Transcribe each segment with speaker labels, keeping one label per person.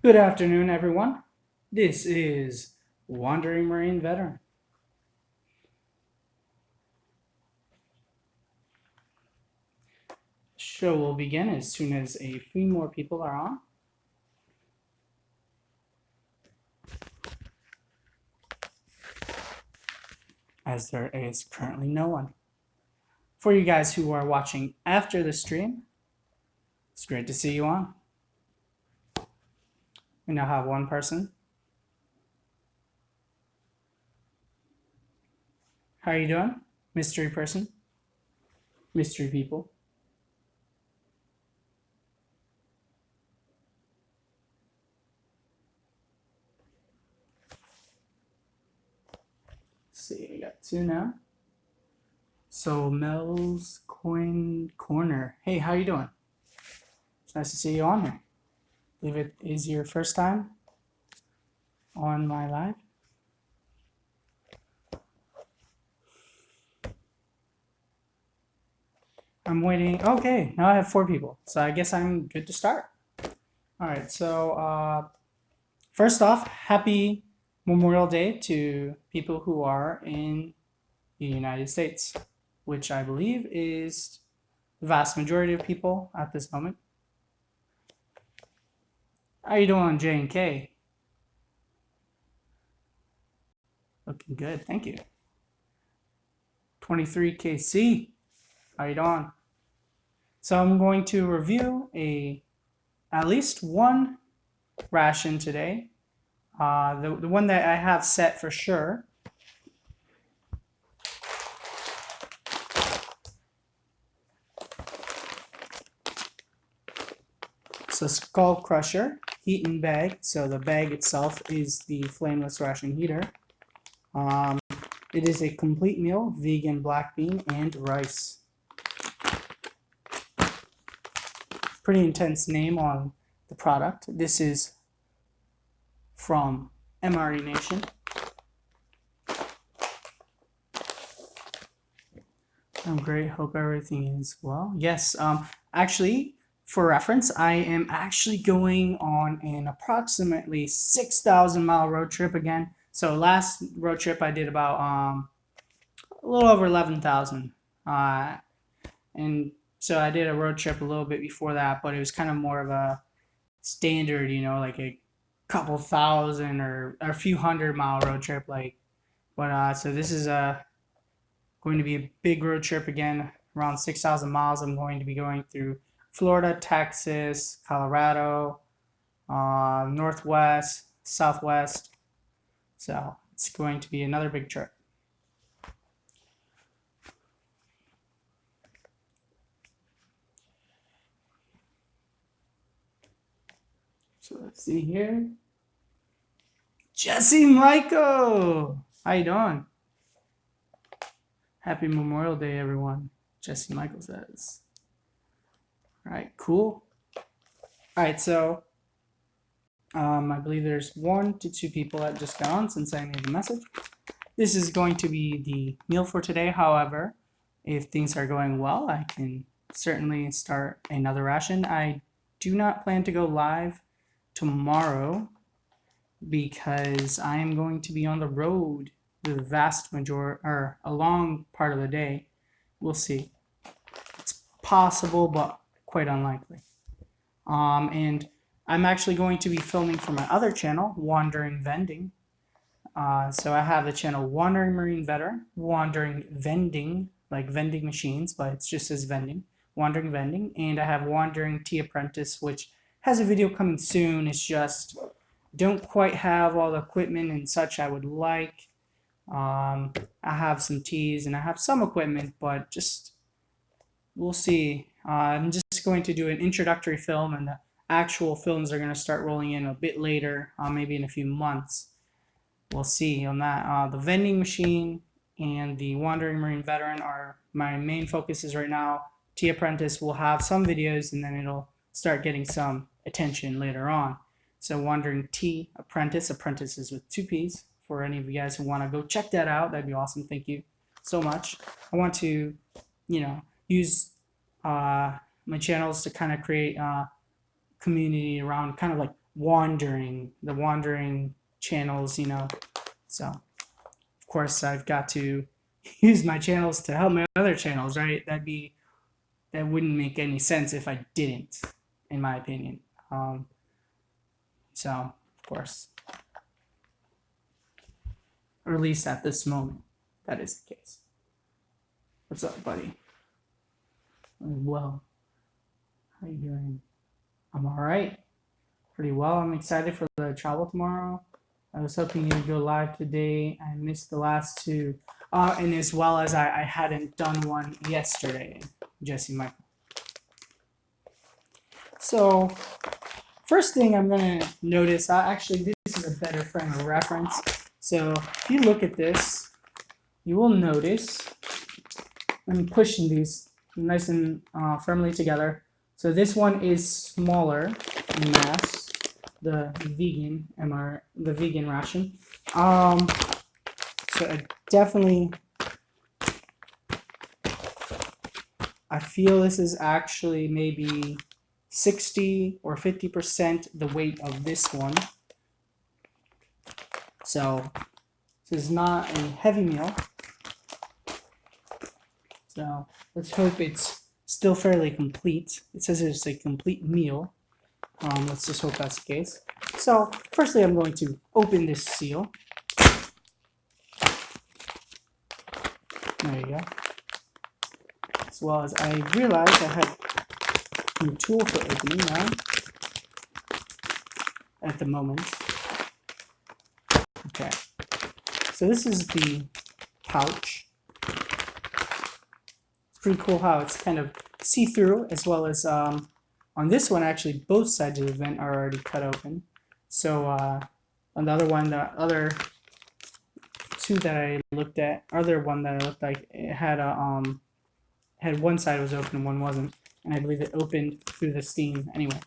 Speaker 1: Good afternoon, everyone. This is Wandering Marine Veteran. The show will begin as soon as a few more people are on. As there is currently no one. For you guys who are watching after the stream, it's great to see you on. We now have one person. How are you doing? Mystery person? Mystery people? Let's see, I got two now. So Mel's Coin Corner. Hey, how you doing? It's nice to see you on here. I believe it is your first time on my live. I'm waiting. Okay, now I have 4 people, so I guess I'm good to start. All right, so first off, happy Memorial Day to people who are in the United States, which I believe is the vast majority of people at this moment. How you doing, J and K? Looking good, thank you. 23KC, how you doing? So I'm going to review at least one ration today. The one that I have set for sure. So Skullcrusher, heat and bag. So the bag itself is the flameless ration heater. It is a complete meal, vegan black bean and rice. Pretty intense name on the product. This is from Ration. I'm great. Hope everything is well. Yes. Actually, for reference, I am actually going on an approximately 6,000 mile road trip again. So last road trip I did about a little over 11,000, and so I did a road trip a little bit before that, but it was kind of more of a standard, like a couple thousand or a few 100-mile road trip, so this is going to be a big road trip again, around 6,000 miles. I'm going to be going through Florida, Texas, Colorado, Northwest, Southwest. So it's going to be another big trip. So let's see here. Jesse Michael, how you doing? Happy Memorial Day, everyone. Jesse Michael says. All right, cool. All right, so I believe there's 1 to 2 people that just got on since I made the message. This is going to be the meal for today. However, if things are going well, I can certainly start another ration. I do not plan to go live tomorrow because I am going to be on the road the vast majority, or a long part of the day. We'll see. It's possible, but quite unlikely. And I'm actually going to be filming for my other channel, Wandering Vending. So I have the channel Wandering Marine Veteran, Wandering Vending, like vending machines, but it's just as vending, Wandering Vending, and I have Wandering Tea Apprentice, which has a video coming soon. It's just don't quite have all the equipment and such I would like. I have some teas and I have some equipment, but just we'll see. I'm just going to do an introductory film, and the actual films are going to start rolling in a bit later, maybe in a few months. We'll see on that. The vending machine and the Wandering Marine Veteran are my main focuses right now. Tea Apprentice will have some videos, and then it'll start getting some attention later on. So Wandering Tea Apprentice, apprentice is with 2 P's. For any of you guys who want to go check that out, that'd be awesome. Thank you so much. I want to, use my channels to kind of create community around kind of like the wandering channels, you know. So of course I've got to use my channels to help my other channels, right? That wouldn't make any sense if I didn't, in my opinion. So of course, or at least at this moment, that is the case. What's up, buddy? Well, how you doing? I'm all right. Pretty well. I'm excited for the travel tomorrow. I was hoping you'd go live today. I missed the last two. And as well as I hadn't done one yesterday, Jesse Michael. So, first thing I'm going to notice, actually, this is a better frame of reference. So, if you look at this, you will notice, I'm pushing these nice and firmly together. So, this one is smaller in mass, the vegan ration. So, I feel this is actually maybe 60 or 50% the weight of this one. So this is not a heavy meal. So let's hope it's still fairly complete. It says it's a complete meal. Let's just hope that's the case. So firstly, I'm going to open this seal. There you go. As well as I realized I had a tool for opening now at the moment. Okay, so this is the pouch. It's pretty cool how it's kind of see-through, as well as on this one, actually both sides of the vent are already cut open. So on the other one, the other two that I looked at, other one that I looked like, it had a had one side was open and one wasn't, and I believe it opened through the steam anyway.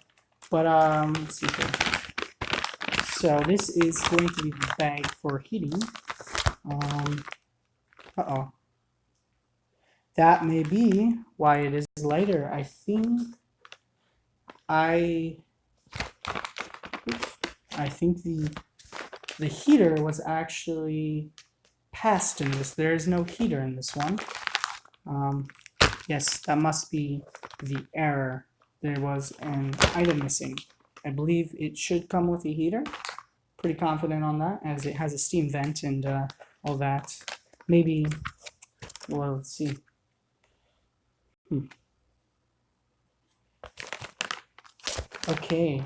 Speaker 1: But let's see here. So this is going to be the bag for heating. That may be why it is lighter. I think the heater was actually passed in this. There is no heater in this one. Yes, that must be the error. There was an item missing. I believe it should come with a heater. Pretty confident on that, as it has a steam vent and all that. Maybe, well, let's see. Okay.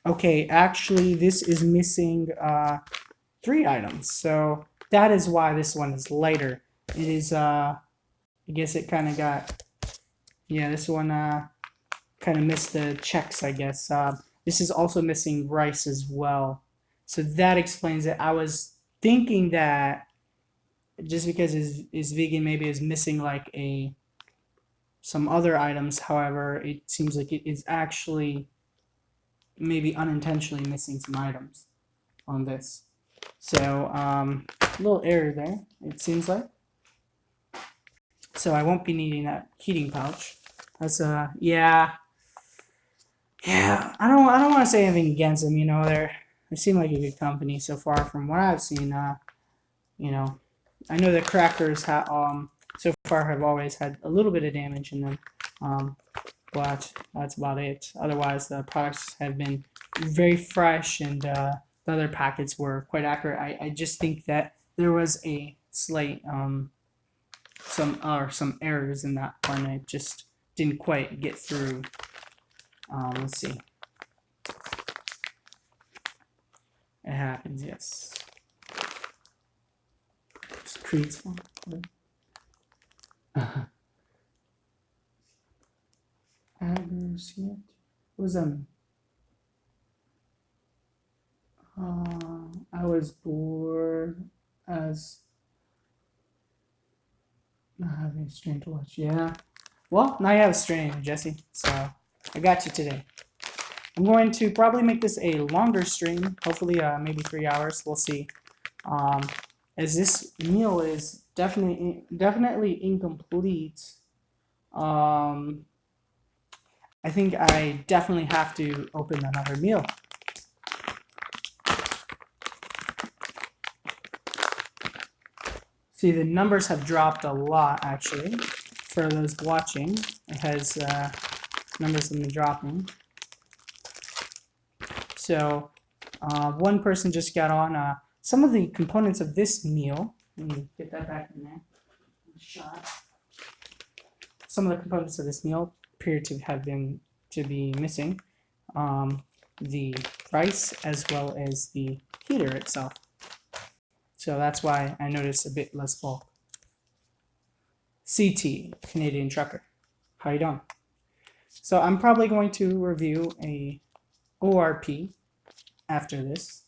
Speaker 1: Okay, actually, this is missing 3 items. So that is why this one is lighter. It is, I guess it kind of got, yeah, this one kind of missed the checks, I guess. This is also missing rice as well. So that explains it. I was thinking that just because it's vegan, maybe it's missing like some other items. However, it seems like it is actually maybe unintentionally missing some items on this. So a little error there, it seems like. So I won't be needing that heating pouch. That's yeah. I don't want to say anything against them. You know, they seem like a good company so far from what I've seen. You know, I know the crackers so far have always had a little bit of damage in them, but that's about it. Otherwise, the products have been very fresh, and the other packets were quite accurate. I just think that there was a slight some errors in that one. I just didn't quite get through. Let's see. It happens, yes. Just creates one. Address yet? What was that? I was bored as not having a stream to watch. Yeah. Well, now you have a stream, Jesse. So I got you today. I'm going to probably make this a longer stream. Hopefully, maybe 3 hours. We'll see. As this meal is definitely incomplete. I think I definitely have to open another meal. See, the numbers have dropped a lot, actually. For those watching, it has numbers have been dropping. So one person just got on. Some of the components of this meal, let me get that back in there. Shot. Some of the components of this meal appear to be missing. The rice as well as the heater itself. So that's why I noticed a bit less bulk. CT, Canadian Trucker. How you doing? So I'm probably going to review a ORP after this.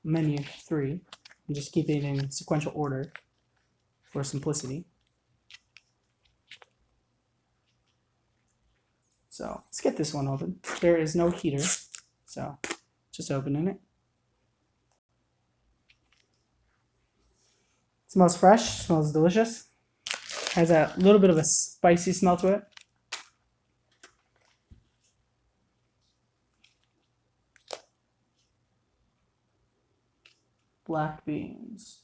Speaker 1: Menu 3. I'm just keeping it in sequential order for simplicity. So let's get this one open. There is no heater, so just opening it. Smells fresh, smells delicious. Has a little bit of a spicy smell to it. Black beans.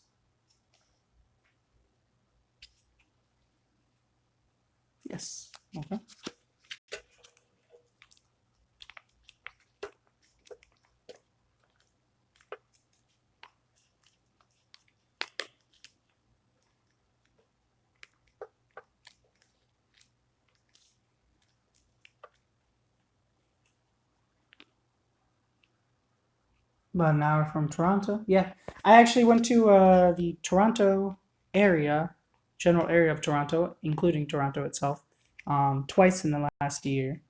Speaker 1: Yes, okay. About an hour from Toronto. Yeah, I actually went to the Toronto area, general area of Toronto, including Toronto itself, twice in the last year.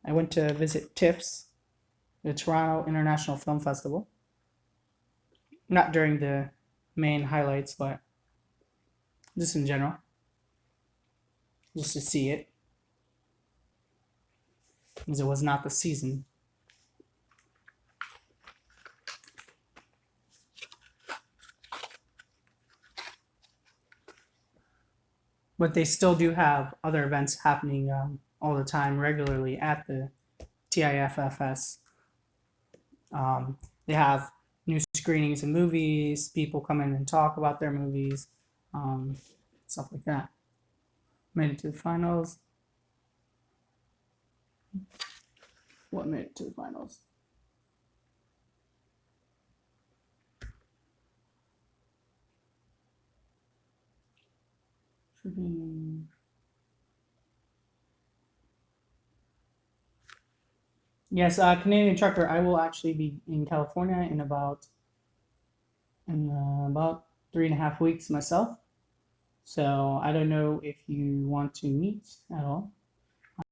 Speaker 1: I went to visit TIFF's, the Toronto International Film Festival. Not during the main highlights, but just in general, just to see it, because it was not the season. But they still do have other events happening all the time, regularly at the TIFFS. They have new screenings of movies, people come in and talk about their movies, stuff like that. Made it to the finals. What made it to the finals? Yes, Canadian Trucker. I will actually be in California in about 3.5 weeks myself. So I don't know if you want to meet at all.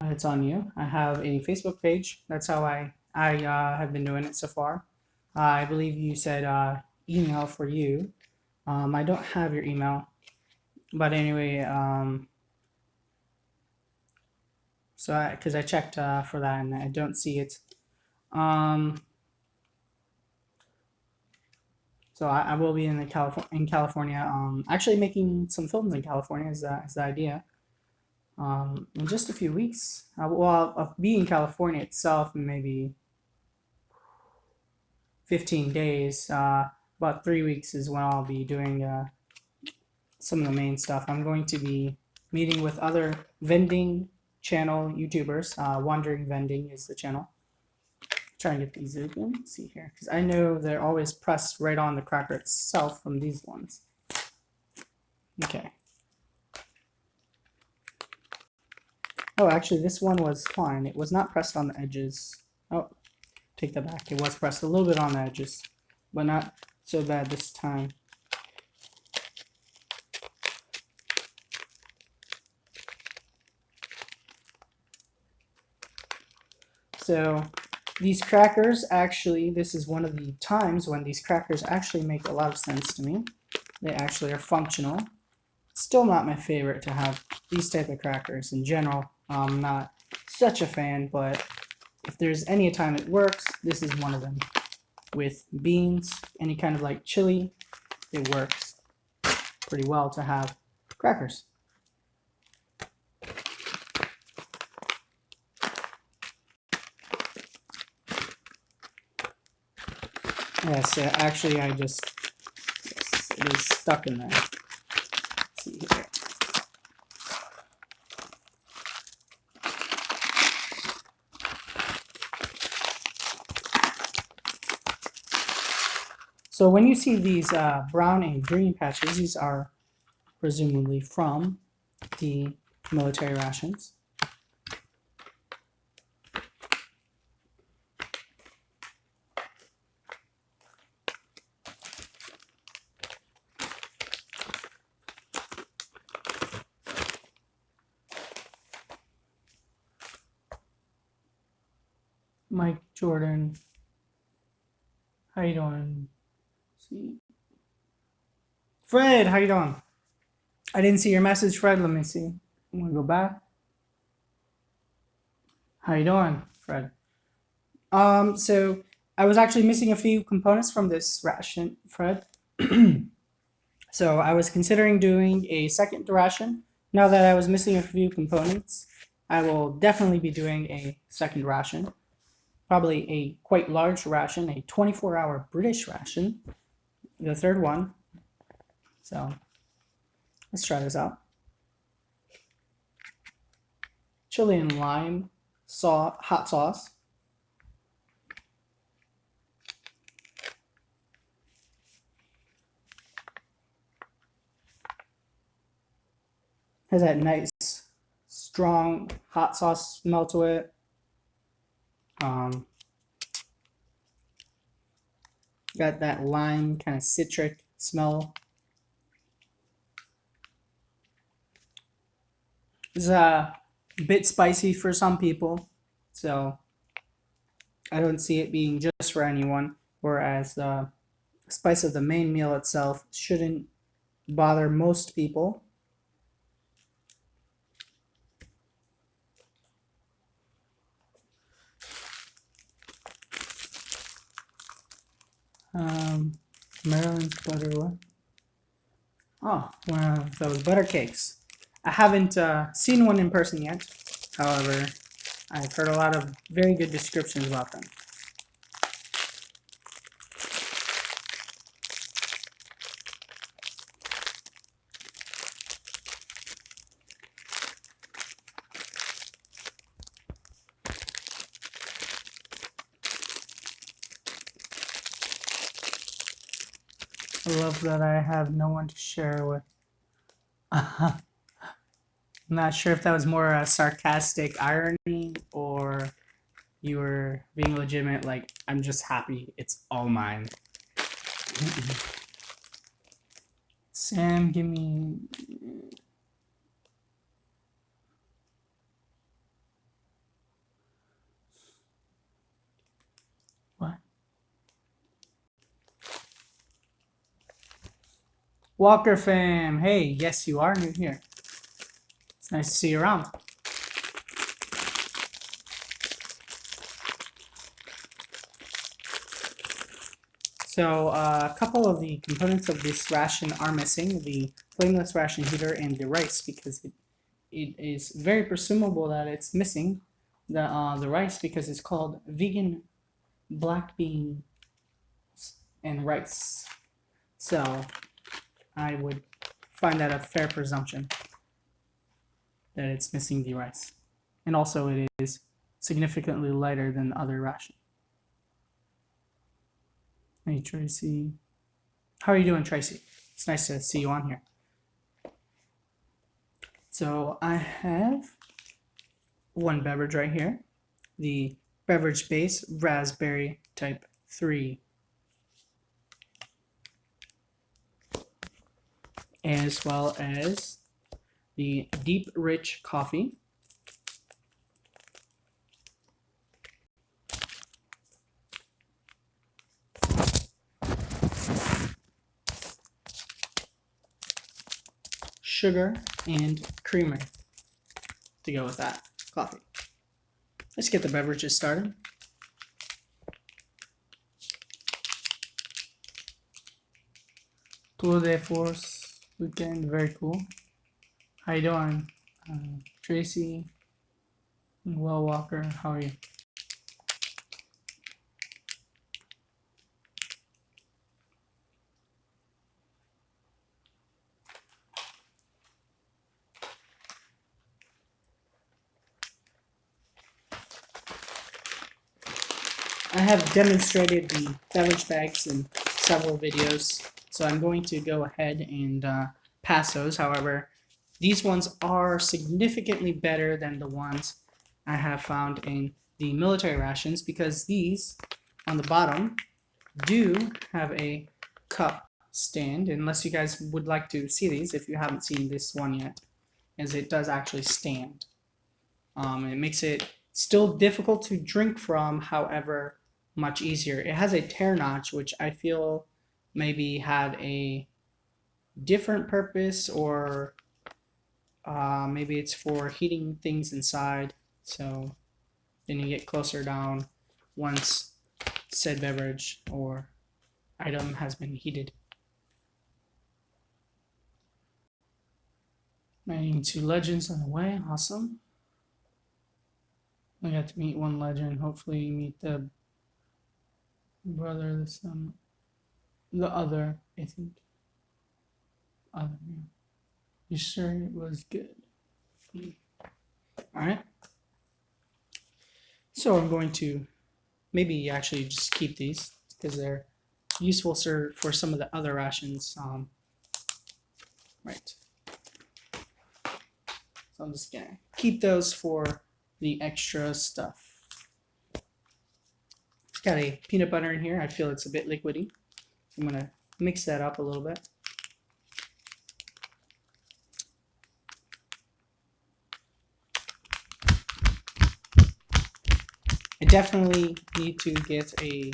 Speaker 1: It's on you. I have a Facebook page. That's how I have been doing it so far. I believe you said email for you. I don't have your email, but anyway, so because I checked for that and I don't see it. So I will be in California. Actually making some films in California is the idea. In just a few weeks. I'll be in California itself in maybe 15 days. About 3 weeks is when I'll be doing some of the main stuff. I'm going to be meeting with other vending channel YouTubers. Wandering Vending is the channel. Try and get these open. Let's see here, because I know they're always pressed right on the cracker itself from these ones. Okay. Oh, actually, this one was fine. It was not pressed on the edges. Oh, take that back. It was pressed a little bit on the edges, but not so bad this time. So these crackers actually, this is one of the times when these crackers actually make a lot of sense to me. They actually are functional. Still not my favorite to have these type of crackers in general. I'm not such a fan, but if there's any time it works, this is one of them. With beans, any kind of like chili, it works pretty well to have crackers. Yes, actually, it is stuck in there. Let's see here. So when you see these brown and green patches, these are presumably from the military rations. Mike Jordan, how you doing? See, Fred, how you doing? I didn't see your message, Fred. Let me see. I'm gonna go back. How you doing, Fred? So I was actually missing a few components from this ration, Fred. So I was considering doing a second ration. Now that I was missing a few components, I will definitely be doing a second ration. Probably a quite large ration, a 24-hour British ration, the third one. So let's try this out. Chili and lime hot sauce. Has that nice, strong hot sauce smell to it. Got that lime kind of citric smell. It's a bit spicy for some people, so I don't see it being just for anyone, whereas the spice of the main meal itself shouldn't bother most people. Maryland's butter what? Oh, one of those butter cakes. I haven't seen one in person yet. However, I've heard a lot of very good descriptions about them. I love that I have no one to share with. I'm not sure if that was more a sarcastic irony or you were being legitimate, like, I'm just happy it's all mine. Sam, give me... What? Walker fam, hey, yes you are new here. It's nice to see you around. So a couple of the components of this ration are missing, the flameless ration heater and the rice, because it is very presumable that it's missing the rice because it's called vegan black beans and rice. So I would find that a fair presumption that it's missing the rice. And also it is significantly lighter than other ration. Hey Tracy. How are you doing, Tracy? It's nice to see you on here. So I have one beverage right here. The beverage base raspberry type 3. As well as the deep rich coffee. Sugar and creamer to go with that coffee. Let's get the beverages started. Tour de Force weekend, very cool. How you doing, Tracy? Well, Walker, how are you? I have demonstrated the beverage bags in several videos, so I'm going to go ahead and pass those. However, these ones are significantly better than the ones I have found in the military rations, because these on the bottom do have a cup stand, unless you guys would like to see these if you haven't seen this one yet, as it does actually stand. It makes it still difficult to drink from, however, much easier. It has a tear notch, which I feel maybe had a different purpose, or maybe it's for heating things inside. So then you get closer down once said beverage or item has been heated. Meeting 2 legends on the way. Awesome. I got to meet 1 legend. Hopefully meet the brother, the other, I think. Other, yeah. You sure it was good? Alright. So I'm going to maybe actually just keep these, because they're useful for some of the other rations. Right. So I'm just gonna keep those for the extra stuff. Got a peanut butter in here. I feel it's a bit liquidy. I'm gonna mix that up a little bit. I definitely need to get a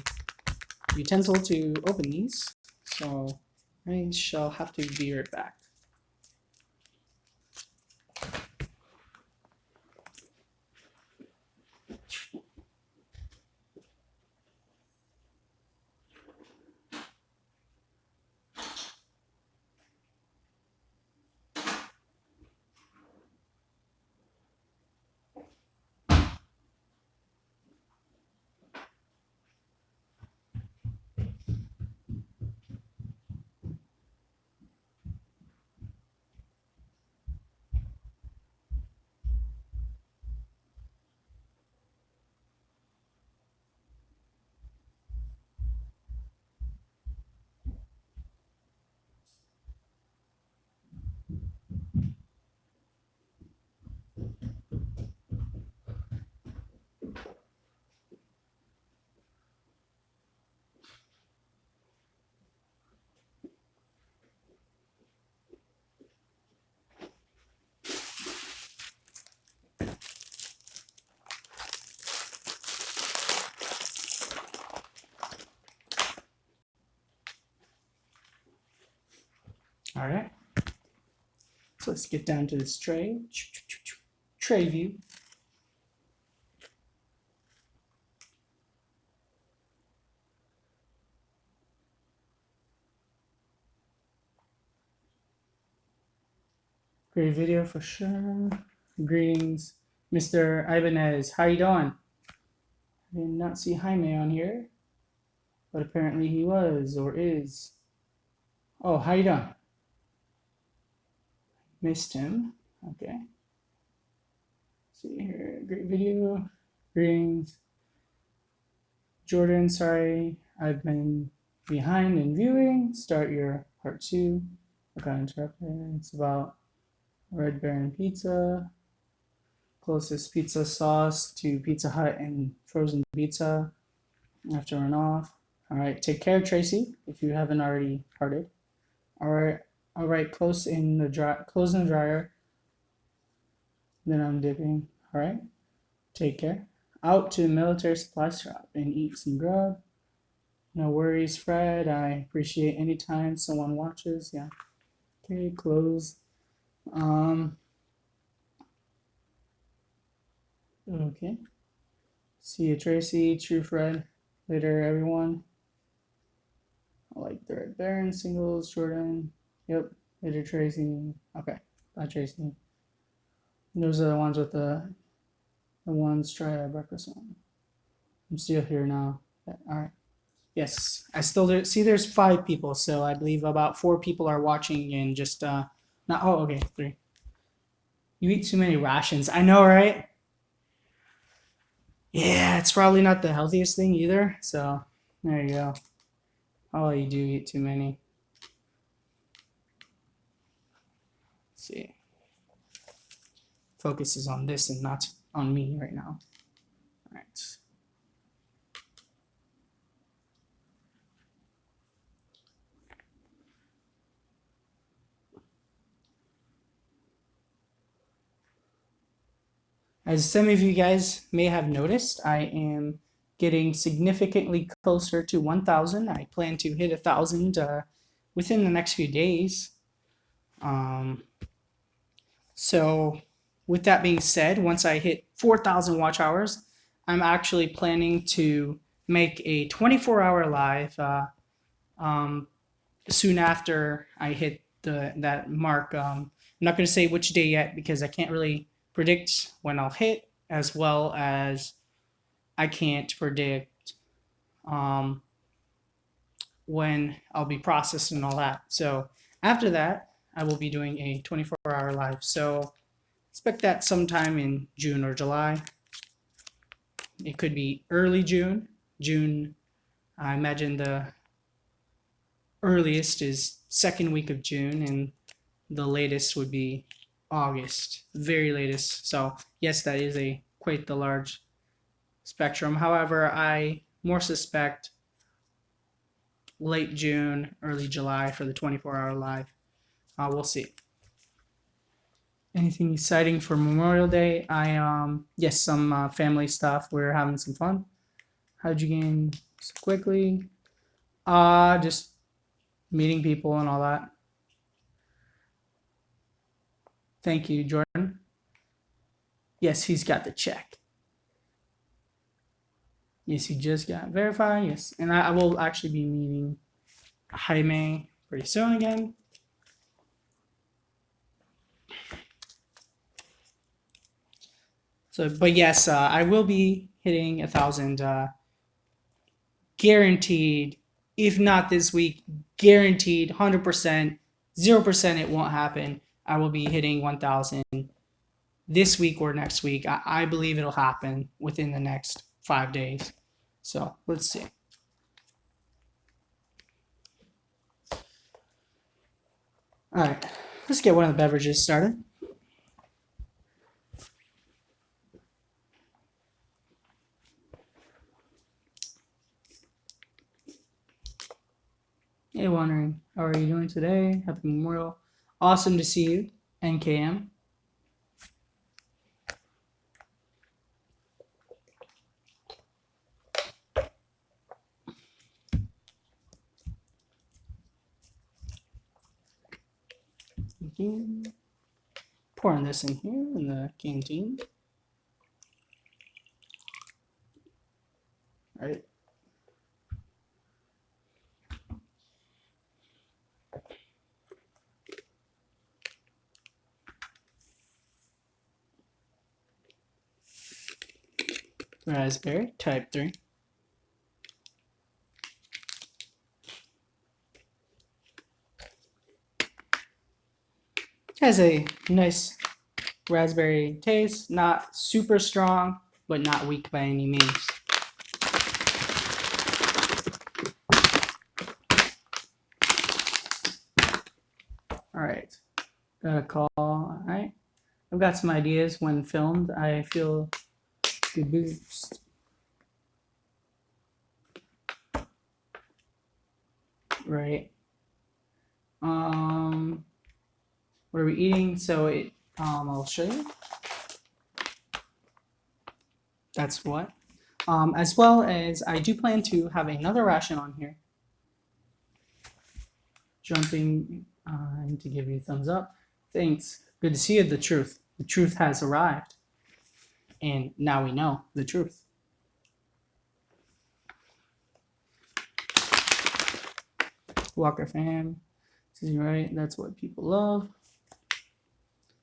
Speaker 1: utensil to open these, so I shall have to be right back. All right. So let's get down to this tray. Tray view. Great video for sure. Greetings, Mr. Ibanez. How you doing? I did not see Jaime on here, but apparently he was or is. Oh, how you doing? Missed him. Okay. See here, great video. Greetings. Jordan, sorry, I've been behind in viewing. Start your part 2. I got interrupted. It's about Red Baron Pizza. Closest pizza sauce to Pizza Hut and frozen pizza. I have to run off. Alright, take care, Tracy, if you haven't already parted. Alright, close in the dryer. Then I'm dipping. Alright. Take care. Out to the military supply shop and eat some grub. No worries, Fred. I appreciate any time someone watches. Yeah. Okay, close. Okay. See you, Tracy. True, Fred. Later, everyone. I like the Red Baron singles, Jordan. Yep. Later, Tracy. Okay. Bye, Tracy. Those are the ones with the ones try a breakfast one. I'm still here now. Alright. Yes. I still see there's 5 people, so I believe about 4 people are watching and just not oh okay, 3. You eat too many rations. I know, right? Yeah, it's probably not the healthiest thing either. So there you go. Oh, you do eat too many. Let's see. Focus is on this and not on me right now. All right. As some of you guys may have noticed, I am getting significantly closer to 1,000. I plan to hit 1,000 within the next few days. So, with that being said, once I hit 4,000 watch hours, I'm actually planning to make a 24-hour live soon after I hit that mark. I'm not going to say which day yet because I can't really predict when I'll hit, as well as I can't predict um, when I'll be processed and all that. So after that, I will be doing a 24-hour live. So expect that sometime in June or July. It could be early June. June, I imagine the earliest is second week of June, and the latest would be August, very latest. So yes, that is a quite the large spectrum. However, I more suspect late June, early July for the 24-hour live. We'll see. Anything exciting for Memorial Day? Yes, some family stuff. We're having some fun. How'd you gain so quickly? Just meeting people and all that. Thank you, Jordan. Yes, he's got the check. Yes, he just got verified. Yes, and I will actually be meeting Jaime pretty soon again. So, but yes, I will be hitting 1,000 guaranteed. If not this week, guaranteed 100%, 0% it won't happen. I will be hitting 1,000 this week or next week. I believe it'll happen within the next 5 days. So let's see. All right, let's get one of the beverages started. Hey, wondering, how are you doing today? Happy Memorial. Awesome to see you, NKM. Pouring this in here in the canteen. All right. Raspberry, type 3. Has a nice raspberry taste, not super strong, but not weak by any means. All right, got a call. All right, I've got some ideas when filmed. I feel good boost. Right. What are we eating? So I'll show you. That's what. As well as I do plan to have another ration on here. Jumping to give you a thumbs up. Thanks. Good to see you. The truth. The truth has arrived. And now we know the truth. Walker fan. This is right. That's what people love.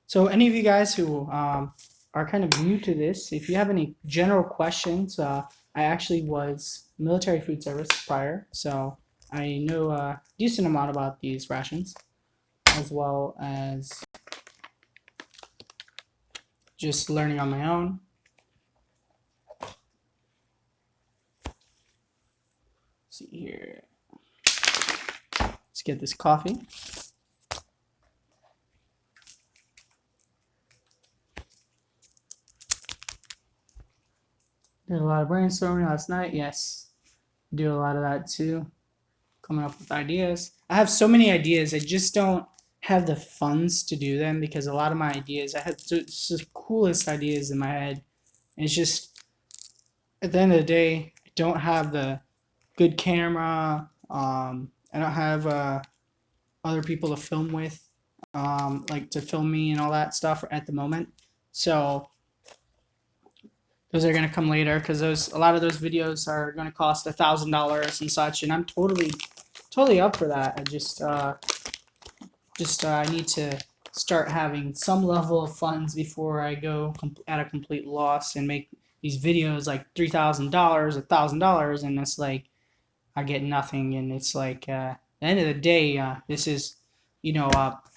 Speaker 1: So any of you guys who are kind of new to this, if you have any general questions, I actually was military food service prior, so I know a decent amount about these rations, as well as just learning on my own. get this coffee. Did a lot of brainstorming last night. Yes, do a lot of that too. Coming up with ideas. I have so many ideas. I just don't have the funds to do them because a lot of my ideas, I have just the coolest ideas in my head. And it's just, at the end of the day, I don't have the good camera. I don't have other people to film with, like to film me and all that stuff at the moment. So those are gonna come later because a lot of those videos are gonna cost $1,000 and such, and I'm totally up for that. I just I need to start having some level of funds before I go at a complete loss and make these videos like $3,000, $1,000, and it's like I get nothing, and it's like at the end of the day, this is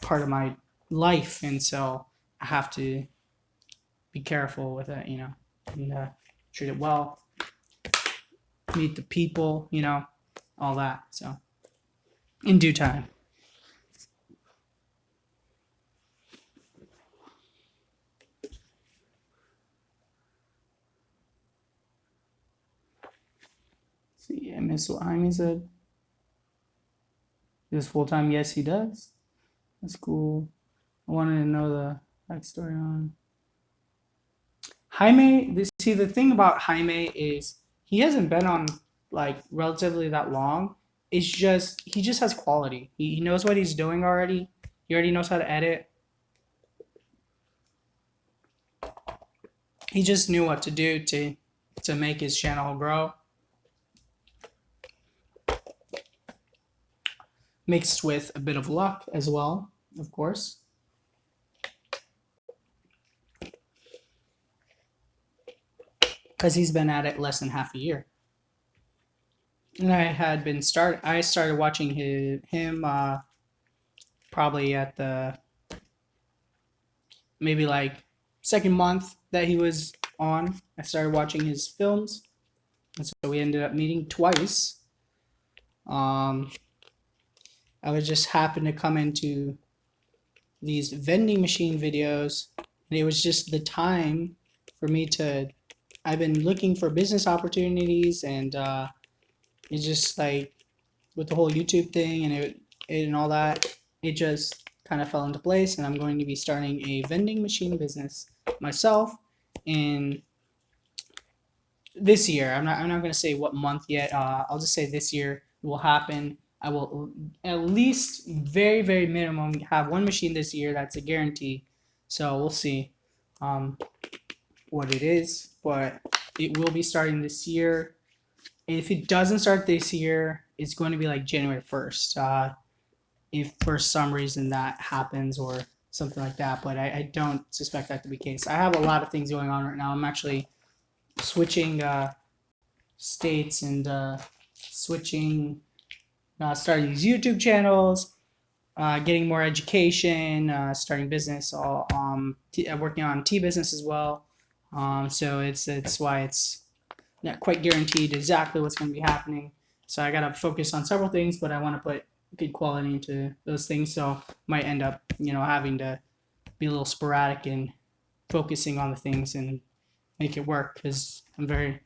Speaker 1: part of my life, and so I have to be careful with it, and treat it well, meet the people, all that. So in due time. See, I miss what Jaime said. Is full time? Yes, he does. That's cool. I wanted to know the backstory on Jaime. See, the thing about Jaime is he hasn't been on like relatively that long. It's just he just has quality. He knows what he's doing already. He already knows how to edit. He just knew what to do to make his channel grow. Mixed with a bit of luck as well, of course. Because he's been at it less than half a year. And I started watching him probably at the maybe like second month that he was on. I started watching his films, and so we ended up meeting twice. I would just happen to come into these vending machine videos, and it was just the time for me to. I've been looking for business opportunities, and it's just like with the whole YouTube thing and all that, it just kind of fell into place, and I'm going to be starting a vending machine business myself in this year. I'm not going to say what month yet. I'll just say this year it will happen. I will at least very, very minimum have one machine this year. That's a guarantee. So we'll see what it is, but it will be starting this year. If it doesn't start this year, it's going to be like January 1st. If for some reason that happens or something like that, but I don't suspect that to be the case. I have a lot of things going on right now. I'm actually switching states and starting these YouTube channels, getting more education, starting business, working on tea business as well. So it's why it's not quite guaranteed exactly what's going to be happening. So I got to focus on several things, but I want to put good quality into those things. So might end up, having to be a little sporadic in focusing on the things and make it work, because I'm very,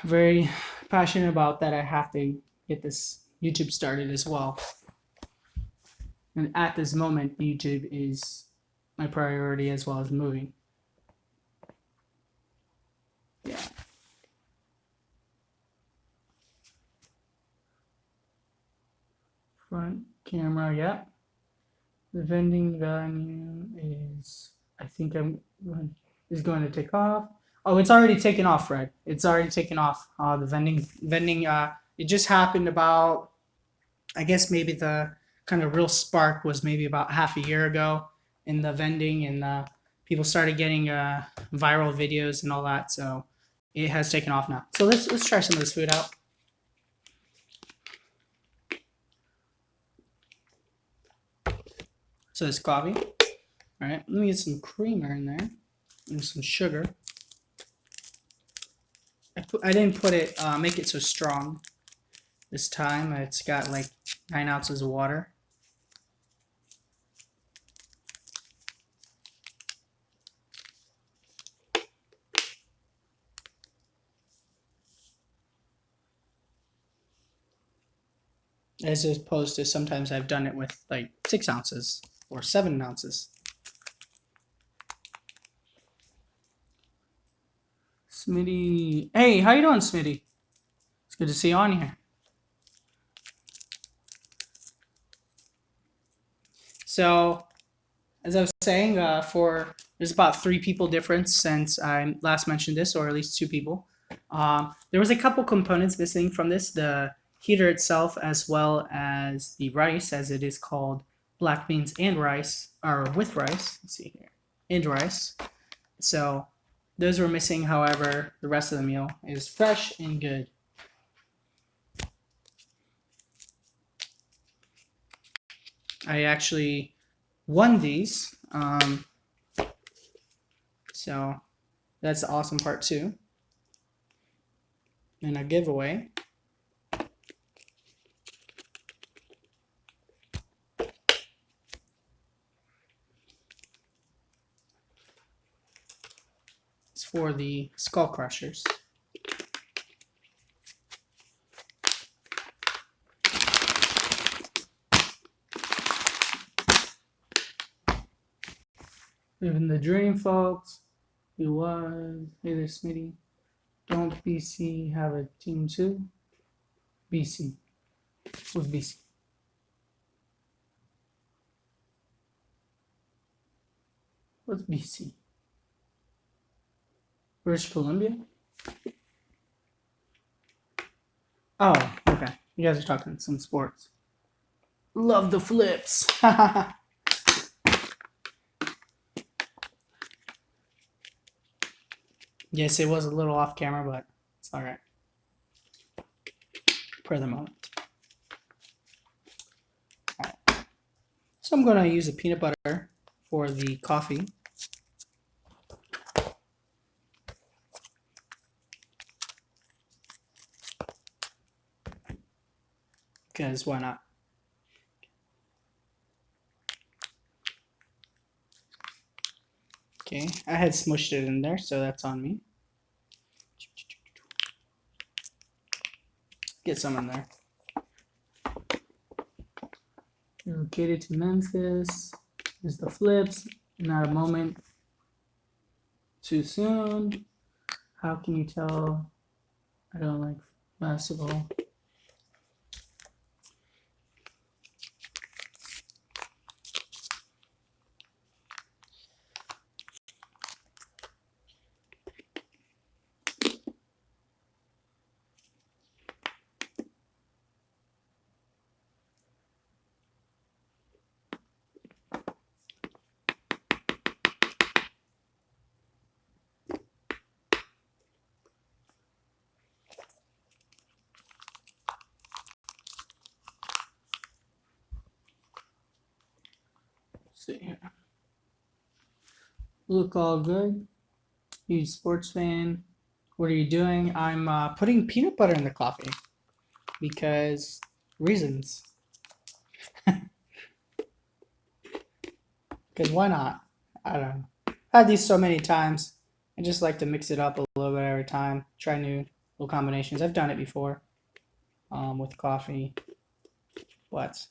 Speaker 1: very passionate about that. I have to get this YouTube started as well. And at this moment, YouTube is my priority as well as moving. Yeah. Front camera, yeah. The vending venue is, I think is going to take off. Oh, it's already taken off, Fred. It's already taken off. The vending, it just happened about, I guess maybe the kind of real spark was maybe about half a year ago in the vending, and people started getting viral videos and all that. So it has taken off now. So let's try some of this food out. So this coffee. All right, let me get some creamer in there and some sugar. I didn't put it, make it so strong. This time it's got like 9 ounces of water. As opposed to sometimes I've done it with like 6 ounces or 7 ounces. Smitty, hey, how you doing, Smitty? It's good to see you on here. So, as I was saying, there's about 3 people difference since I last mentioned this, or at least 2 people. There was a couple components missing from this: the heater itself, as well as the rice, as it is called black beans and rice, or with rice. Let's see here, and rice. So those were missing. However, the rest of the meal is fresh and good. I actually won these, so that's the awesome part too. And a giveaway. It's for the Skullcrushers. Living the dream, folks. He was. Hey there, Smitty. Don't BC have a team too? BC. Who's BC? What's BC? British Columbia? Oh, okay. You guys are talking some sports. Love the flips. Yes, it was a little off camera, but it's all right. For the moment. All right. So I'm going to use a peanut butter for the coffee. Because why not? Okay, I had smushed it in there, so that's on me. Get some in there. Relocated to Memphis. There's the flips. Not a moment too soon. How can you tell I don't like basketball? See here. Look all good. Huge sports fan. What are you doing? I'm putting peanut butter in the coffee because reasons. Because why not? I don't know. I've had these so many times. I just like to mix it up a little bit every time. Try new little combinations. I've done it before with coffee, but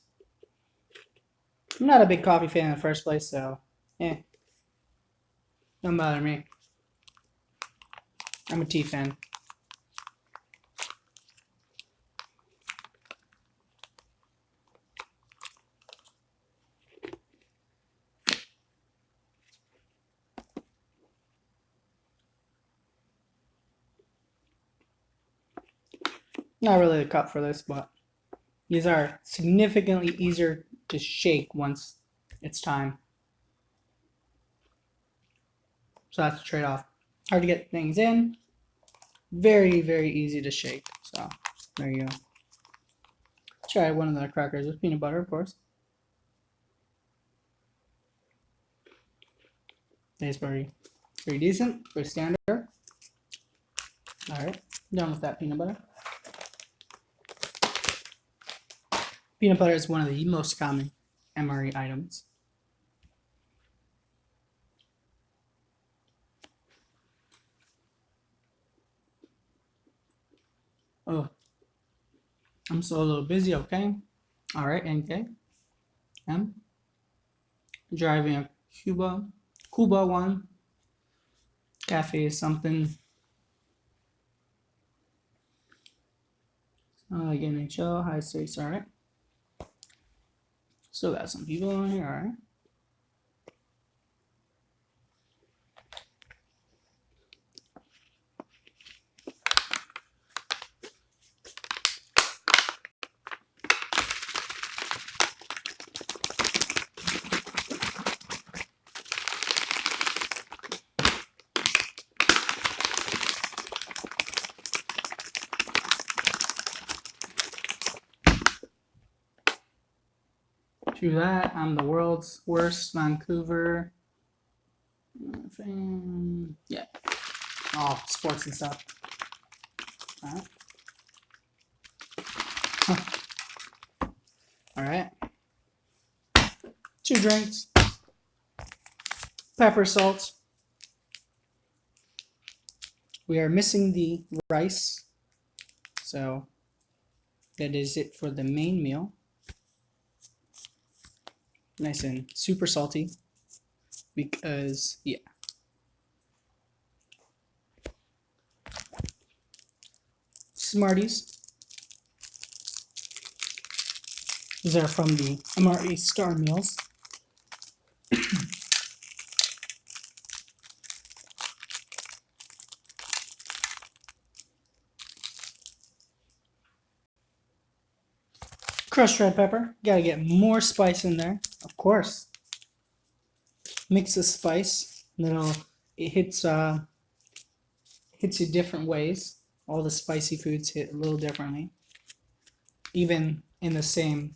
Speaker 1: I'm not a big coffee fan in the first place, so don't bother me. I'm a tea fan. Not really the cup for this, but these are significantly easier to shake once it's time. So that's the trade-off. Hard to get things in. Very, very easy to shake. So there you go. Try one of the crackers with peanut butter, of course. Tastes pretty decent, pretty standard. All right, done with that peanut butter. Peanut butter is one of the most common MRE items. Oh, I'm still a little busy, okay? All right, NK. M. Driving a Cuba one. Cafe is something. Like NHL, high stakes, all right. Still got some people on here, all right. To that, I'm the world's worst, Vancouver. Yeah. Oh, sports and stuff. All right. All right. 2 drinks. Pepper, salt. We are missing the rice. So that is it for the main meal. Nice and super salty. Because, yeah. Smarties. These are from the MRE Star Meals. Crushed red pepper. Gotta get more spice in there, of course. Mix the spice. It hits you different ways. All the spicy foods hit a little differently, even in the same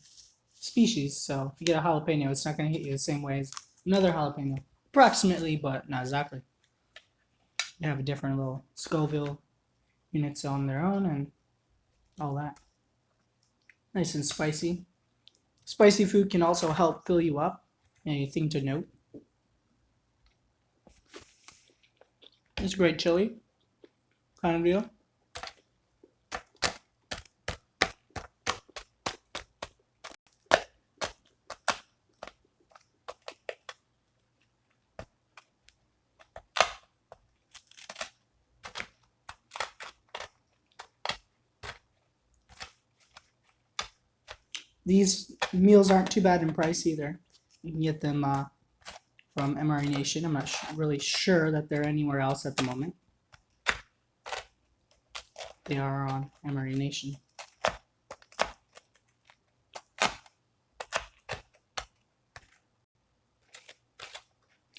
Speaker 1: species. So if you get a jalapeno, it's not gonna hit you the same way as another jalapeno, approximately, but not exactly. You have a different little Scoville units on their own and all that. Nice and spicy. Spicy food can also help fill you up. Anything to note? It's great chili, kind of deal. These meals aren't too bad in price either. You can get them from MRE Nation. I'm not really sure that they're anywhere else at the moment. They are on MRE Nation.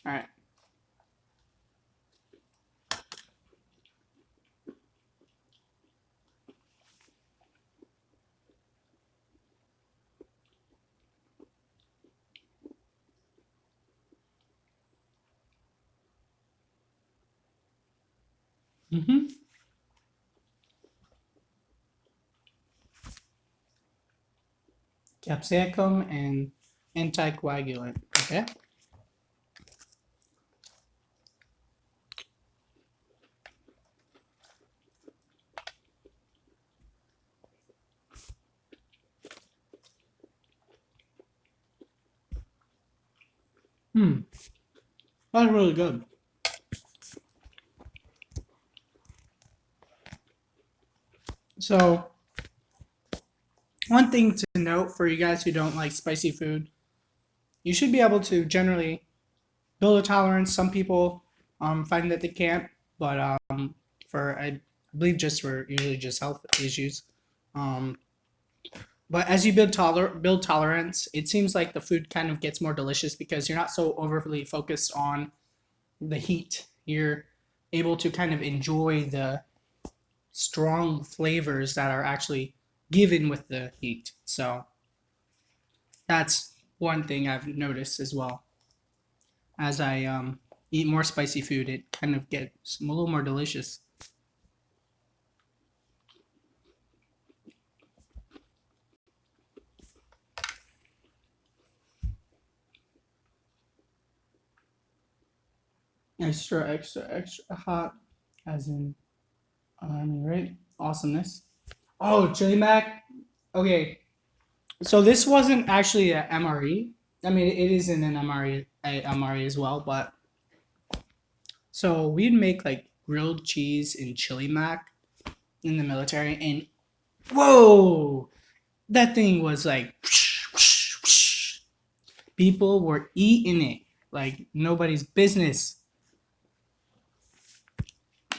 Speaker 1: All right. Capsicum and anticoagulant. Okay. That's really good. So, one thing to note for you guys who don't like spicy food, you should be able to generally build a tolerance. Some people find that they can't, but I believe just for usually just health issues. But as you build tolerance, it seems like the food kind of gets more delicious because you're not so overly focused on the heat. You're able to kind of enjoy the strong flavors that are actually given with the heat. So that's one thing I've noticed as well. As I eat more spicy food, it kind of gets a little more delicious. extra, extra, extra hot, as in, right? Awesomeness. Oh, chili mac. Okay, so this wasn't actually a MRE. I mean, it is in an MRE as well, but so we'd make like grilled cheese and chili mac in the military, and whoa, that thing was like people were eating it like nobody's business.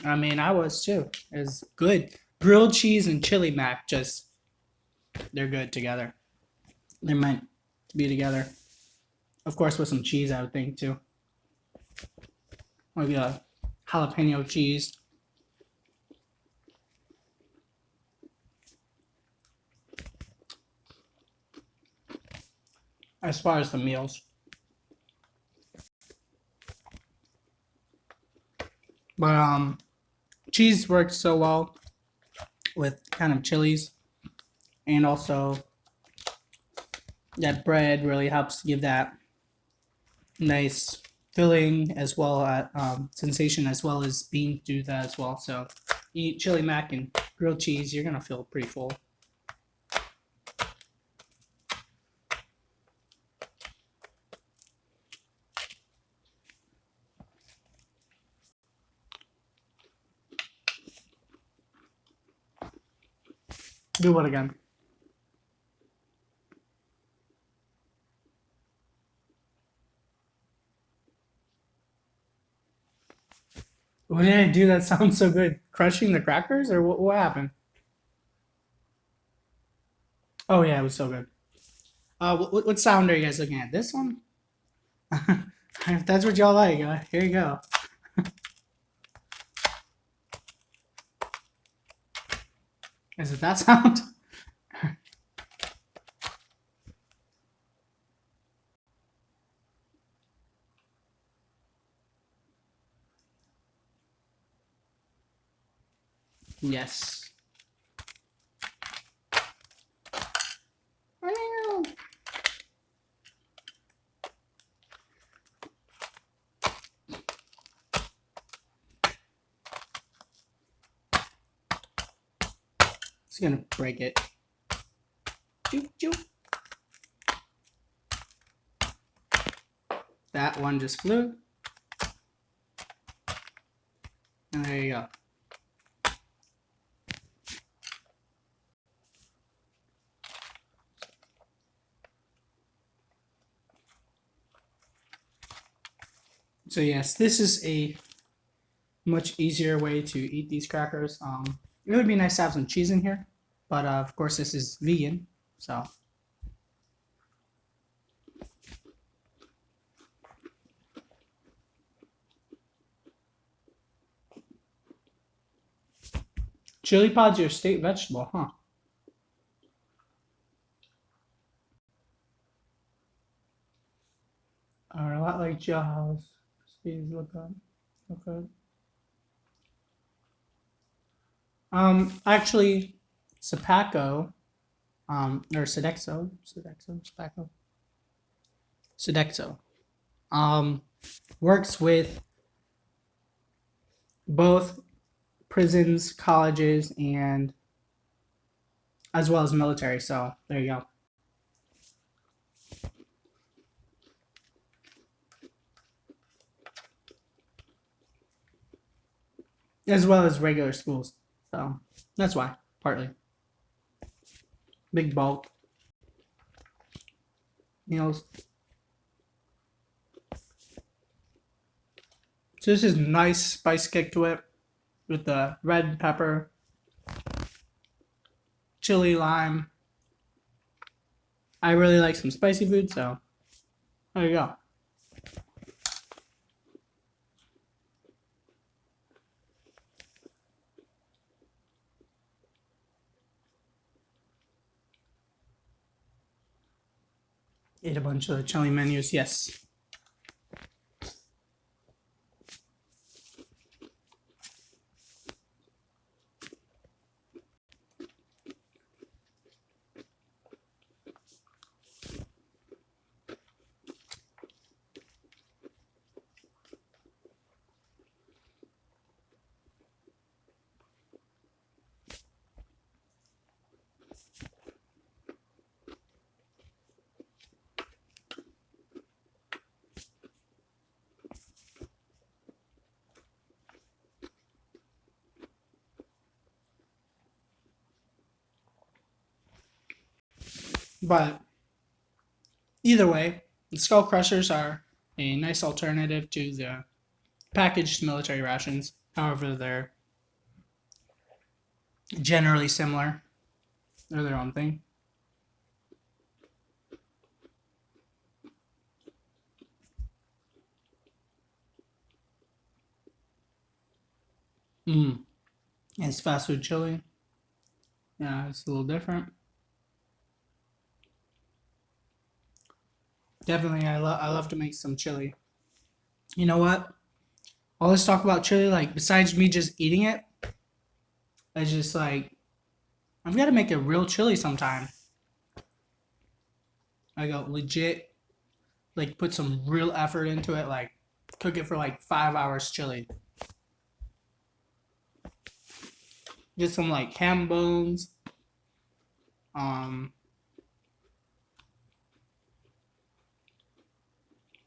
Speaker 1: I mean, I was too. It's good. Grilled cheese and chili mac, just they're good together. They're meant to be together. Of course, with some cheese, I would think too. Maybe a jalapeno cheese. As far as the meals, but cheese works so well with kind of chilies, and also that bread really helps give that nice filling as well as sensation, as well as beans do that as well. So you eat chili mac and grilled cheese, you're gonna feel pretty full. Do what again? What did I do that sounds so good? Crushing the crackers, or what happened? Oh yeah, it was so good. What sound are you guys looking at? This one? If that's what y'all like, here you go. Is it that sound? Yes. It's gonna break it. Choo, choo. That one just flew. And there you go. So yes, this is a much easier way to eat these crackers. It would be nice to have some cheese in here, but of course this is vegan, so. Chili pod's your state vegetable, huh? Are a lot like jaws. Please look up. Okay. Actually, Sepaco, or Sodexo, works with both prisons, colleges, and as well as military. So there you go. As well as regular schools. So that's why, partly. Big bulk meals. So this is nice spice kick to it with the red pepper, chili, lime. I really like some spicy food, so there you go. Ate a bunch of the chili menus, yes. But either way, the Skullcrushers are a nice alternative to the packaged military rations. However, they're generally similar. They're their own thing. It's fast food chili. Yeah, it's a little different. Definitely, I love to make some chili. You know what? All this talk about chili, like besides me just eating it, it's just like I've got to make a real chili sometime. I go legit, like put some real effort into it, like cook it for like 5 hours chili. Get some like ham bones, um,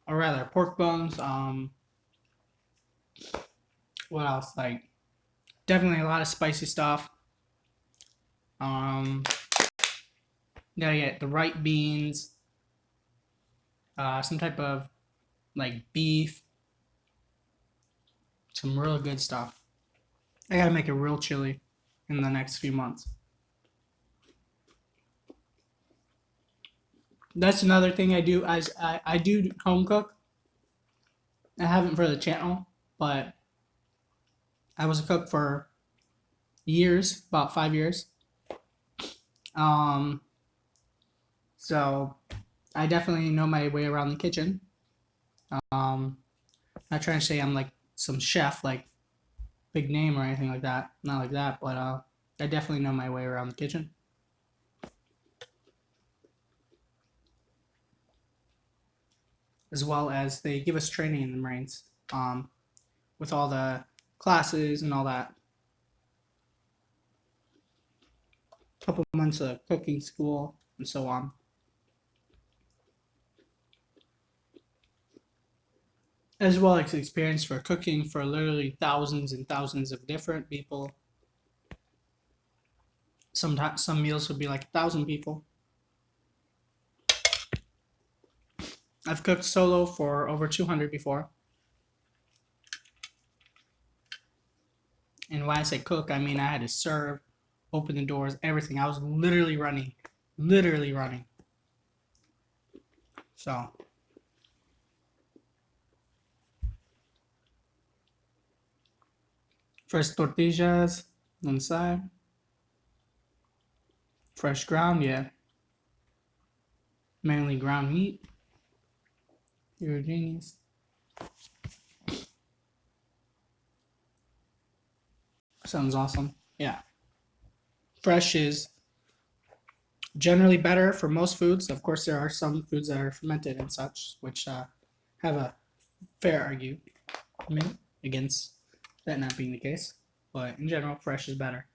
Speaker 1: or rather pork bones. What else? Like definitely a lot of spicy stuff. Um, gotta get the right beans, some type of like beef, some real good stuff. I gotta make a real chili in the next few months. That's another thing I do. I do home cook. I haven't for the channel, but I was a cook for years, about 5 years. Um, so I definitely know my way around the kitchen. Not trying to say I'm like some chef, like big name or anything like that. Not like that, but I definitely know my way around the kitchen. As well as they give us training in the Marines, with all the classes and all that. Couple months of cooking school and so on. As well as experience for cooking for literally thousands and thousands of different people. Sometimes some meals will be like 1,000 people. I've cooked solo for over 200 before. And when I say cook, I mean I had to serve, open the doors, everything. I was literally running. Literally running. So, fresh tortillas on the side. Fresh ground, yeah. Mainly ground meat. You're a genius. Sounds awesome. Yeah. Fresh is generally better for most foods. Of course, there are some foods that are fermented and such, which have a fair argument against that not being the case. But in general, fresh is better.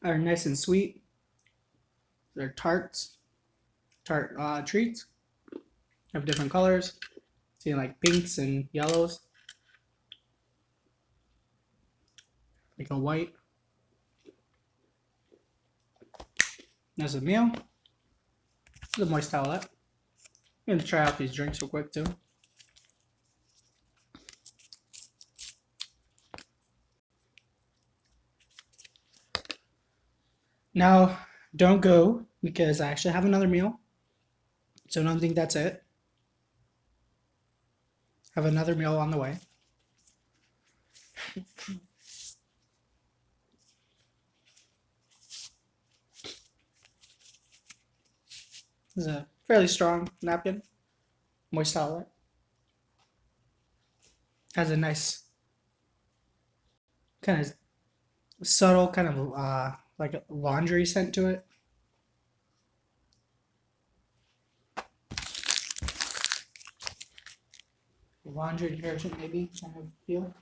Speaker 1: Are nice and sweet. They're tarts, tart treats. Have different colors. See, like pinks and yellows. Like a white. There's a meal. The moist towelette. I'm gonna try out these drinks real quick too. Now, don't go because I actually have another meal. So don't think that's it. Have another meal on the way. This is a fairly strong napkin. Moist towelette. Has a nice kind of subtle kind of like a laundry scent to it. Laundry detergent maybe kind of feel.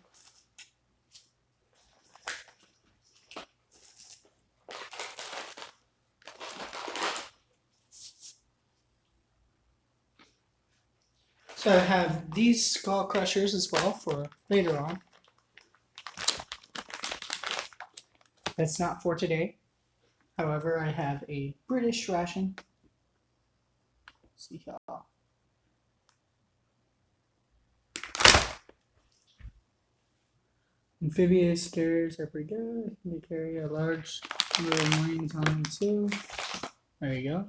Speaker 1: So I have these Skullcrushers as well for later on. That's not for today. However, I have a British ration. Let's see here. Amphibious carriers are pretty good. They carry a large number of marines on them too. There you go.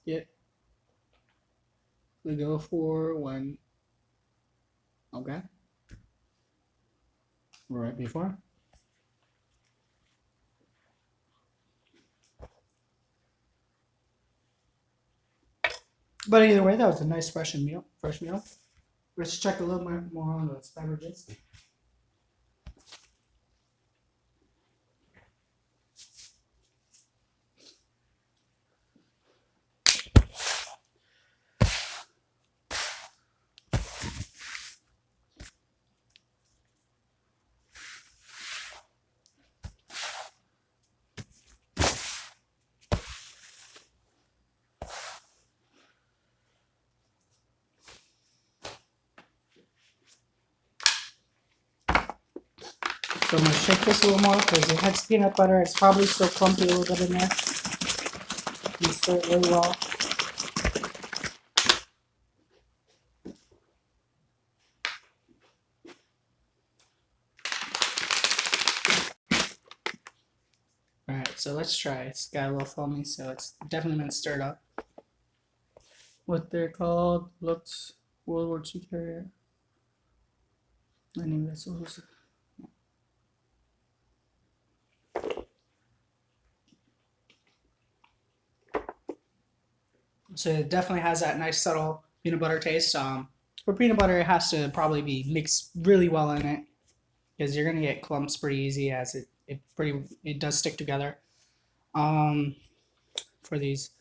Speaker 1: Yep. We go for one. Okay. Right before. But either way, that was a nice fresh meal. Let's check a little more on those beverages. So I'm going to shake this a little more because it has peanut butter. It's probably still clumpy a little bit in there. You stir it really well. Alright, so let's try. It's got a little foamy, so it's definitely been stirred up. What they're called looked World War II carrier. Landing vessels. So it definitely has that nice subtle peanut butter taste. For peanut butter, it has to probably be mixed really well in it because you're gonna get clumps pretty easy as it does stick together. For these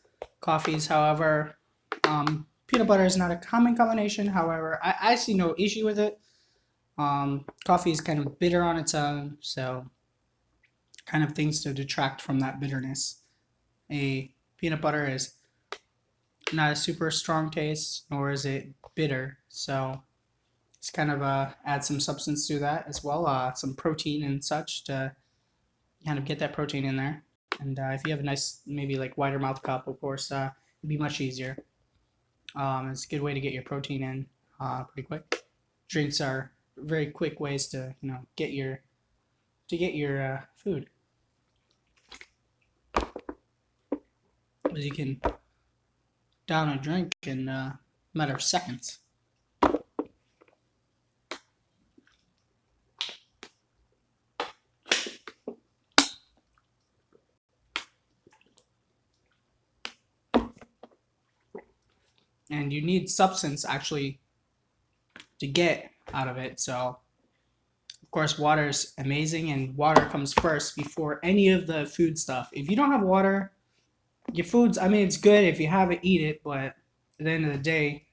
Speaker 1: coffees, however, peanut butter is not a common combination. However, I see no issue with it. Coffee is kind of bitter on its own, so kind of things to detract from that bitterness. A peanut butter is not a super strong taste, nor is it bitter, so it's kind of add some substance to that as well, some protein and such to kind of get that protein in there. And if you have a nice, maybe like wider mouth cup, of course, it'd be much easier. It's a good way to get your protein in pretty quick. Drinks are very quick ways to get your food. As you can down a drink in a matter of seconds. And you need substance actually to get out of it. So of course water is amazing, and water comes first before any of the food stuff. If you don't have water, your food's, I mean, it's good if you have it, eat it, but at the end of the day,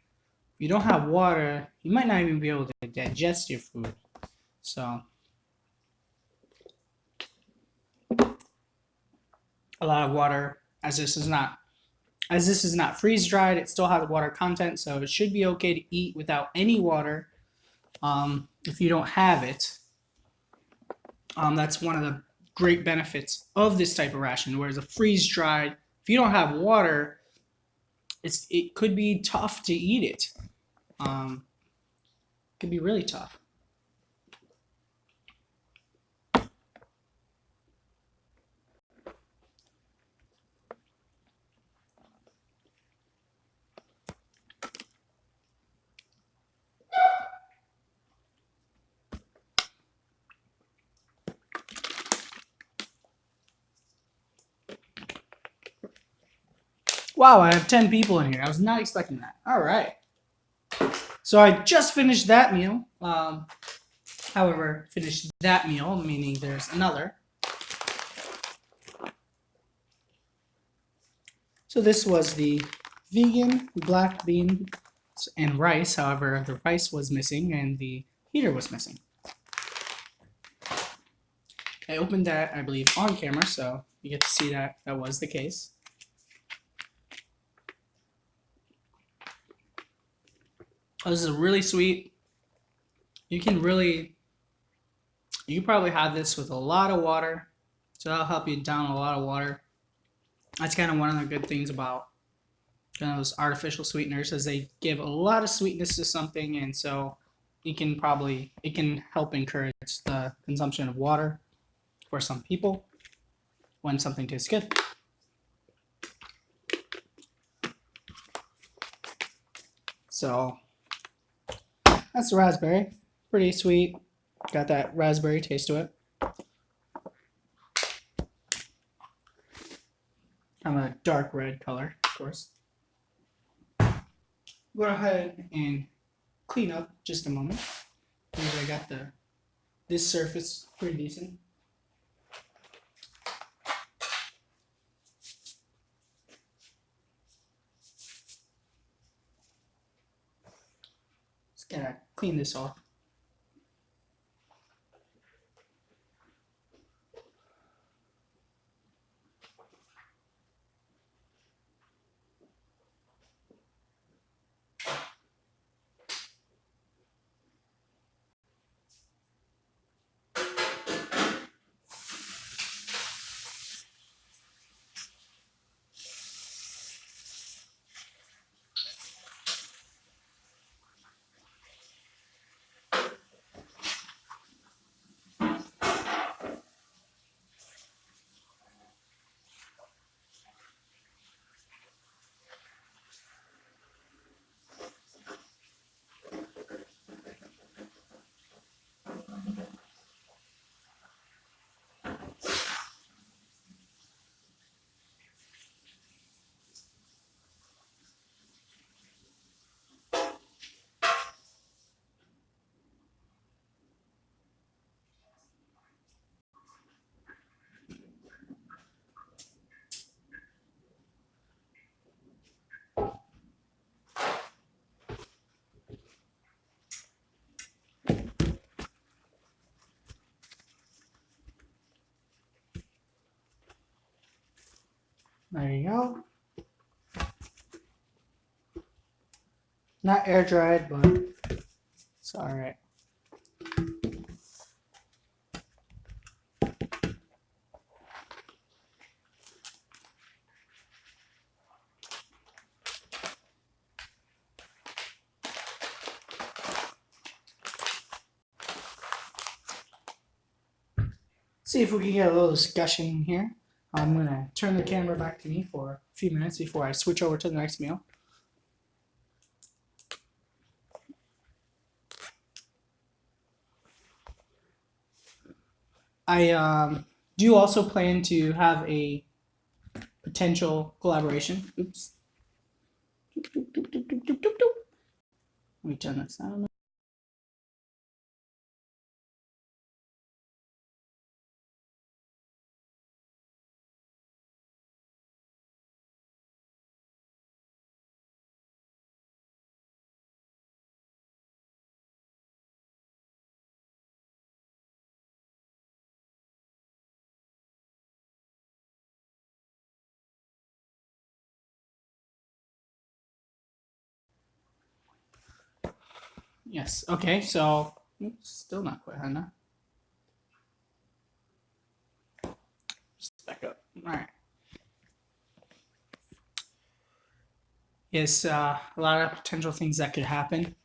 Speaker 1: if you don't have water, you might not even be able to digest your food. So a lot of water, as this is not freeze dried, it still has water content, so it should be okay to eat without any water. If you don't have it, that's one of the great benefits of this type of ration. Whereas a freeze dried, if you don't have water, it could be tough to eat it. It could be really tough. Wow, I have 10 people in here. I was not expecting that. All right. So I just finished that meal. However, finished that meal, meaning there's another. So this was the vegan black beans and rice. However, the rice was missing and the heater was missing. I opened that, I believe, on camera, so you get to see that was the case. Oh, this is really sweet. You probably have this with a lot of water. So that'll help you down a lot of water. That's kind of one of the good things about kind of those artificial sweeteners, is they give a lot of sweetness to something, and so it can help encourage the consumption of water for some people when something tastes good. So that's the raspberry. Pretty sweet. Got that raspberry taste to it. I'm a dark red color, of course. Go ahead and clean up just a moment. I got this surface pretty decent. Just gotta clean this off. There you go. Not air dried, but it's all right. See if we can get a little discussion here. I'm gonna turn the camera back to me for a few minutes before I switch over to the next meal. I do also plan to have a potential collaboration. Oops. Let me turn this down. Yes. Okay. So still not quite high enough. Just back up. All right. Yes. A lot of potential things that could happen.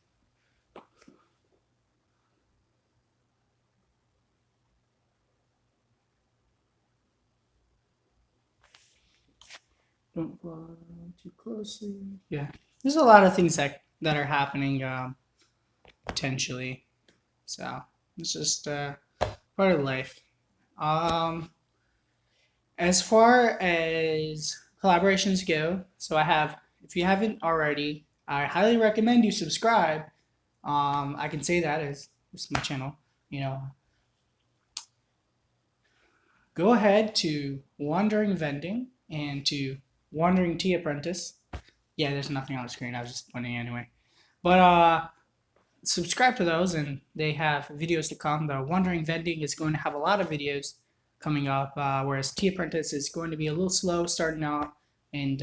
Speaker 1: Don't fly too closely. Yeah. There's a lot of things that are happening potentially. So it's just part of life. As far as collaborations go, so I have, if you haven't already, I highly recommend you subscribe. I can say that as it's my channel. You know, go ahead to Wandering Vending and to Wandering Tea Apprentice. Yeah, there's nothing on the screen. I was just pointing anyway. But subscribe to those, and they have videos to come. The Wandering Vending is going to have a lot of videos coming up, whereas Tea Apprentice is going to be a little slow starting out, and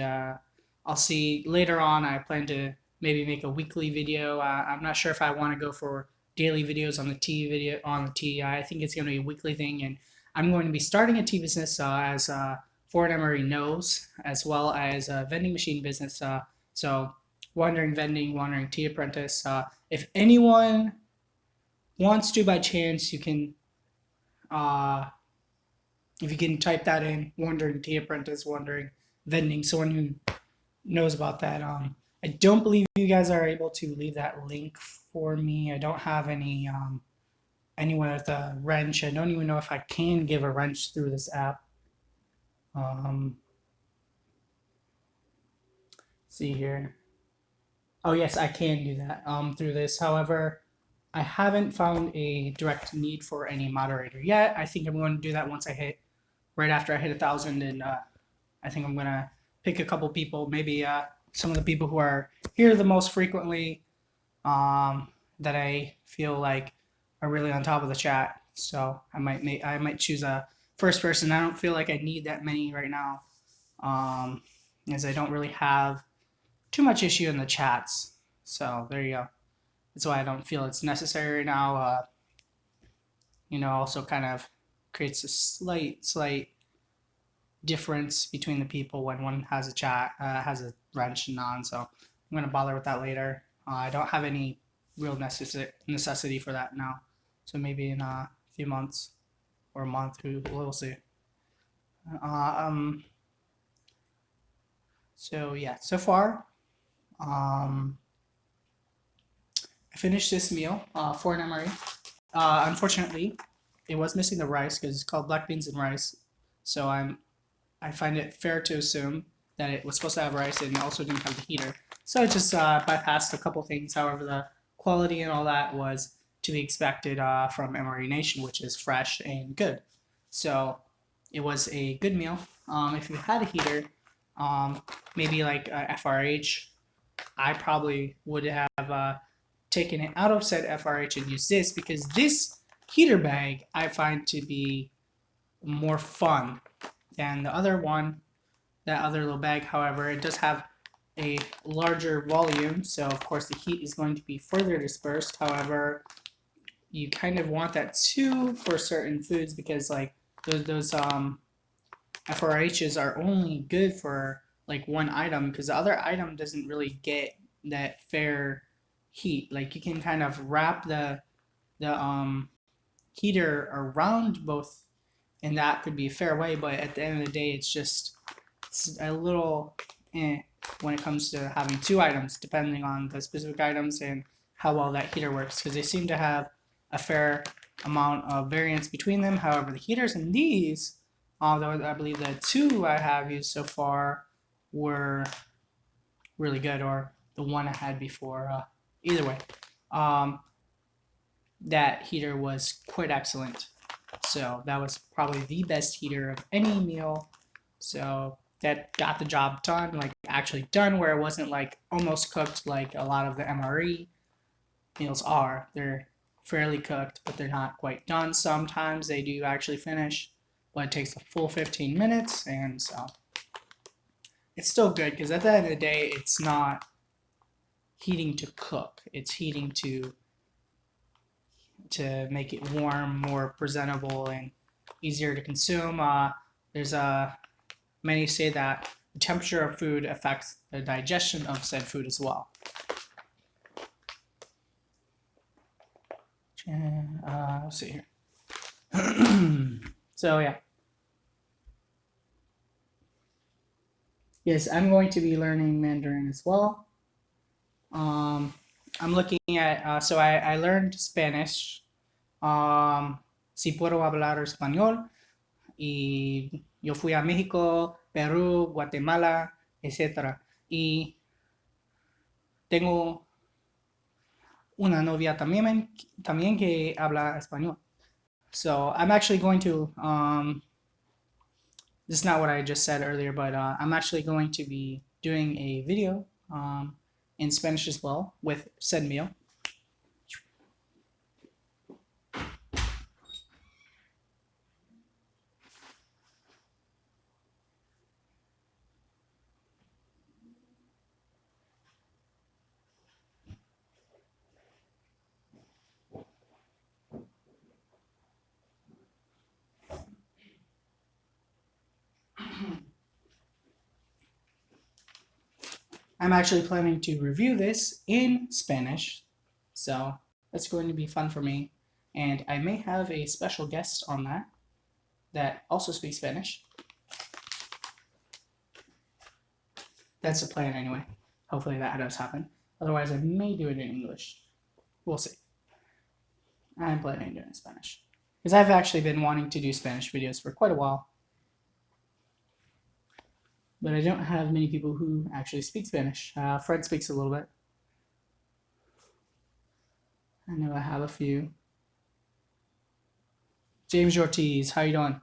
Speaker 1: I'll see later on. I plan to maybe make a weekly video. I'm not sure if I want to go for daily videos on the tea video on the tea. I think it's going to be a weekly thing, and I'm going to be starting a tea business as Ford Emery knows, as well as a vending machine business. So wandering vending, wandering tea apprentice. If anyone wants to, by chance, you can uh, if you can type that in, wandering tea apprentice, wandering vending. Someone who knows about that. I don't believe you guys are able to leave that link for me. I don't have anyone with a wrench. I don't even know if I can give a wrench through this app. See here. Oh yes, I can do that through this. However, I haven't found a direct need for any moderator yet. I think I'm going to do that once I hit right after I hit 1,000, and I think I'm gonna pick a couple people, maybe some of the people who are here the most frequently, that I feel like are really on top of the chat. So I might choose a first person. I don't feel like I need that many right now, as I don't really have too much issue in the chats. So there you go. That's why I don't feel it's necessary right now. Also kind of creates a slight difference between the people when one has a chat, has a wrench and on. So I'm gonna bother with that later. I don't have any real necessity for that now. So maybe in a few months or a month, we'll see. So yeah, so far, I finished this meal for an MRE. Unfortunately, it was missing the rice because it's called black beans and rice. So I find it fair to assume that it was supposed to have rice and also didn't have the heater. So I just bypassed a couple things. However, the quality and all that was to be expected from MRE Nation, which is fresh and good. So it was a good meal. If you had a heater, maybe like FRH, I probably would have taken it out of said FRH and used this, because this heater bag I find to be more fun than the other one, that other little bag. However, it does have a larger volume, so of course the heat is going to be further dispersed. However, you kind of want that too for certain foods, because like those FRHs are only good for like one item, because the other item doesn't really get that fair heat. Like you can kind of wrap the heater around both, and that could be a fair way, but at the end of the day it's a little when it comes to having two items, depending on the specific items and how well that heater works, because they seem to have a fair amount of variance between them. However, the heaters in these, although I believe the two I have used so far were really good, or the one I had before, either way, that heater was quite excellent. So that was probably the best heater of any meal. So that got the job done, like actually done, where it wasn't like almost cooked like a lot of the MRE meals are. They're fairly cooked, but they're not quite done. Sometimes they do actually finish, but it takes a full 15 minutes, and so it's still good, because at the end of the day, it's not heating to cook. It's heating to make it warm, more presentable, and easier to consume. There's many say that the temperature of food affects the digestion of said food as well. Let's see here. So yeah. Yes, I'm going to be learning Mandarin as well. I'm looking at, so I learned Spanish. Si puedo hablar español. Y yo fui a México, Perú, Guatemala, etc. Y tengo una novia también que habla español. So I'm actually going to, this is not what I just said earlier, but I'm actually going to be doing a video in Spanish as well with said meal. I'm actually planning to review this in Spanish, so that's going to be fun for me. And I may have a special guest on that also speaks Spanish. That's the plan anyway. Hopefully that does happen. Otherwise, I may do it in English. We'll see. I'm planning on doing it in Spanish. Because I've actually been wanting to do Spanish videos for quite a while. But I don't have many people who actually speak Spanish. Fred speaks a little bit. I know I have a few. James Ortiz, how you doing?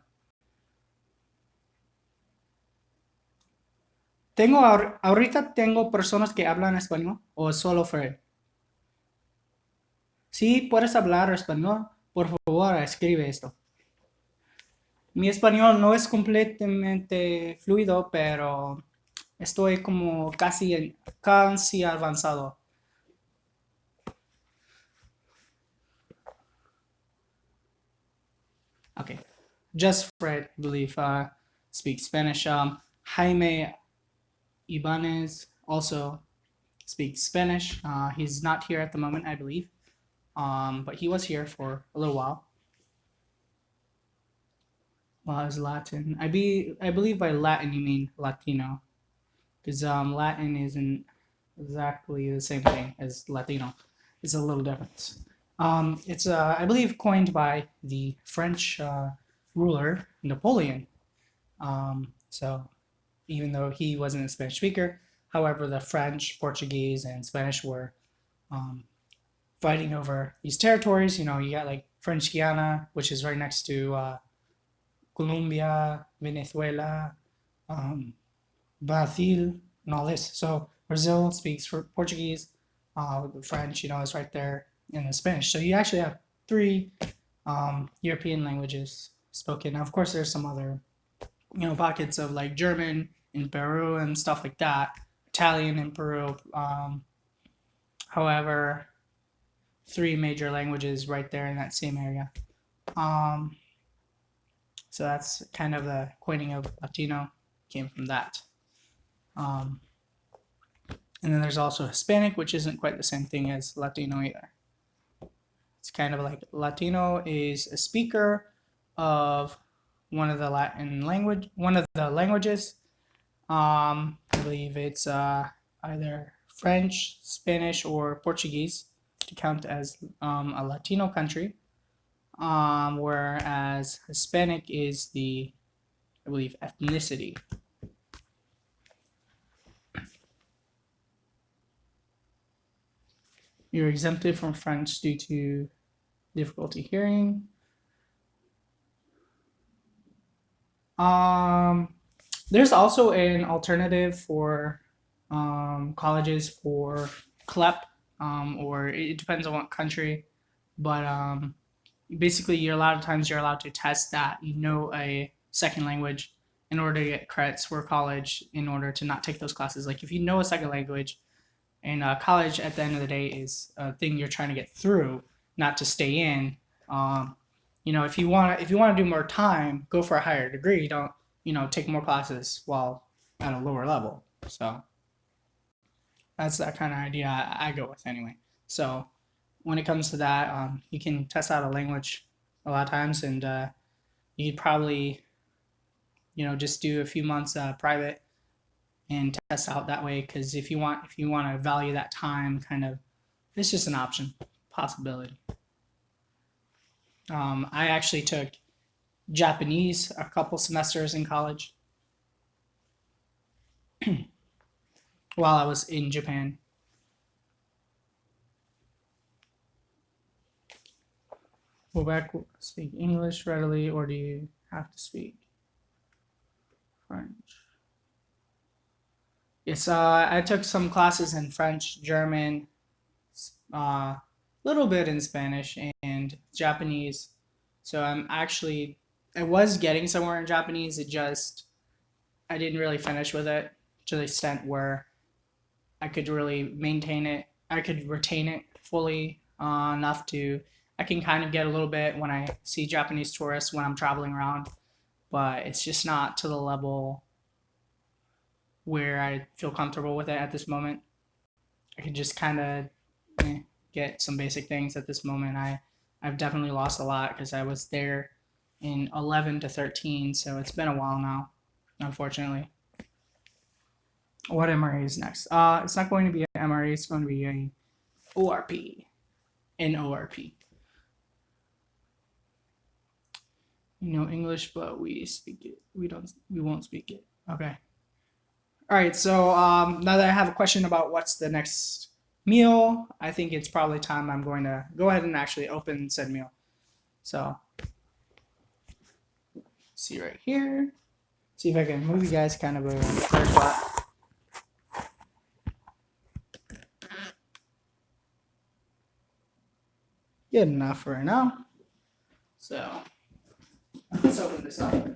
Speaker 1: Ahorita tengo personas que hablan español o solo Fred. Si puedes hablar español, por favor, escribe esto. Mi español no es completamente fluido, pero estoy como casi avanzado. Okay, just Fred, I believe, speaks Spanish. Jaime Ibanez also speaks Spanish. He's not here at the moment, I believe, but he was here for a little while. Well, it's Latin. I believe by Latin you mean Latino, because Latin isn't exactly the same thing as Latino. It's a little different. It's I believe coined by the French ruler Napoleon. So even though he wasn't a Spanish speaker, however, the French, Portuguese, and Spanish were fighting over these territories. You know, you got like French Guiana, which is right next to Colombia, Venezuela, Brazil, and all this. So Brazil speaks for Portuguese, the French, you know, is right there in the Spanish. So you actually have three European languages spoken. Now, of course, there's some other, you know, pockets of like German in Peru and stuff like that, Italian in Peru. However, three major languages right there in that same area. So that's kind of the coining of Latino came from that. And then there's also Hispanic, which isn't quite the same thing as Latino either. It's kind of like Latino is a speaker of one of the languages. I believe it's either French, Spanish, or Portuguese to count as a Latino country. Whereas Hispanic is the, I believe, ethnicity. You're exempted from French due to difficulty hearing. There's also an alternative for colleges for CLEP, or it depends on what country, but basically you're allowed to test that you know a second language in order to get credits for college in order to not take those classes. Like if you know a second language, and college at the end of the day is a thing you're trying to get through, not to stay in. You know, if you want to do more time, go for a higher degree. Don't, you know, take more classes while at a lower level. So that's that kind of idea I go with anyway. So when it comes to that, you can test out a language a lot of times, and you could probably, you know, just do a few months private and test out that way, because if you want to value that time, kind of, it's just an option, possibility. I actually took Japanese a couple semesters in college while I was in Japan. Go back, speak English readily, or do you have to speak French? Yes, I took some classes in French, German, little bit in Spanish, and Japanese. So I was getting somewhere in Japanese. I didn't really finish with it to the extent where I could really maintain it. I could retain it fully enough to, I can kind of get a little bit when I see Japanese tourists when I'm traveling around, but it's just not to the level where I feel comfortable with it at this moment. I could just kind of get some basic things at this moment. I've definitely lost a lot because I was there in 11 to 13, so it's been a while now, unfortunately. What MRA is next? It's not going to be an MRA. It's going to be a ORP. An ORP. You know English, but we speak it. We won't speak it. Okay. All right. So now that I have a question about what's the next meal, I think it's probably time I'm going to go ahead and actually open said meal. So see right here. See if I can move you guys kind of around the first spot. Good enough for now. So let's open this up.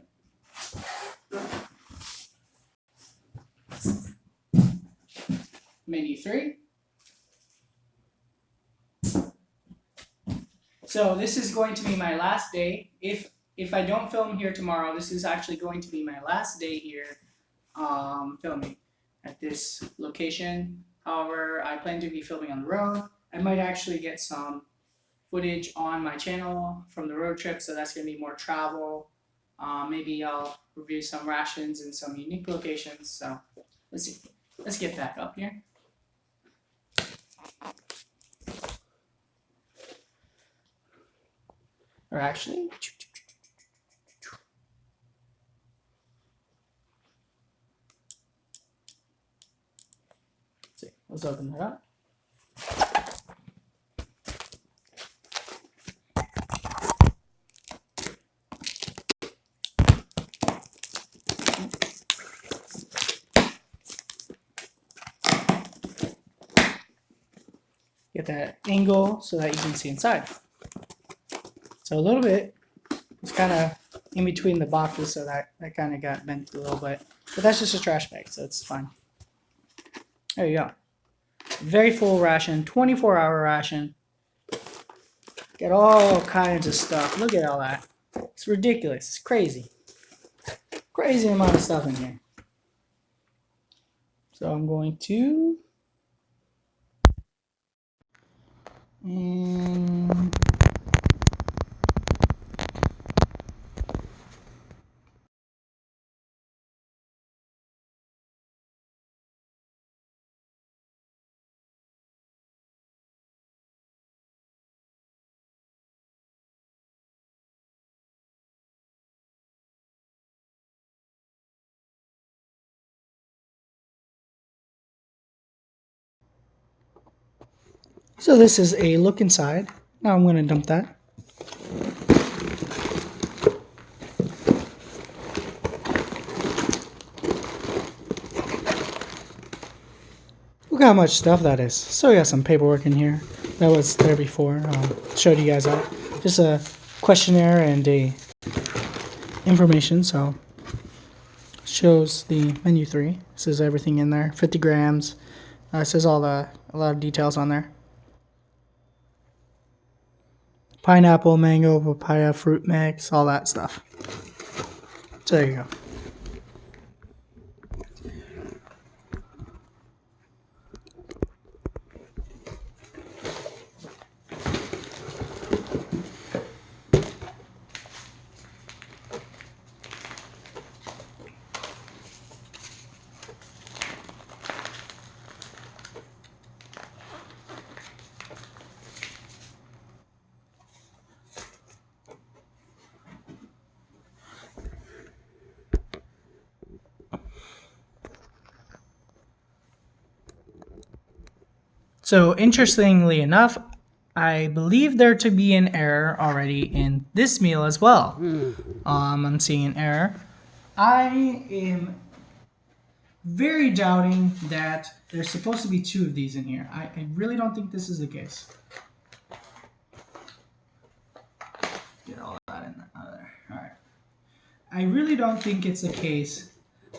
Speaker 1: Menu 3. So this is going to be my last day. If I don't film here tomorrow, this is actually going to be my last day here filming at this location. However, I plan to be filming on the road. I might actually get some footage on my channel from the road trip, so that's going to be more travel. Maybe I'll review some rations in some unique locations. So let's see. Let's get back up here. Or actually, let's open that up. Get that angle so that you can see inside. So a little bit, it's kind of in between the boxes, so that kind of got bent a little bit. But that's just a trash bag, so it's fine. There you go. Very full ration, 24-hour ration. Get all kinds of stuff. Look at all that. It's ridiculous. It's crazy. Crazy amount of stuff in here. So I'm going to... So this is a look inside. Now I'm going to dump that. Look how much stuff that is. So we got some paperwork in here. That was there before. Showed you guys that. Just a questionnaire and a information. So shows the menu 3. Says everything in there. 50 grams. It says a lot of details on there. Pineapple, mango, papaya, fruit mix, all that stuff. So there you go. So interestingly enough, I believe there to be an error already in this meal as well. I'm seeing an error. I am very doubting that there's supposed to be 2 of these in here. I really don't think this is the case. Get all that in there, out of there. All right. I really don't think it's the case.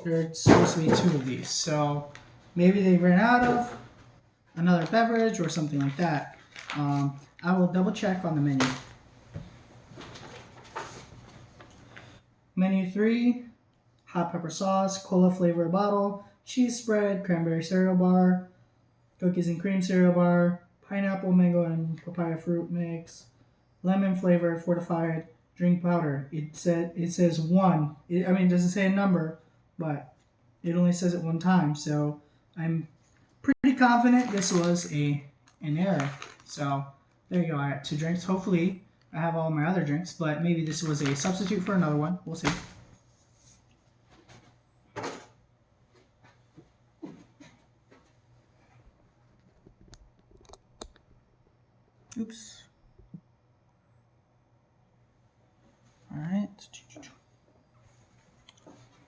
Speaker 1: There's supposed to be 2 of these. So maybe they ran out of another beverage or something like that. I will double check on the menu. Menu 3, hot pepper sauce, cola flavor bottle, cheese spread, cranberry cereal bar, cookies and cream cereal bar, pineapple, mango, and papaya fruit mix, lemon flavored fortified drink powder. It says one. I mean, it doesn't say a number, but it only says it one time. So I'm pretty confident this was an error. So there you go. I had 2 drinks. Hopefully I have all my other drinks, but maybe this was a substitute for another one. We'll see. Oops. All right.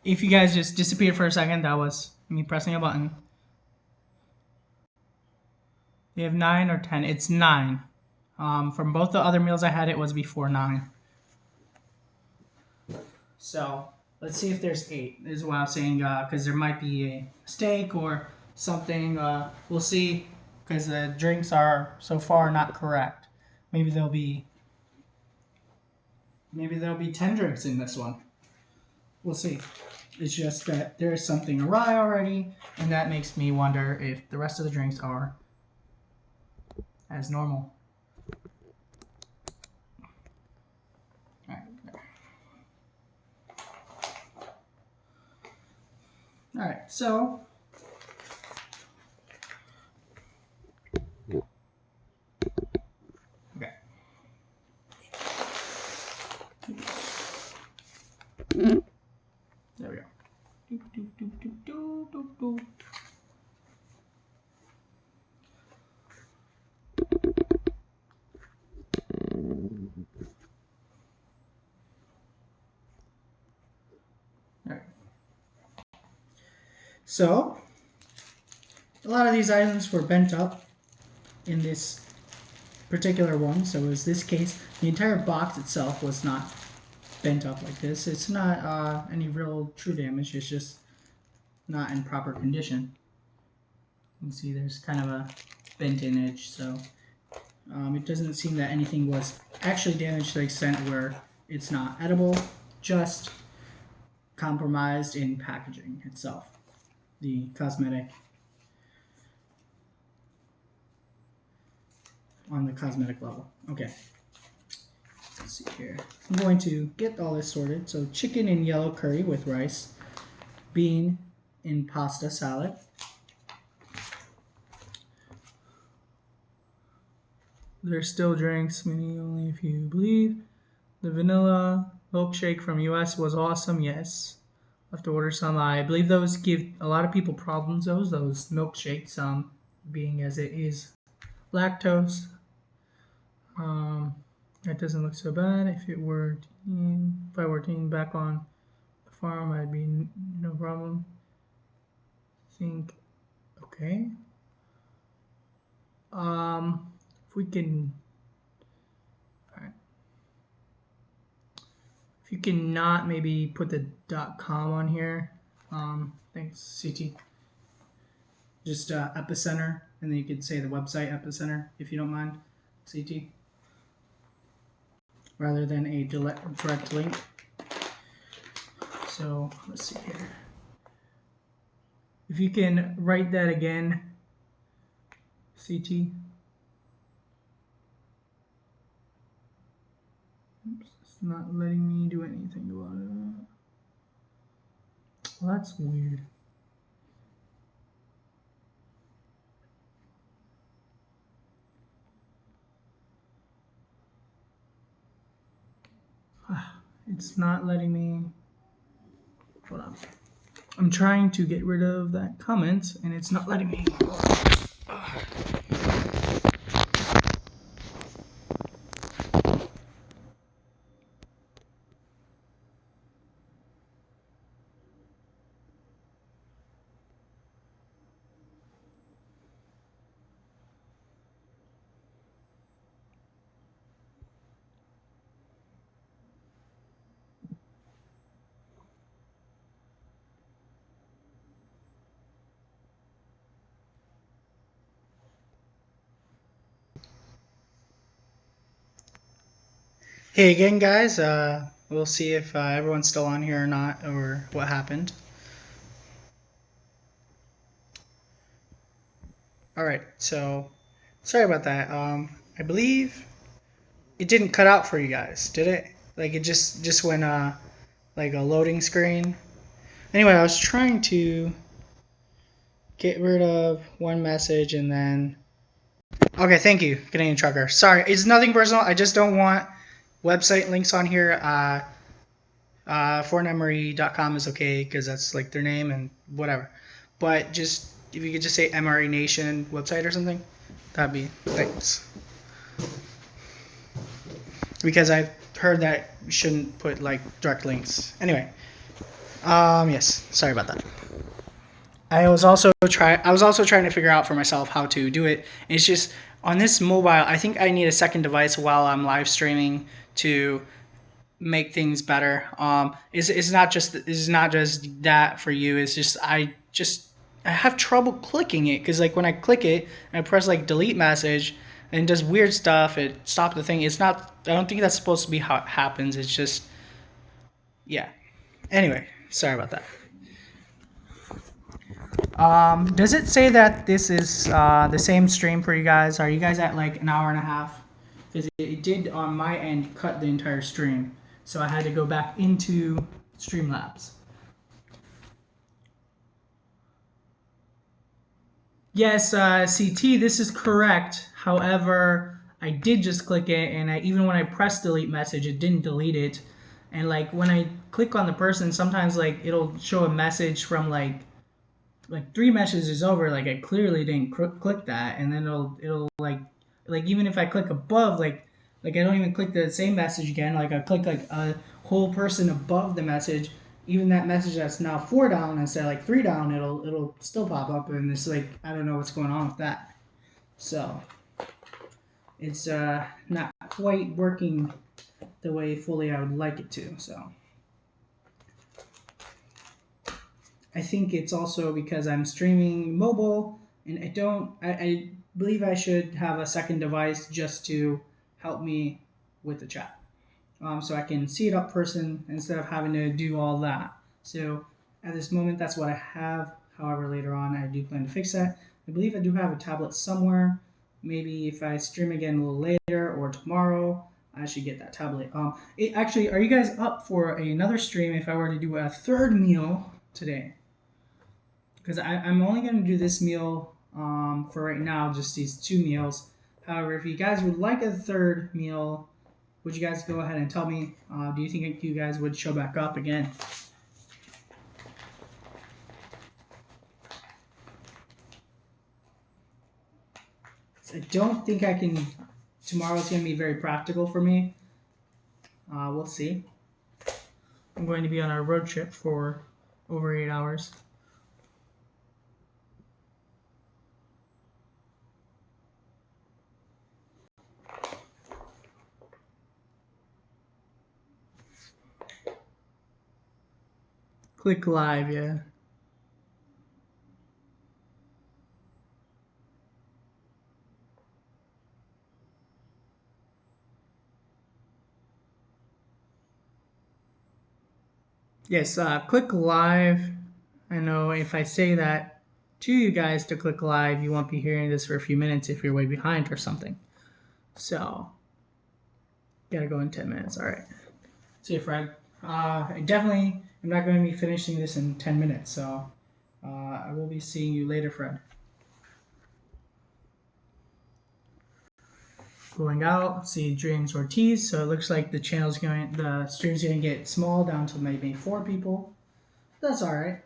Speaker 1: If you guys just disappeared for a second, that was me pressing a button. They have 9 or 10. It's 9. From both the other meals I had, it was before 9. So let's see if there's 8. This is what I was saying, because there might be a mistake or something. We'll see, because the drinks are so far not correct. Maybe there'll be 10 drinks in this one. We'll see. It's just that there is something awry already, and that makes me wonder if the rest of the drinks are as normal. All right, so okay. There we go. Do, do, do, do, do, do, do. All right. So a lot of these items were bent up in this particular one. So in this case, the entire box itself was not bent up like this. It's not any real true damage. It's just not in proper condition. You can see there's kind of a bent in edge, so it doesn't seem that anything was actually damaged to the extent where it's not edible, just compromised in packaging itself, the cosmetic, on the cosmetic level. Okay, let's see here. I'm going to get all this sorted. So chicken in yellow curry with rice, bean in pasta salad, there's still drinks, many only if you believe. The vanilla milkshake from US was awesome, yes. I'll have to order some. I believe those give a lot of people problems, those milkshakes, being as it is lactose. That doesn't look so bad. If I were teen back on the farm, I'd be no problem. Think, okay. If we can, all right. If you cannot, maybe put the .com on here. Thanks, CT. Just Epicenter, and then you could say the website Epicenter, if you don't mind, CT. Rather than a direct link. So let's see here. If you can write that again, CT. Oops, it's not letting me do anything about it. Well, that's weird. It's not letting me. Hold on. I'm trying to get rid of that comment, and it's not letting me. Hey again, guys. We'll see if everyone's still on here or not, or what happened. All right, so sorry about that. I believe it didn't cut out for you guys, did it? Like it just went like a loading screen. Anyway, I was trying to get rid of one message and then. Okay, thank you, Canadian Trucker. Sorry, it's nothing personal. I just don't want website links on here. Fortnemery.com is okay because that's like their name and whatever. But just if you could just say MRE Nation website or something, that'd be thanks. Because I've heard that you shouldn't put like direct links. Anyway, yes, sorry about that. I was also trying to figure out for myself how to do it. It's just on this mobile. I think I need a second device while I'm live streaming to make things better. It's not just that for you. It's just I have trouble clicking it because like when I click it and I press like delete message and it does weird stuff. It stopped the thing. It's not. I don't think that's supposed to be how it happens. It's just yeah. Anyway, sorry about that. Does it say that this is the same stream for you guys? Are you guys at like an hour and a half? Because it did on my end cut the entire stream, so I had to go back into Streamlabs. Yes, CT, this is correct. However, I did just click it, and even when I pressed delete message, it didn't delete it. And like when I click on the person, sometimes like it'll show a message from like 3 messages over. Like I clearly didn't click that, and then it'll like even if I click above, like I don't even click the same message again. Like I click like a whole person above the message. Even that message that's now 4 down instead of like 3 down, it'll still pop up, and it's like I don't know what's going on with that. So it's not quite working the way fully I would like it to. So I think it's also because I'm streaming mobile, and I believe I should have a second device just to help me with the chat. So I can see it up person instead of having to do all that. So at this moment, that's what I have. However, later on, I do plan to fix that. I believe I do have a tablet somewhere. Maybe if I stream again a little later or tomorrow, I should get that tablet. Actually, are you guys up for another stream if I were to do a third meal today? Because I'm only going to do this meal for right now, just these 2 meals. However, if you guys would like a third meal, would you guys go ahead and tell me? Do you think you guys would show back up again? I don't think I can. Tomorrow's going to be very practical for me. We'll see. I'm going to be on a road trip for over 8 hours. Click live, yeah. Yes, click live. I know if I say that to you guys to click live, you won't be hearing this for a few minutes if you're way behind or something. So, gotta go in 10 minutes. All right. See you, Fred. I definitely am not going to be finishing this in 10 minutes, so I will be seeing you later, Fred. Going out, see James Ortiz. So it looks like the stream's going to get small down to maybe 4 people. That's all right.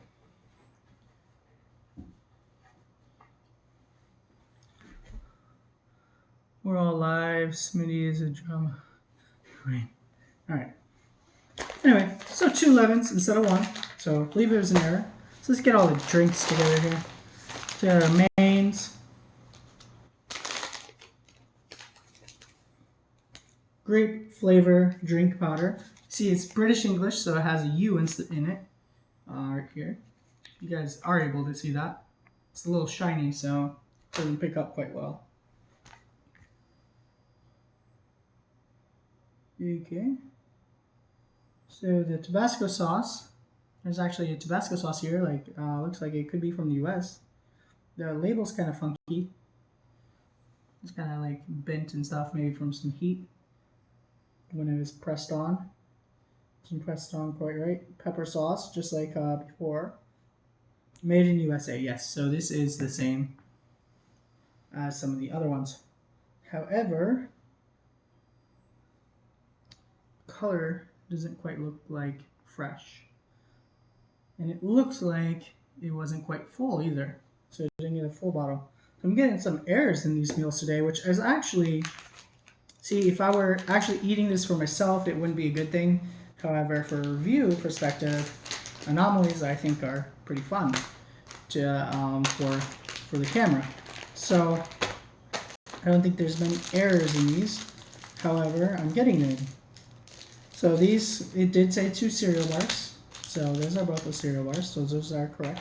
Speaker 1: We're all live. Smitty is a drama. Right. All right. Anyway, so 2 lemons instead of 1. So I believe it was an error. So let's get all the drinks together here. So our mains. Grape flavor drink powder. See, it's British English, so it has a U in it. Right here. You guys are able to see that. It's a little shiny, so it doesn't pick up quite well. Okay. So the Tabasco sauce. There's actually a Tabasco sauce here. Like, looks like it could be from the U.S. The label's kind of funky. It's kind of like bent and stuff, maybe from some heat when it was pressed on. Wasn't pressed on quite right. Pepper sauce, just like before. Made in USA, yes. So this is the same as some of the other ones. However, color doesn't quite look like fresh. And it looks like it wasn't quite full either. So I didn't get a full bottle. So I'm getting some errors in these meals today, which is actually, see, if I were actually eating this for myself, it wouldn't be a good thing. However, for review perspective, anomalies I think are pretty fun to for the camera. So I don't think there's many errors in these. However, I'm getting them. So these, it did say 2 cereal bars. So those are both the cereal bars. So those are correct.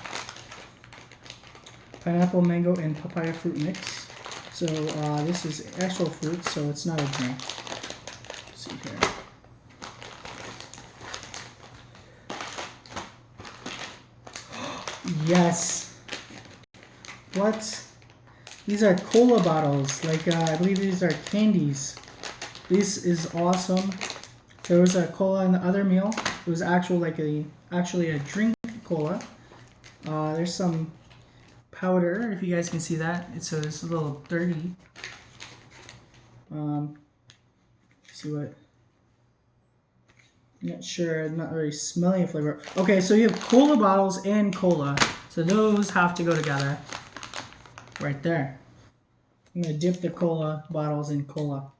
Speaker 1: Pineapple, mango, and papaya fruit mix. So this is actual fruit, so it's not a drink. Let's see here. Yes. What? These are cola bottles. Like I believe these are candies. This is awesome. There was a cola in the other meal. It was actually a drink cola. There's some powder, if you guys can see that. It's a little dirty. See what? I'm not sure. I'm not really smelling a flavor. Okay, so you have cola bottles and cola. So those have to go together. Right there. I'm gonna dip the cola bottles in cola.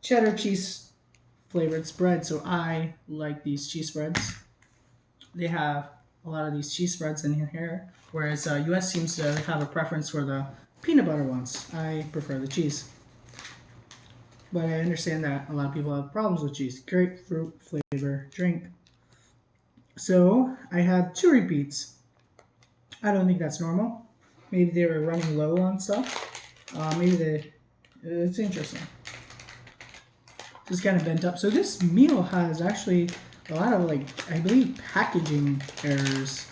Speaker 1: Cheddar cheese flavored spread. So I like these cheese spreads. They have a lot of these cheese spreads in here, whereas US seems to have a preference for the peanut butter ones. I prefer the cheese. But I understand that a lot of people have problems with cheese. Grapefruit flavor drink. So I had 2 repeats. I don't think that's normal. Maybe they were running low on stuff. It's interesting. Just kind of bent up. So this meal has actually a lot of, like, I believe, packaging errors.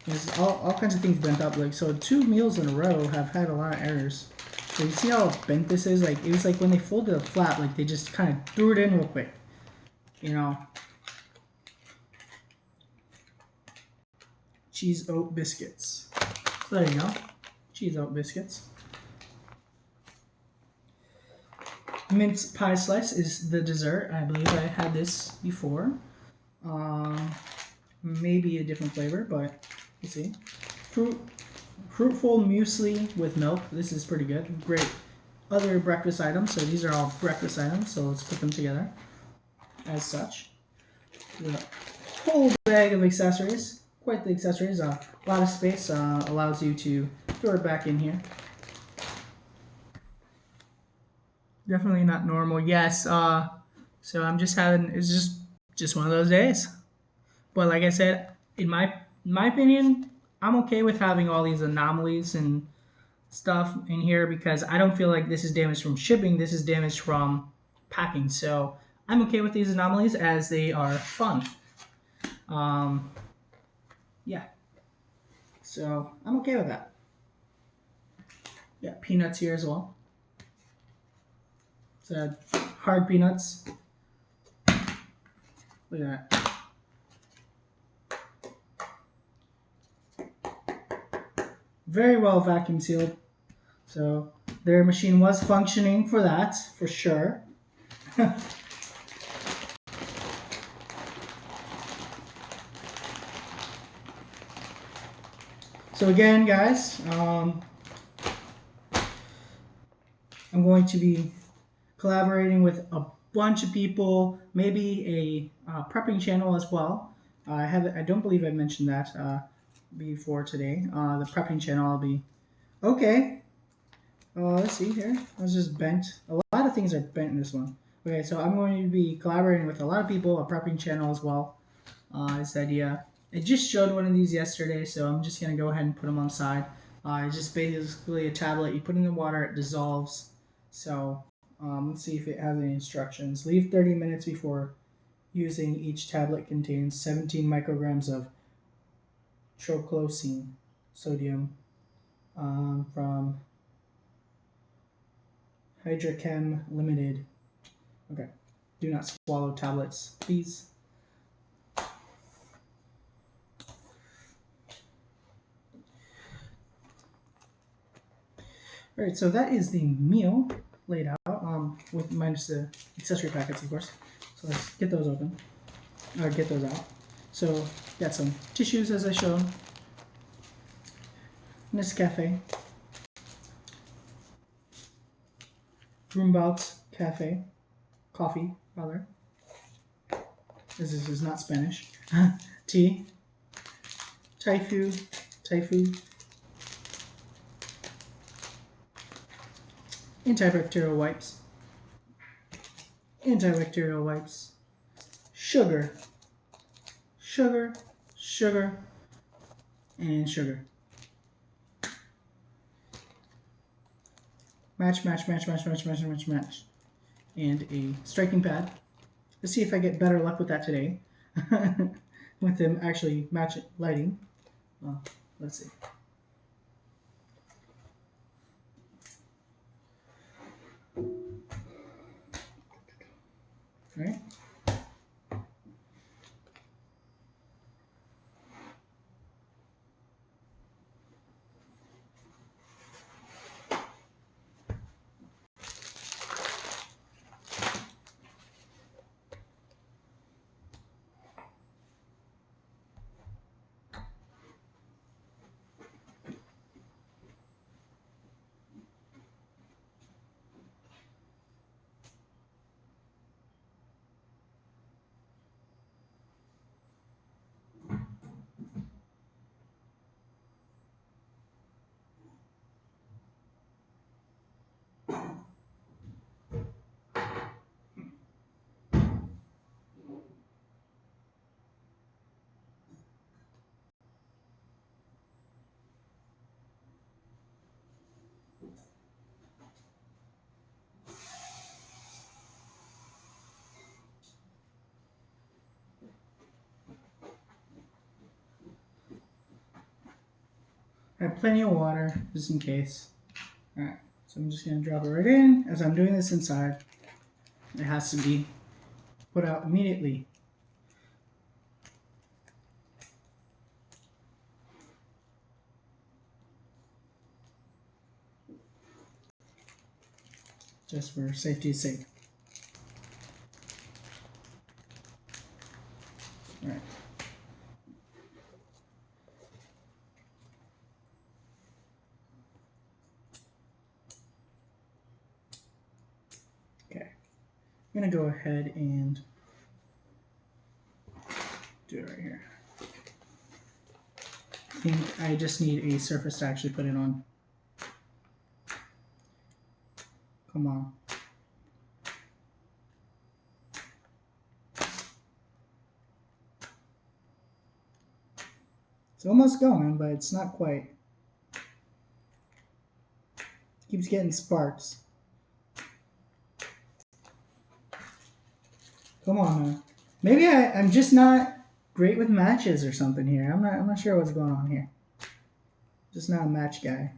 Speaker 1: There's all kinds of things bent up. Like, so 2 meals in a row have had a lot of errors. So you see how bent this is? Like, it was like when they folded it flat, like they just kind of threw it in real quick. You know. Cheese oat biscuits. So there you go. Cheese oat biscuits. Mince pie slice is the dessert. I believe I had this before. Maybe a different flavor, but we'll see. Fruitful muesli with milk. This is pretty good. Great. Other breakfast items. So these are all breakfast items. So let's put them together as such. The whole bag of accessories. Quite the accessories. A lot of space allows you to throw it back in here. Definitely not normal. Yes. So I'm just having. It's just one of those days. But like I said, in my opinion, I'm okay with having all these anomalies and stuff in here because I don't feel like this is damage from shipping. This is damage from packing. So I'm okay with these anomalies as they are fun. Yeah. So I'm okay with that. Yeah, peanuts here as well. So hard peanuts. Look at that. Very well vacuum sealed. So their machine was functioning for that, for sure. So again, guys, I'm going to be collaborating with a bunch of people, maybe a prepping channel as well. I don't believe I mentioned that before today. The prepping channel will be okay. Let's see here. I was just bent. A lot of things are bent in this one. Okay, so I'm going to be collaborating with a lot of people, a prepping channel as well. This idea. I just showed one of these yesterday, so I'm just going to go ahead and put them on the side. It's just basically a tablet. You put in the water, it dissolves. So let's see if it has any instructions. Leave 30 minutes before using. Each tablet contains 17 micrograms of troclosine sodium from Hydrochem Limited. Okay. Do not swallow tablets, please. Alright, so that is the meal laid out, with minus the accessory packets, of course. So let's get those open, or get those out. So, got some tissues as I showed. Nescafe. Rumbaut Cafe. Coffee, rather. This is not Spanish. Tea. Typhoon. Antibacterial wipes. Sugar, and sugar. Match. And a striking pad. Let's see if I get better luck with that today. With them actually lighting. Well, let's see. Right? I have plenty of water, just in case. Alright, so I'm just going to drop it right in. As I'm doing this inside, it has to be put out immediately. Just for safety's sake. Alright. Okay. I'm going to go ahead and do it right here. I think I just need a surface to actually put it on. Come on. It's almost going, but it's not quite. It keeps getting sparks. Come on, man. Maybe I'm just not great with matches or something here. I'm not sure what's going on here. Just not a match guy.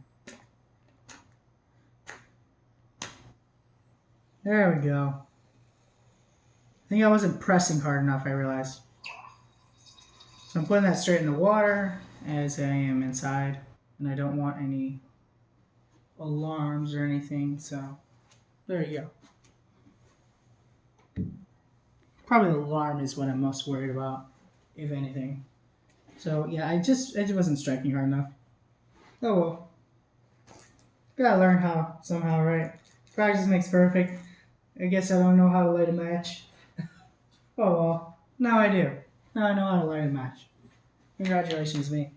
Speaker 1: There we go. I think I wasn't pressing hard enough, I realized. So I'm putting that straight in the water as I am inside, and I don't want any alarms or anything, so there you go. Probably the alarm is what I'm most worried about, if anything. So yeah, I just wasn't striking hard enough. Oh well. Gotta learn how somehow, right? Practice makes perfect. I guess I don't know how to light a match. Oh well. Now I do. Now I know how to light a match. Congratulations, me.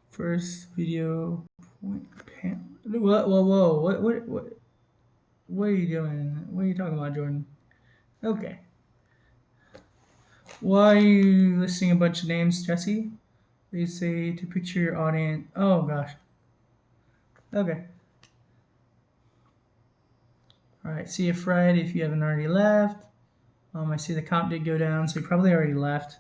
Speaker 1: First video point panel. Whoa! What are you doing? What are you talking about, Jordan? Okay. Why are you listing a bunch of names, Jesse? They say to picture your audience. Oh gosh. Okay. Alright, see you Fred if you haven't already left. I see the count did go down, so you probably already left.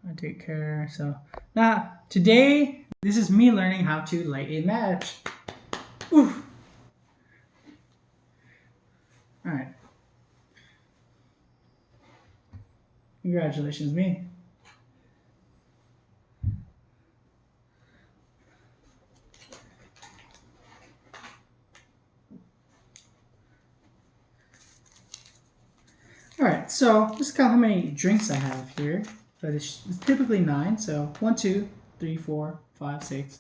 Speaker 1: I take care. So now today, this is me learning how to light a match. Oof. Alright. Congratulations, me. Alright, so let's count how many drinks I have here. But it's typically 9, so 1, 2, 3, 4, 5, 6,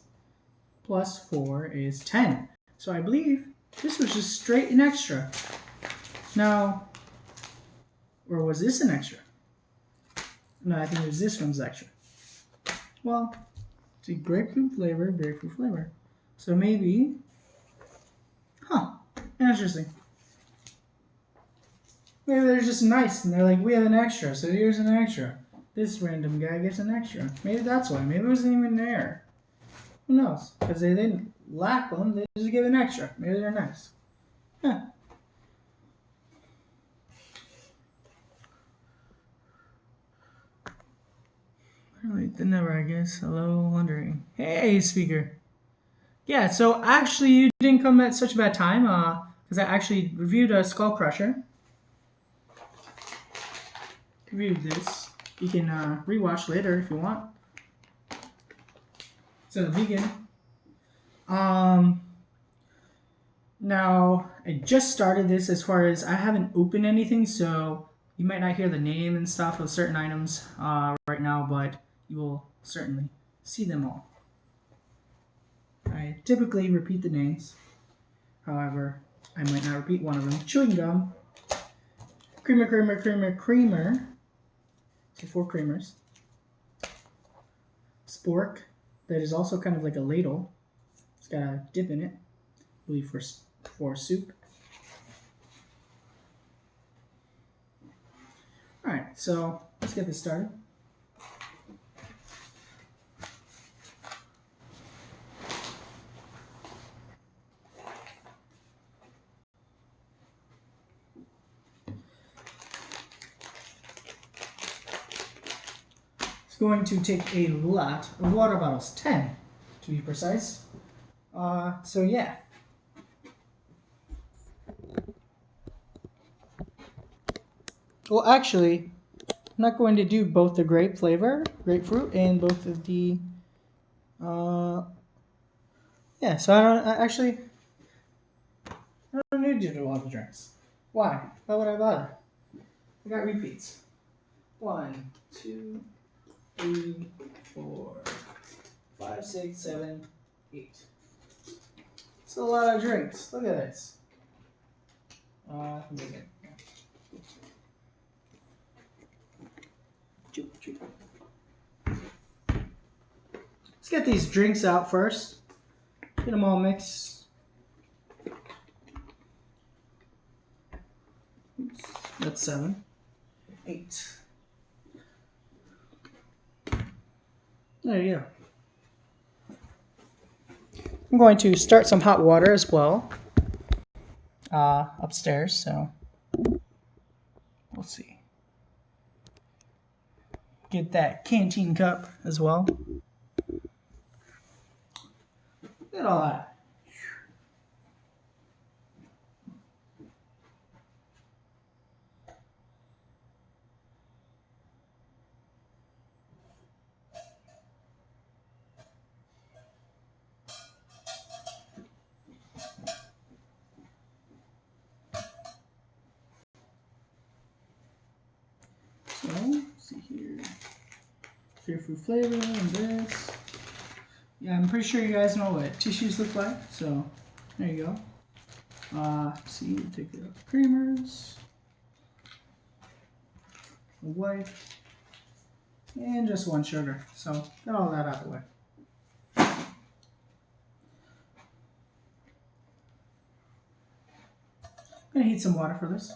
Speaker 1: plus 4 is 10. So I believe this was just straight an extra. Now, or was this an extra? No, I think it was this one's extra. Well, see, grapefruit flavor. So maybe, interesting. Maybe they're just nice and they're like, we have an extra, so here's an extra. This random guy gets an extra. Maybe that's why. Maybe it wasn't even there. Who knows? Because they didn't lack them, they just give an extra. Maybe they're nice. Huh. Late than never, I guess. Hello, wondering. Hey, speaker. Yeah, so actually you didn't come at such a bad time, because I actually reviewed a Skullcrusher. Reviewed this. You can rewatch later if you want. It's a vegan. Now I just started this as far as I haven't opened anything, so you might not hear the name and stuff of certain items right now, but you will certainly see them all. I typically repeat the names. However, I might not repeat one of them. Chewing gum. Creamer. So 4 creamers. Spork. That is also kind of like a ladle. It's got a dip in it. I believe for soup. Alright, so let's get this started. It's going to take a lot of water bottles, 10 to be precise. So yeah. Well, actually, I'm not going to do both the grapefruit, and both of the, yeah, so I don't need to do all the drinks. Why? Why would I bother? I got repeats. 1, 2, 3, 4, 5, 6, 7, 8. It's a lot of drinks. Look at this. Let's get these drinks out first. Get them all mixed. Oops, that's 7. 8. There you go. I'm going to start some hot water as well. Upstairs, so we'll see. Get that canteen cup as well. Look at all that. So, let's see here. Grapefruit flavor and this. Yeah, I'm pretty sure you guys know what tissues look like, so there you go. See, take the creamers, a white, and just 1 sugar. So, get all that out of the way. gonna heat some water for this.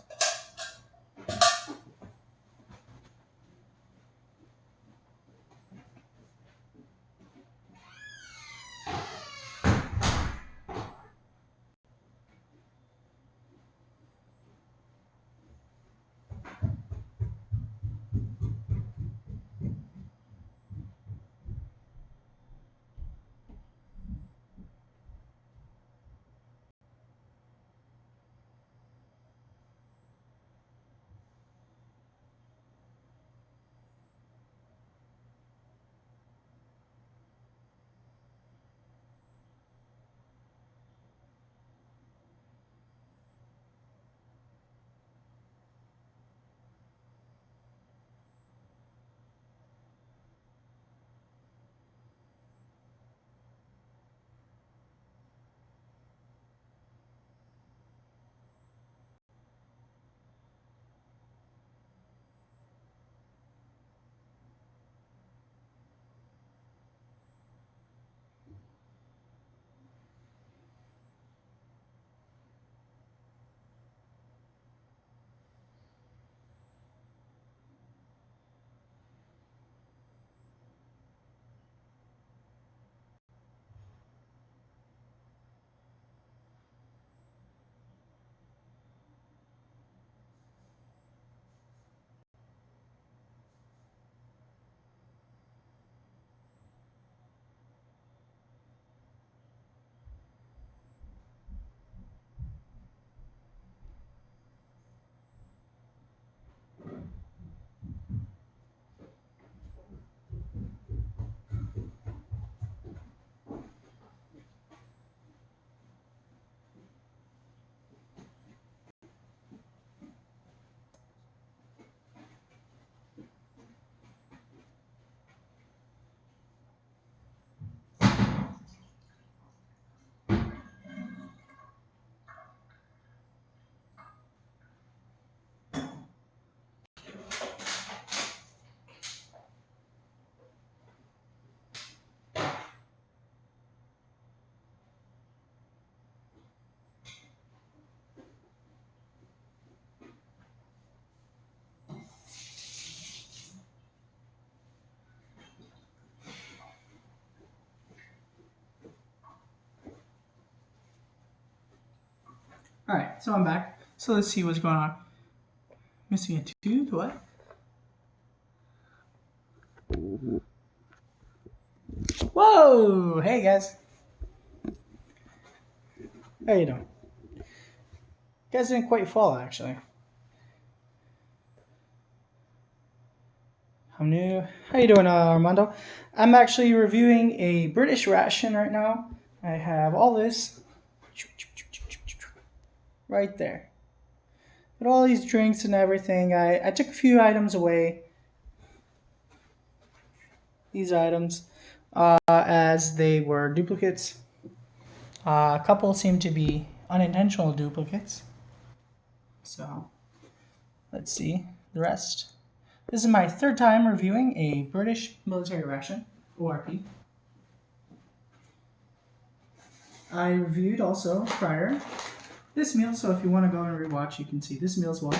Speaker 1: All right, so I'm back. So let's see what's going on. Missing a tooth? What? Whoa! Hey guys. How you doing? You guys didn't quite fall actually. I'm new. How you doing, Armando? I'm actually reviewing a British ration right now. I have all this right there. But all these drinks and everything, I took a few items away. These items, as they were duplicates. A couple seem to be unintentional duplicates. So, let's see the rest. This is my third time reviewing a British military ration, ORP. I reviewed also prior this meal, so if you want to go and rewatch, you can see this meal as well.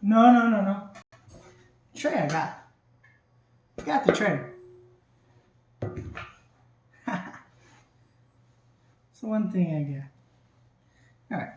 Speaker 1: No. Tray I got. Got the tray. It's the one thing I get. Alright.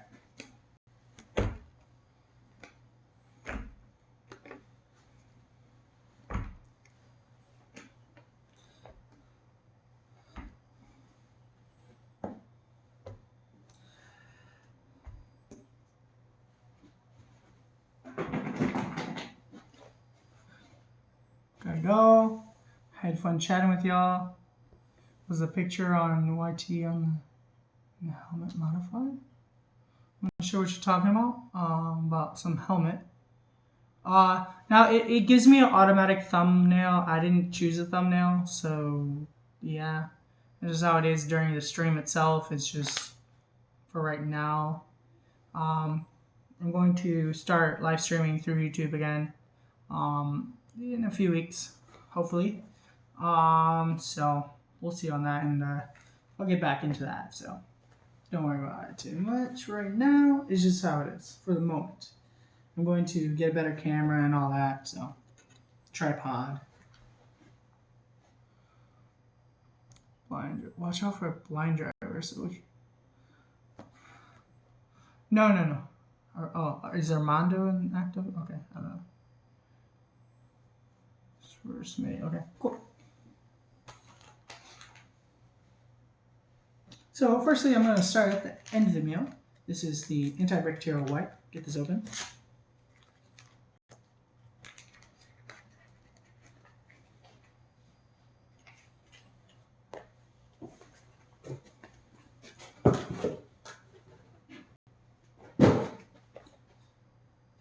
Speaker 1: Gotta go. Had fun chatting with y'all. Was a picture on YT on the helmet modified? I'm not sure what you're talking about some helmet. Now it gives me an automatic thumbnail. I didn't choose a thumbnail, so yeah. This is how it is during the stream itself. It's just for right now. I'm going to start live streaming through YouTube again in a few weeks, hopefully. So we'll see on that, and I'll get back into that. So don't worry about it too much right now. It's just how it is for the moment. I'm going to get a better camera and all that. So tripod. Blind. Watch out for a blind driver. So we. No. Is Armando active? Okay, I don't know. First May. Okay, cool. So firstly, I'm going to start at the end of the meal. This is the antibacterial wipe. Get this open.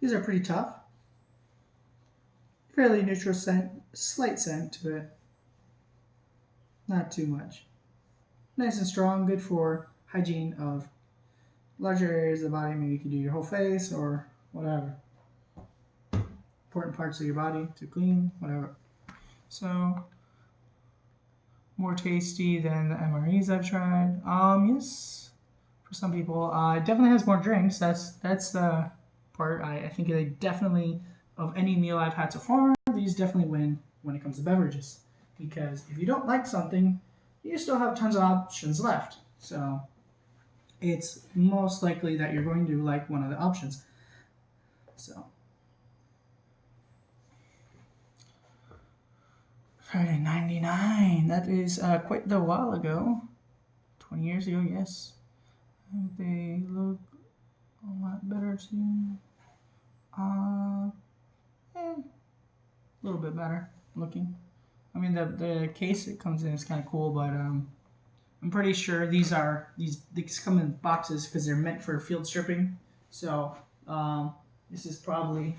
Speaker 1: These are pretty tough. Fairly neutral scent, slight scent to it. Not too much. Nice and strong, good for hygiene of larger areas of the body. Maybe you can do your whole face or whatever. Important parts of your body to clean, whatever. So, more tasty than the MREs I've tried. Yes, for some people. It definitely has more drinks. That's the part. I think they definitely, of any meal I've had so far, these definitely win when it comes to beverages. Because if you don't like something, you still have tons of options left. So it's most likely that you're going to like one of the options. So Friday 99. That is quite a while ago. 20 years ago, yes. They look a lot better too. A little bit better looking. I mean, the case it comes in is kind of cool, but I'm pretty sure these come in boxes because they're meant for field stripping. So this is probably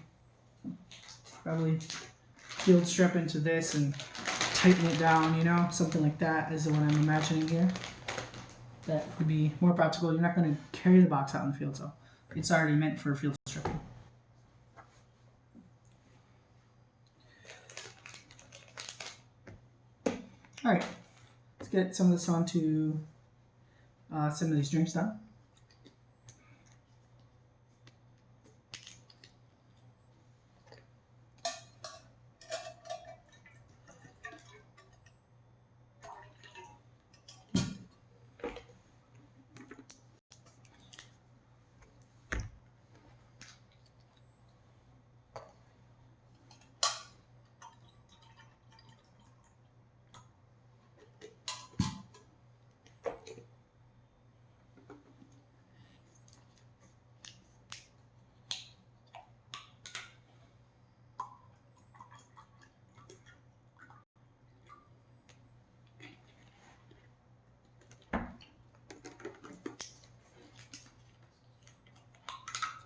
Speaker 1: field strip into this and tighten it down, you know, something like that is what I'm imagining here. That would be more practical. You're not going to carry the box out in the field, so it's already meant for field stripping. All right, let's get some of this onto some of these drinks done.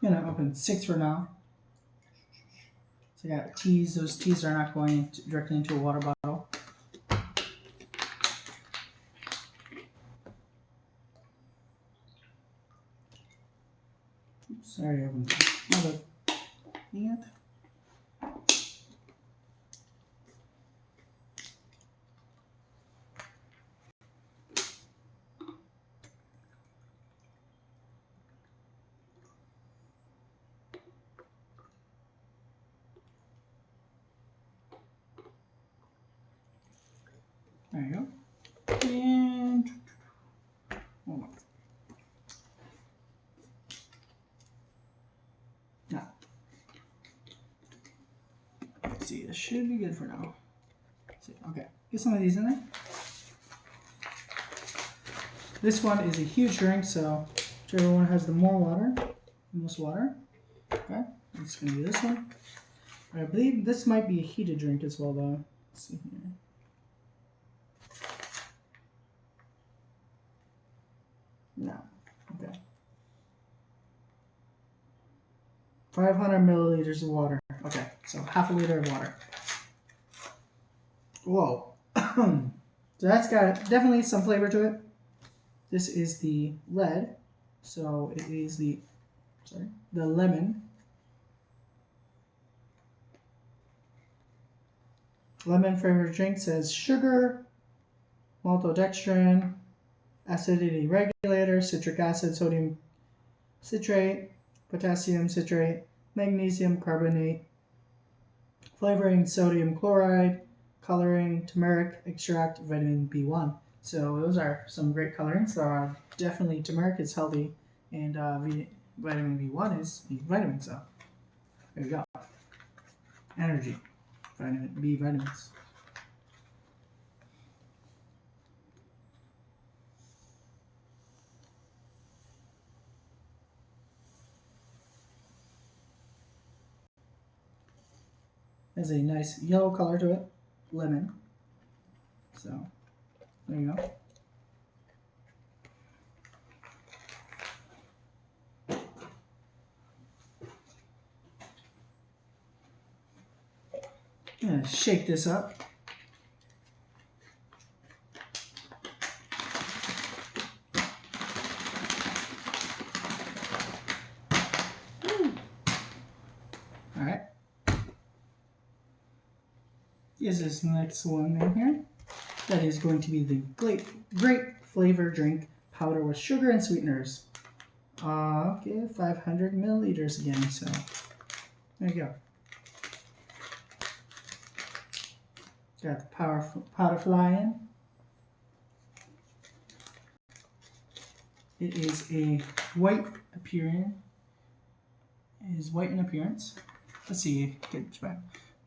Speaker 1: I'm gonna open 6 for now. So I got teas. Those teas are not going directly into a water bottle. Oops, sorry, I opened another. Dang it. There you go. And one more. Now, let's see. This should be good for now. Let's see. Okay, get some of these in there. This one is a huge drink, so whichever one has the most water. Okay, it's gonna be this one. I believe this might be a heated drink as well, though. Let's see here. No. Okay. 500 milliliters of water. Okay, so half a liter of water. Whoa. So that's got definitely some flavor to it. This is the lead. So it is the lemon. lemon flavored drink says sugar, maltodextrin, acidity regulator, citric acid, sodium citrate, potassium citrate, magnesium carbonate, flavoring sodium chloride, coloring turmeric extract, vitamin B1. So those are some great colorings. Definitely turmeric is healthy, and vitamin B1 is a vitamin. So there you go. Energy, vitamin B vitamins. Has a nice yellow color to it, lemon. So there you go. I'm gonna shake this up. All right. Is this next one in here? That is going to be the grape flavor drink powder with sugar and sweeteners. Okay, 500 milliliters again. So there you go. Got the powder fly in. It is a white appearance. It is white in appearance. Let's see. Get it back.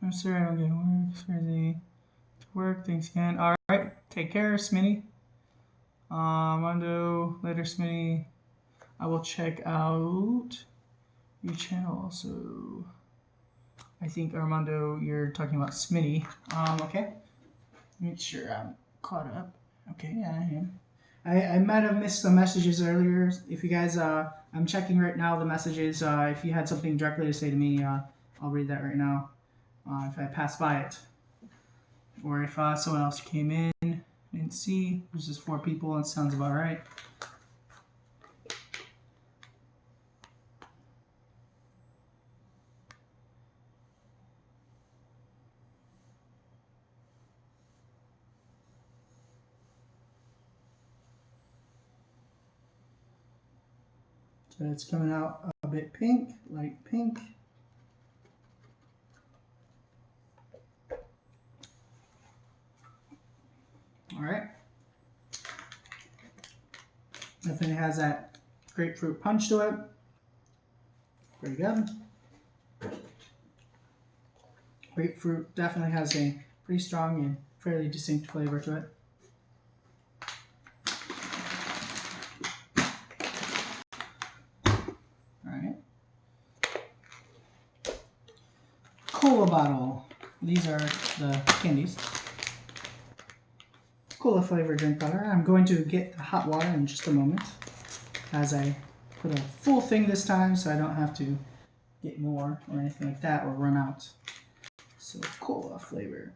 Speaker 1: I'm sorry, I don't get work. Sorry, to work. Thanks again. All right. Take care, Smitty. Armando, later, Smitty. I will check out your channel also. I think Armando, you're talking about Smitty. Okay. Make sure I'm caught up. Okay, yeah, I am. I might have missed some messages earlier. If you guys, I'm checking right now the messages. If you had something directly to say to me, I'll read that right now. If I pass by it, or if someone else came in, didn't see. There's just 4 people. That sounds about right. So it's coming out a bit pink, light pink. All right. Definitely has that grapefruit punch to it. Pretty good. Grapefruit definitely has a pretty strong and fairly distinct flavor to it. Alright. Cola bottle. These are the candies. Cola flavored drink powder. I'm going to get the hot water in just a moment, as I put a full thing this time so I don't have to get more or anything like that or run out. So cola flavor.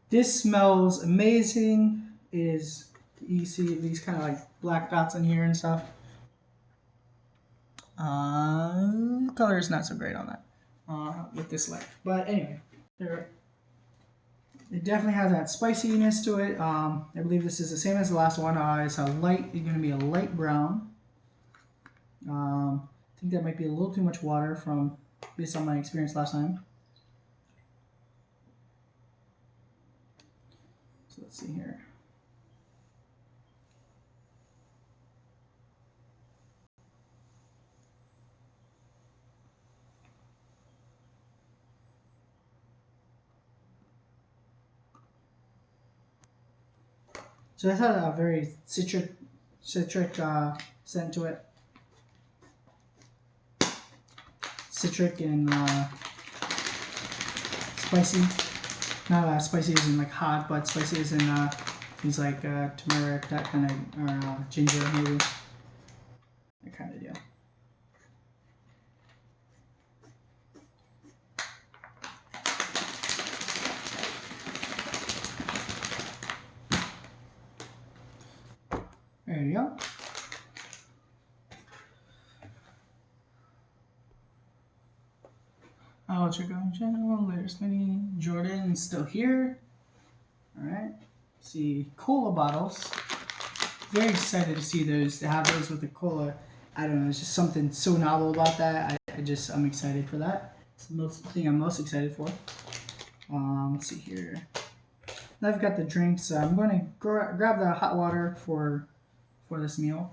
Speaker 1: This smells amazing. It is, you see these kind of like black dots in here and stuff. Color is not so great on that with this light, but anyway, it definitely has that spiciness to it. I believe this is the same as the last one. It's going to be a light brown. I think that might be a little too much water based on my experience last time. So let's see here. So it has a very citric scent to it. Citric and spicy. Not spicy as in like hot, but spicy as in things like turmeric, that kind of, or ginger maybe. That kind of deal. There you go. Culture going channel. There's many. Jordan still here. Alright. See cola bottles. Very excited to see those, to have those with the cola. I don't know, it's just something so novel about that. I'm excited for that. It's the thing I'm most excited for. Let's see here. Now I've got the drinks. I'm going to grab the hot water for this meal.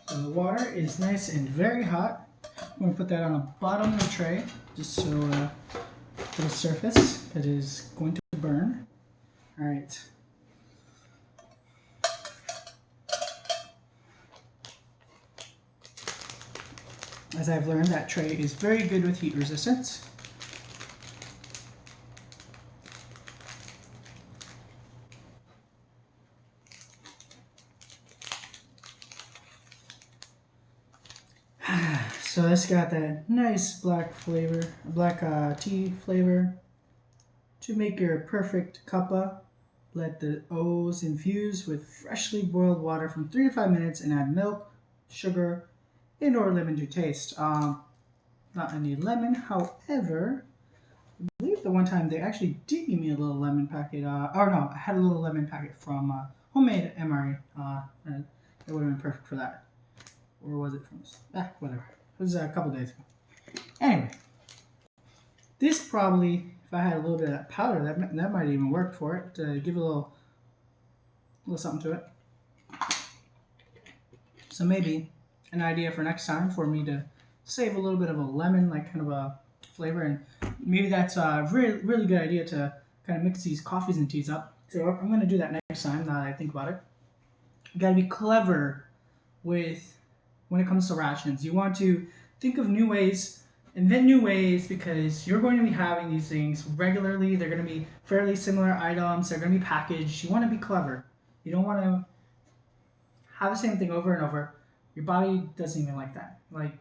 Speaker 1: So the water is nice and very hot. I'm going to put that on the bottom of the tray, just so for the surface that is going to burn. All right. As I've learned, that tray is very good with heat resistance. So it's got that nice black tea flavor. To make your perfect cuppa, let the O's infuse with freshly boiled water from 3 to 5 minutes and add milk, sugar, and/or lemon to taste. Not any lemon, however, I believe the one time they actually did give me a little lemon packet. Or no, I had a little lemon packet from homemade MRE. And it would have been perfect for that. Or was it from? Whatever. It was a couple days ago. Anyway, this probably, if I had a little bit of that powder, that might even work for it to give a little something to it. So maybe an idea for next time for me to save a little bit of a lemon, like kind of a flavor, and maybe that's a really, really good idea to kind of mix these coffees and teas up. So I'm going to do that next time. Now that I think about it, you got to be clever with when it comes to rations. You want to think of new ways, invent new ways, because you're going to be having these things regularly. They're going to be fairly similar items. They're going to be packaged. You want to be clever. You don't want to have the same thing over and over. Your body doesn't even like that. Like,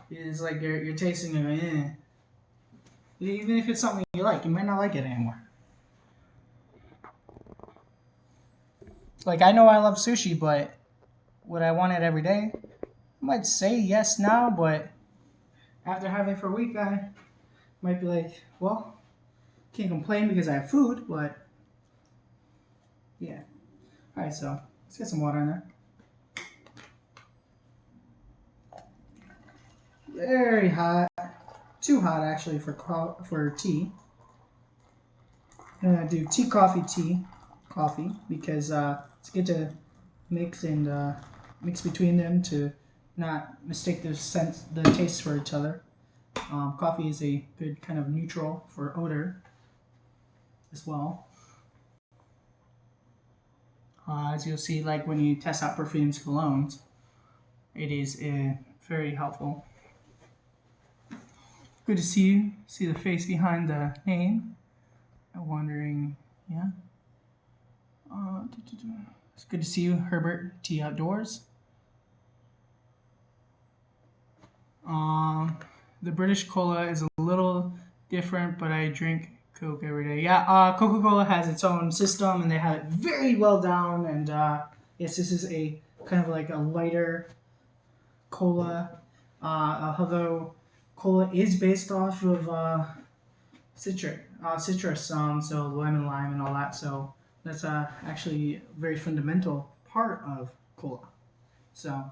Speaker 1: it's like you're tasting it, eh. Even if it's something you like, you might not like it anymore. Like, I know I love sushi, but would I want it every day? I might say yes now, but after having it for a week, I might be like, well, can't complain because I have food, but yeah. Alright, so let's get some water in there. Very hot. Too hot, actually, for tea. I'm going to do tea, coffee, because it's good to mix between them to not mistake the taste for each other. Coffee is a good kind of neutral for odor as well. As you'll see, like when you test out perfumes, colognes, it is very helpful. Good to see you. See the face behind the name. I'm wondering, yeah. It's good to see you, Herbert Tea Outdoors. The British cola is a little different, but I drink Coke every day. Yeah, Coca-Cola has its own system, and they have it very well down. And yes, this is a kind of like a lighter cola. Although cola is based off of citrus, so lemon, lime, and all that. So that's actually a very fundamental part of cola. So,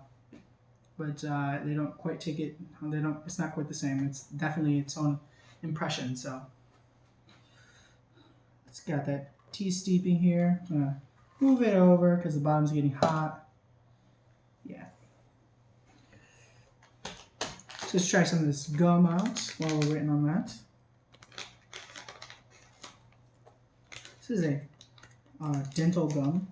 Speaker 1: but they don't quite take it. They don't. It's not quite the same. It's definitely its own impression. So it's got that tea steeping here. I'm gonna move it over because the bottom's getting hot. Yeah. So let's try some of this gum out while we're waiting on that. This is a dental gum.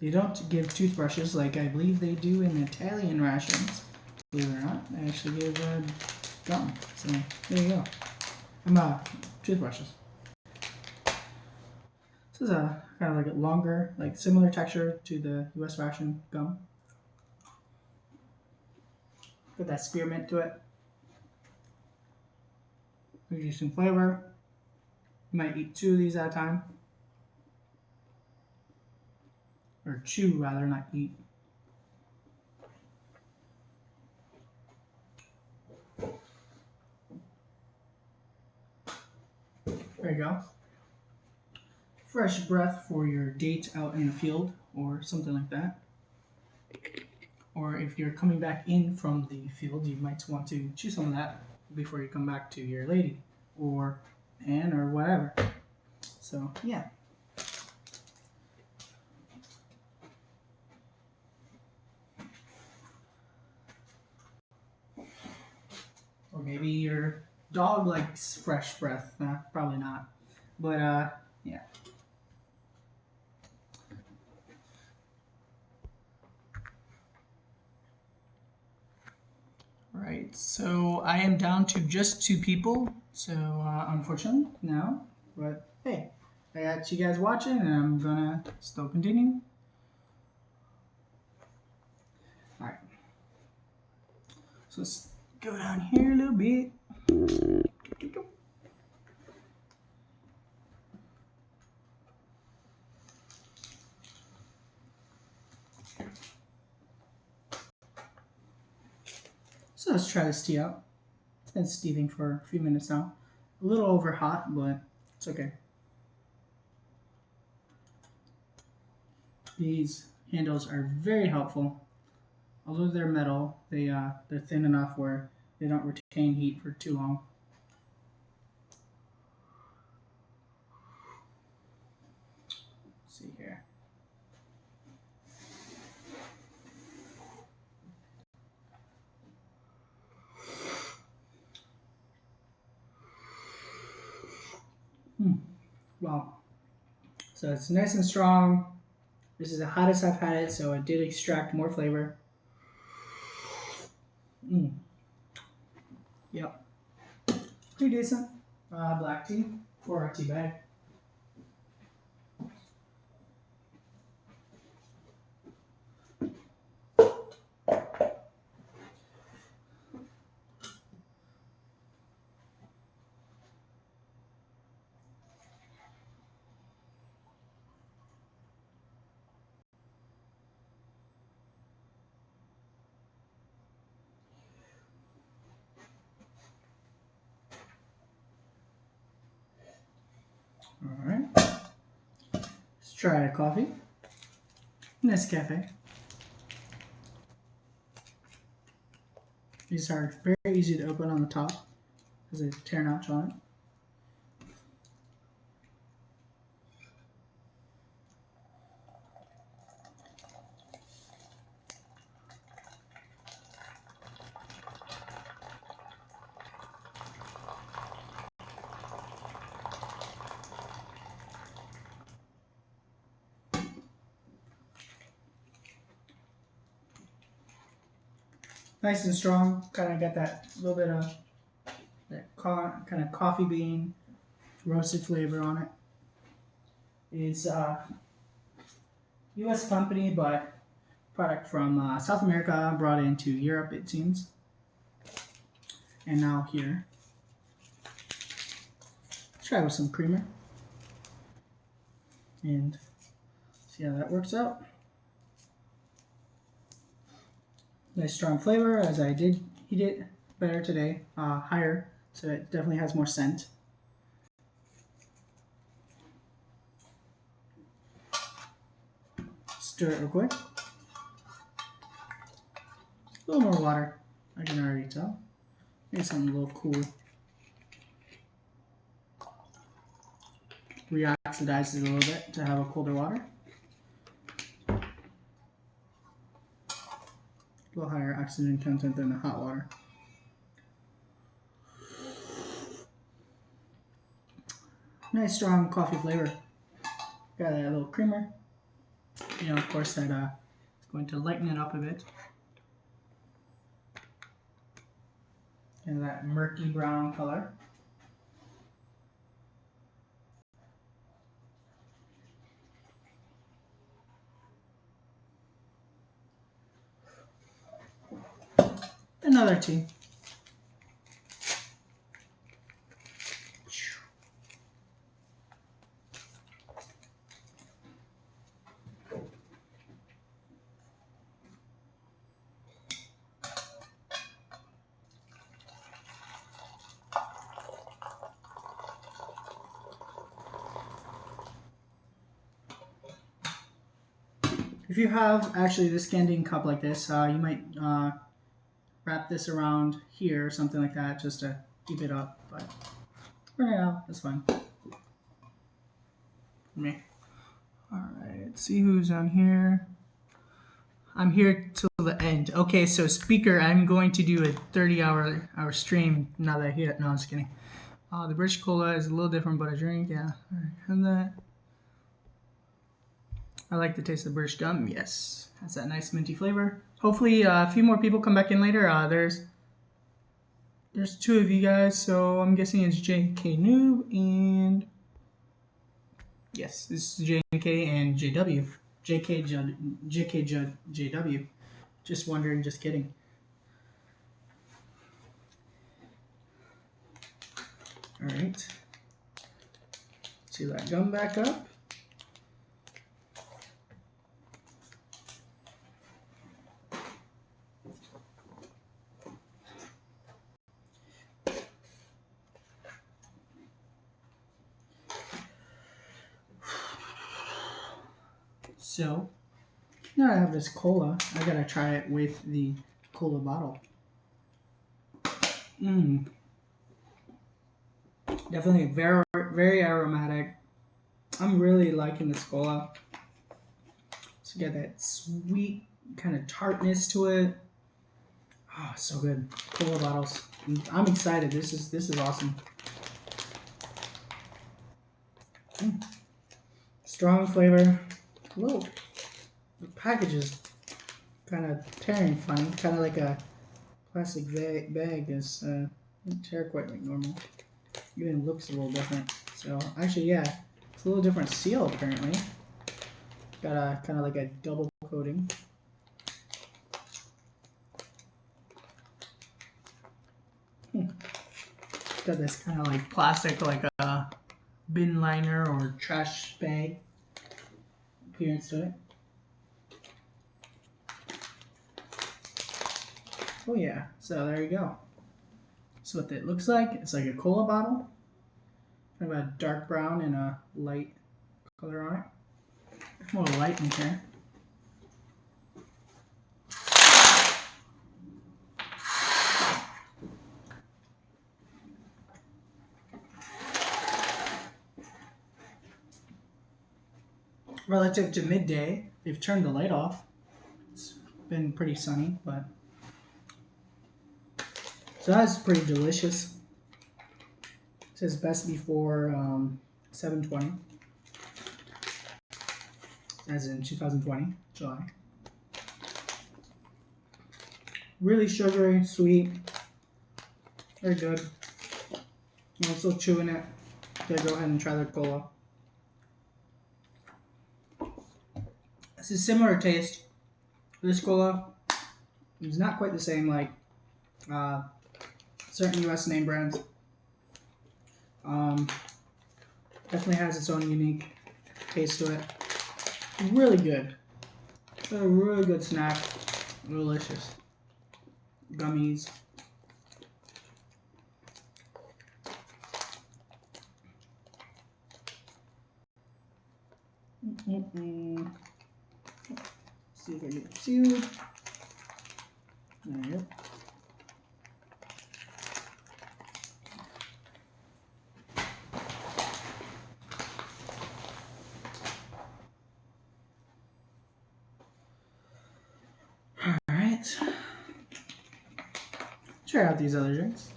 Speaker 1: They don't give toothbrushes like I believe they do in Italian rations. Believe it or not, they actually give gum. So there you go. Toothbrushes. This is a kind of like a longer, like similar texture to the U.S. ration gum. Got that spearmint to it. Gives you some flavor. You might eat 2 of these at a time. Or chew rather, not eat. There you go. Fresh breath for your date out in the field or something like that. Or if you're coming back in from the field, you might want to chew some of that before you come back to your lady or man or whatever. So, yeah. Or maybe your dog likes fresh breath. Probably not. But, yeah. Right, so I am down to just 2 people. So, unfortunately, now. But, hey, I got you guys watching, and I'm gonna still continue. Alright. So let's go down here a little bit. So let's try this tea out. It's been steeping for a few minutes now. A little over hot, but it's okay. These handles are very helpful. Although they're metal, they're thin enough where they don't retain heat for too long. Let's see here. Wow. So it's nice and strong. This is the hottest I've had it, so it did extract more flavor. Yep. Pretty decent. Black tea for a tea bag. Alright. Let's try a coffee. Nescafe. These are very easy to open on the top. There's a tear notch on it. Nice and strong. Kind of got that little bit of that kind of coffee bean roasted flavor on it. It's a U.S. company, but product from South America, brought into Europe, it seems. And now here. Let's try with some creamer. And see how that works out. Nice strong flavor, as I did heat it better today, higher, so it definitely has more scent. Stir it real quick. A little more water, I can already tell. Maybe something a little cool. Reoxidizes a little bit to have a colder water. A little higher oxygen content than the hot water. Nice strong coffee flavor. Got a little creamer. You know, of course, that is going to lighten it up a bit. And that murky brown color. Another tea. If you have actually this candy cup like this, you might wrap this around here or something like that just to keep it up. But for now, that's fine. For me. Alright, let's see who's on here. I'm here till the end. Okay, so speaker, I'm going to do a 30-hour stream now that I hear it. No, I'm just kidding. The British Cola is a little different, but I drink, yeah. Alright, and that. I like the taste of the British gum, yes. Has that nice minty flavor. Hopefully a few more people come back in later. There's two of you guys, so I'm guessing it's JK Noob and yes, this is JK and JW. JW. Just wondering, just kidding. Alright. See that gum back up. So, now I have this cola. I gotta try it with the cola bottle. Definitely very, very aromatic. I'm really liking this cola. So you got that sweet kind of tartness to it. Oh, so good. Cola bottles. I'm excited. This is awesome. Strong flavor. Whoa. The package is kind of tearing funny. Kind of like a plastic bag is doesn't tear quite like normal. Even looks a little different. So actually, yeah, it's a little different seal apparently. Got a kind of like a double coating. Got this kind of like plastic, like a bin liner or trash bag appearance to it. Oh yeah, so there you go. So what that looks like, it's like a cola bottle. Kind of a dark brown and a light color on it. There's more light in here. Relative to midday, they've turned the light off. It's been pretty sunny, but so that's pretty delicious. It says best before 7/20, as in 2020, July. Really sugary, sweet, very good. I'm also chewing it. Okay, go ahead and try the cola. This is similar taste This cola is not quite the same like certain U.S. name brands. Definitely has its own unique taste to it. Really good. A really good snack. Delicious. Gummies. See if I get it sealed. There you go. Alright. Try out these other drinks.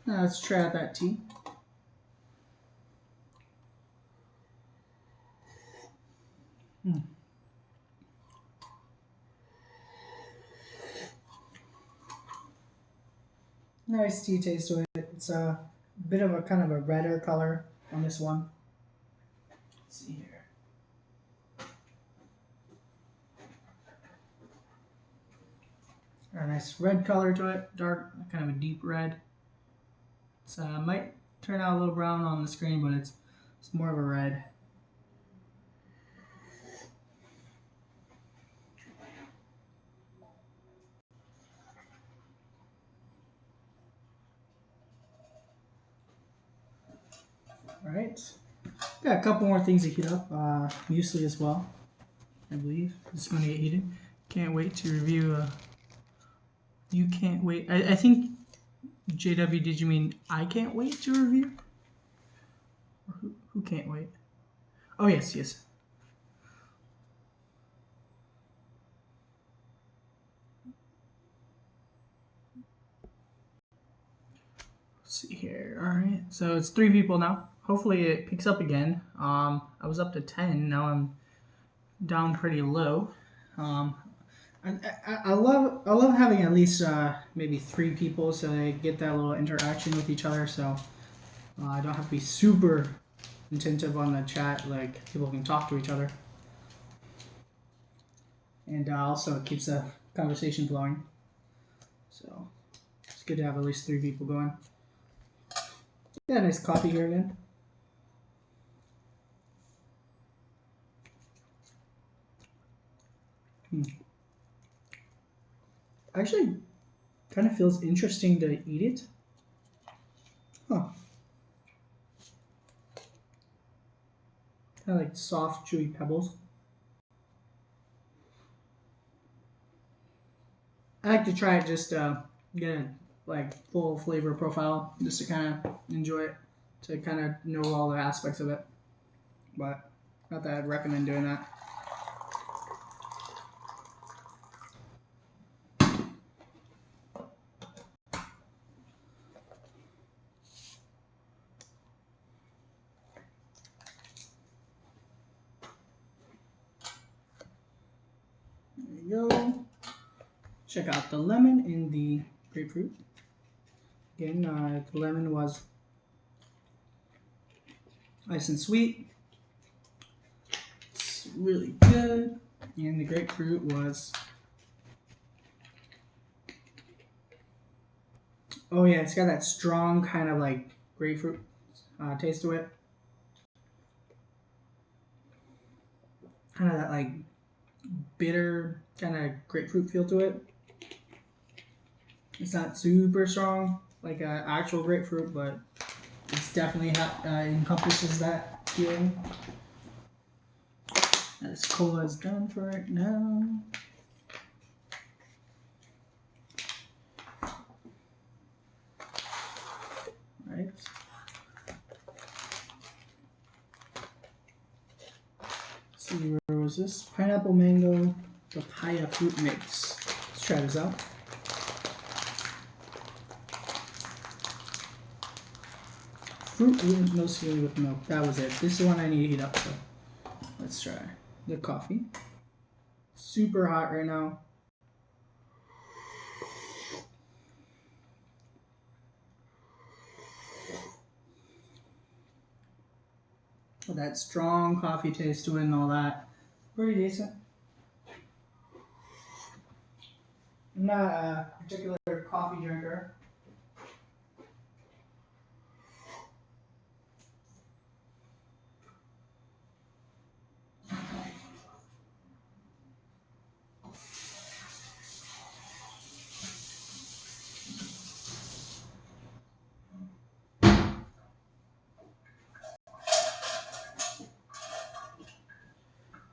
Speaker 1: Now let's try out that tea. Nice tea taste to it. It's a bit of a kind of a redder color on this one. Let's see here. A nice red color to it, dark, kind of a deep red. It might turn out a little brown on the screen, but it's more of a red. Alright, got a couple more things to heat up, muesli as well, I believe. It's going to get heated. Can't wait to review. You can't wait. I think, JW, did you mean I can't wait to review? Or who can't wait? Oh, yes, yes. Let's see here. Alright, so it's 3 people now. Hopefully it picks up again. I was up to 10. Now I'm down pretty low. I love having at least maybe 3 people so they get that little interaction with each other. So I don't have to be super attentive on the chat. Like people can talk to each other, and also it keeps the conversation flowing. So it's good to have at least 3 people going. Yeah, nice coffee here again. Actually, kind of feels interesting to eat it. Huh. Kind of like soft, chewy pebbles. I like to try it just get a like full flavor profile, just to kind of enjoy it, to kind of know all the aspects of it. But not that I'd recommend doing that. There you go. Check out the lemon and the grapefruit. Again, the lemon was nice and sweet. It's really good. And the grapefruit was, oh yeah, it's got that strong kind of like grapefruit taste to it. Kind of that like bitter kind of grapefruit feel to it. It's not super strong like an actual grapefruit, but it's definitely encompasses that feeling. This cola is done for right now. Right. Let's see, where was this? Pineapple mango papaya fruit mix. Let's try this out. Fruit no cereal with milk. That was it. This is the one I need to heat up. So let's try the coffee. Super hot right now. with that strong coffee taste to it and all that. Pretty decent. I'm not a particular coffee drinker.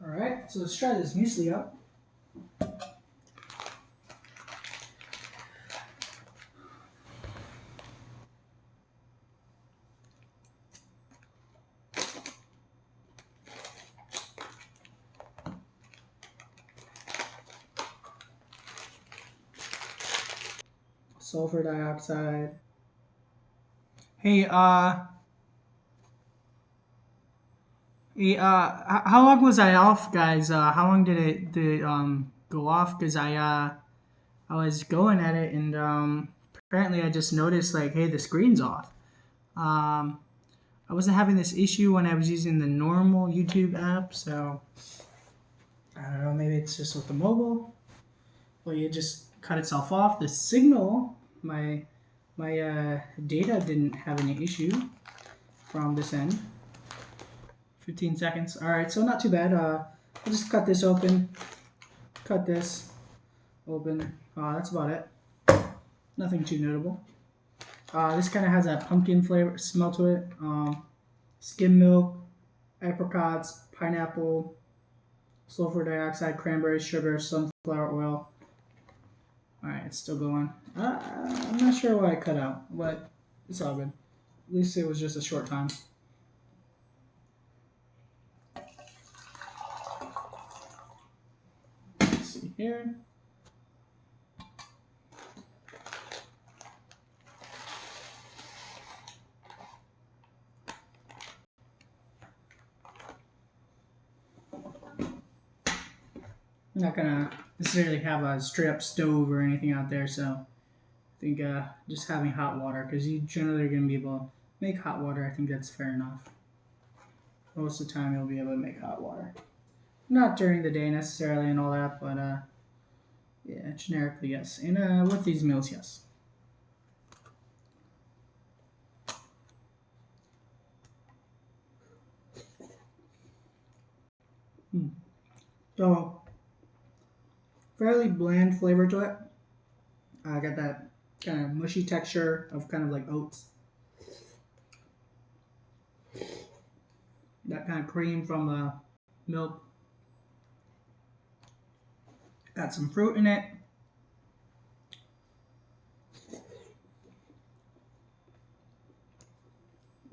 Speaker 1: Alright, so let's try this muesli up. Sulfur dioxide. Hey, how long was I off, guys? How long did it go off? Cause I was going at it and apparently I just noticed like, hey, the screen's off. Um, I wasn't having this issue when I was using the normal YouTube app, so I don't know. Maybe it's just with the mobile, or it just cut itself off. The signal, my data didn't have any issue from this end. 15 seconds. All right, so not too bad. I'll just cut this open. Cut this open. That's about it. Nothing too notable. This kind of has that pumpkin flavor smell to it. Skim milk, apricots, pineapple, sulfur dioxide, cranberry sugar, sunflower oil. All right, it's still going. I'm not sure why I cut out, but it's all good. At least it was just a short time. Let's see here. I'm not gonna necessarily have a straight up stove or anything out there, so I think just having hot water, because you generally are gonna be able to make hot water. I think that's fair enough. Most of the time, you'll be able to make hot water. Not during the day necessarily and all that, but yeah, generically yes. And with these meals, yes. So fairly bland flavor to it. I got that kind of mushy texture of kind of like oats. That kind of cream from the milk. Got some fruit in it.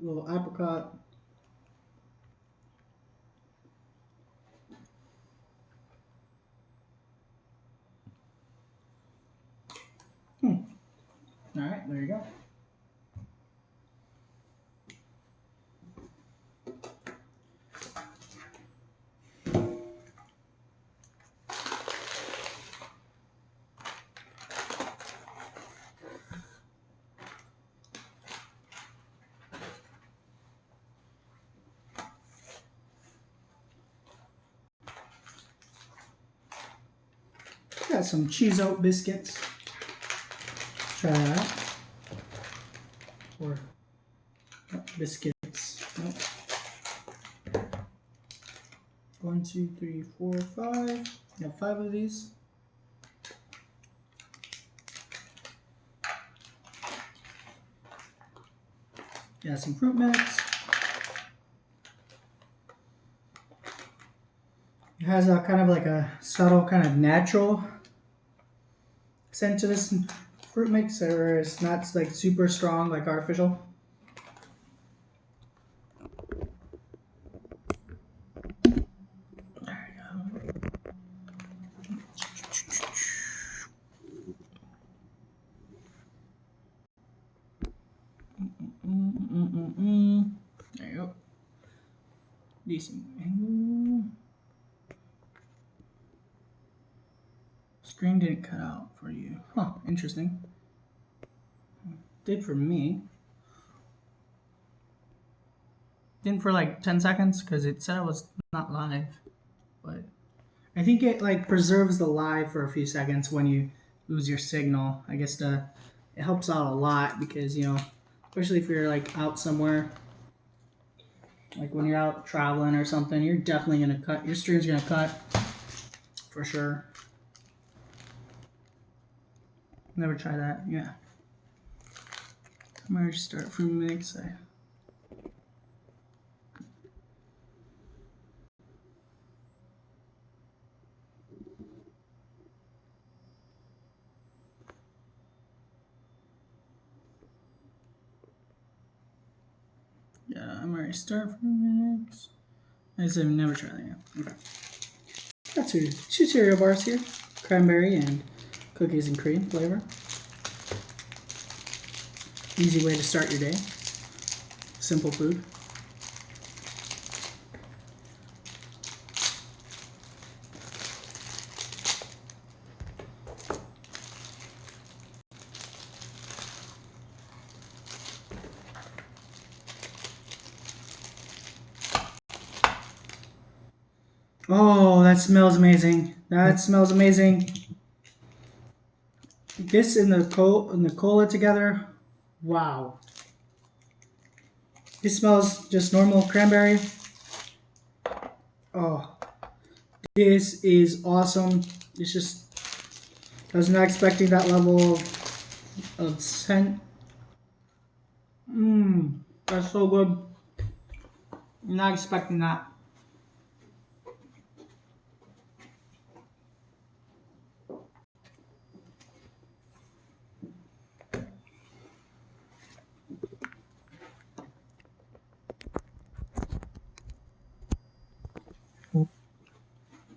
Speaker 1: A little apricot. All right, there you go. Got some cheese oat biscuits. Try that. Or biscuits. Nope. 1, 2, 3, 4, 5. You have 5 of these. Got some fruit mix. It has a kind of like a subtle kind of natural scent to this fruit mix, or it's not like super strong like artificial. There you go. There you go. Decent angle. Screen didn't cut out for you. Huh, interesting. Did for me. in for like 10 seconds because it said it was not live. But I think it like preserves the live for a few seconds when you lose your signal. I guess it helps out a lot because, you know, especially if you're like out somewhere, like when you're out traveling or something, you're definitely going to cut, your stream's going to cut for sure. Never try that, yeah. I'm going to start from mix. Yeah, I'm already start from mix. I said never try that, yeah. Okay. Got two cereal bars here, cranberry and cookies and cream flavor. Easy way to start your day. Simple food. Oh, that smells amazing. That smells amazing. This and the cola together. Wow. This smells just normal cranberry. Oh, this is awesome. It's just, I was not expecting that level of scent. Mmm, that's so good. I'm not expecting that.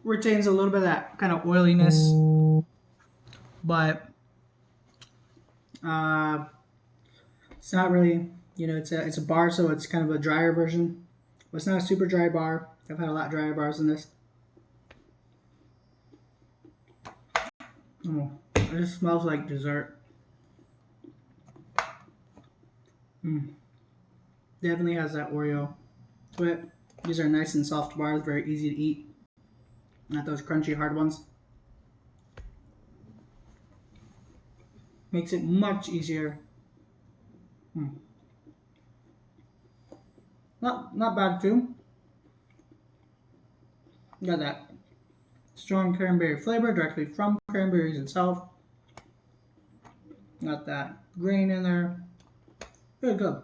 Speaker 1: Retains a little bit of that kind of oiliness, but it's not really, you know, it's a bar, so it's kind of a drier version. But it's not a super dry bar. I've had a lot drier bars than this. Oh, it just smells like dessert. Definitely has that Oreo to it. These are nice and soft bars, very easy to eat. Not those crunchy hard ones. Makes it much easier. Not bad too. Got that strong cranberry flavor directly from cranberries itself. Got that grain in there. Very good.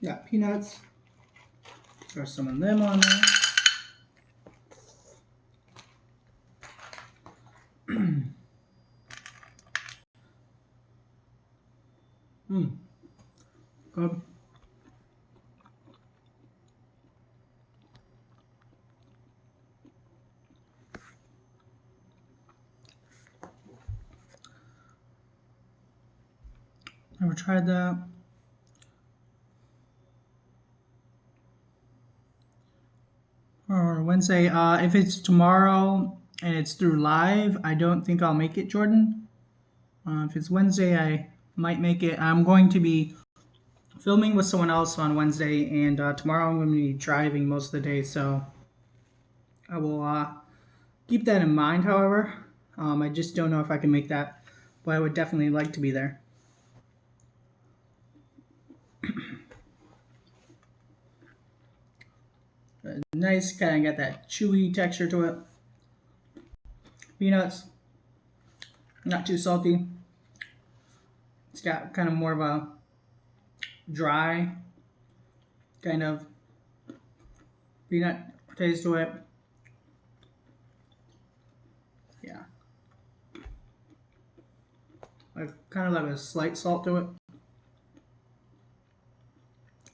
Speaker 1: Got peanuts. There's some of them on there. Good. Never tried that. Or Wednesday. If it's tomorrow and it's through live, I don't think I'll make it, Jordan. If it's Wednesday, I might make it. I'm going to be filming with someone else on Wednesday, and tomorrow I'm going to be driving most of the day, so I will keep that in mind, however. I just don't know if I can make that, but I would definitely like to be there. Nice, kind of got that chewy texture to it. Peanuts, not too salty. It's got kind of more of a dry kind of peanut taste to it. Yeah. Kind of like a slight salt to it.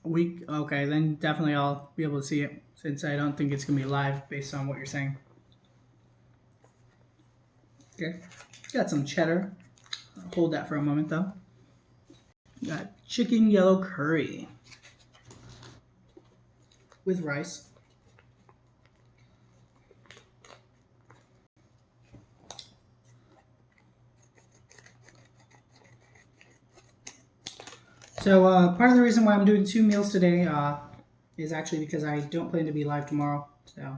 Speaker 1: Weak. Okay, then definitely I'll be able to see it since I don't think it's going to be live based on what you're saying. Okay. Got some cheddar. I'll hold that for a moment though. Got chicken yellow curry with rice. So part of the reason why I'm doing 2 meals today is actually because I don't plan to be live tomorrow. So,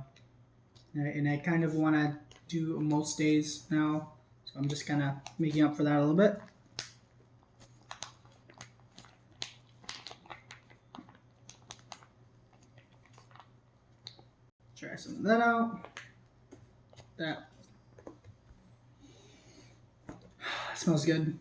Speaker 1: and I kind of want to do most days now. So I'm just kind of making up for that a little bit. Try some of that out. That smells good.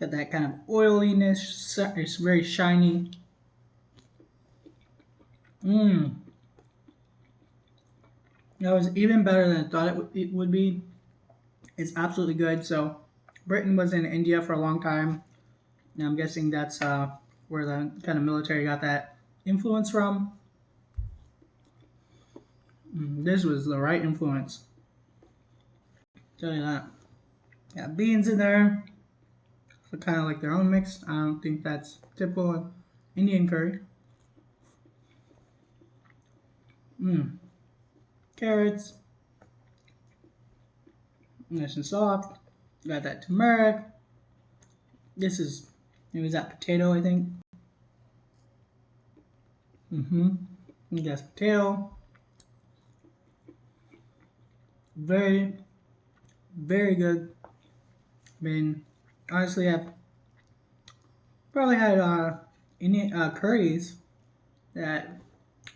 Speaker 1: Got that kind of oiliness. It's very shiny. Mmm. That was even better than I thought it would be. It's absolutely good. So, Britain was in India for a long time. And I'm guessing that's where the kind of military got that influence from. This was the right influence. Tell you that. Got beans in there. So kind of like their own mix. I don't think that's typical of Indian curry. Carrots. Nice and soft. Got that turmeric. This is, it was that potato, I think. That's potato. Very, very good. I mean, honestly, I've probably had Indian curries that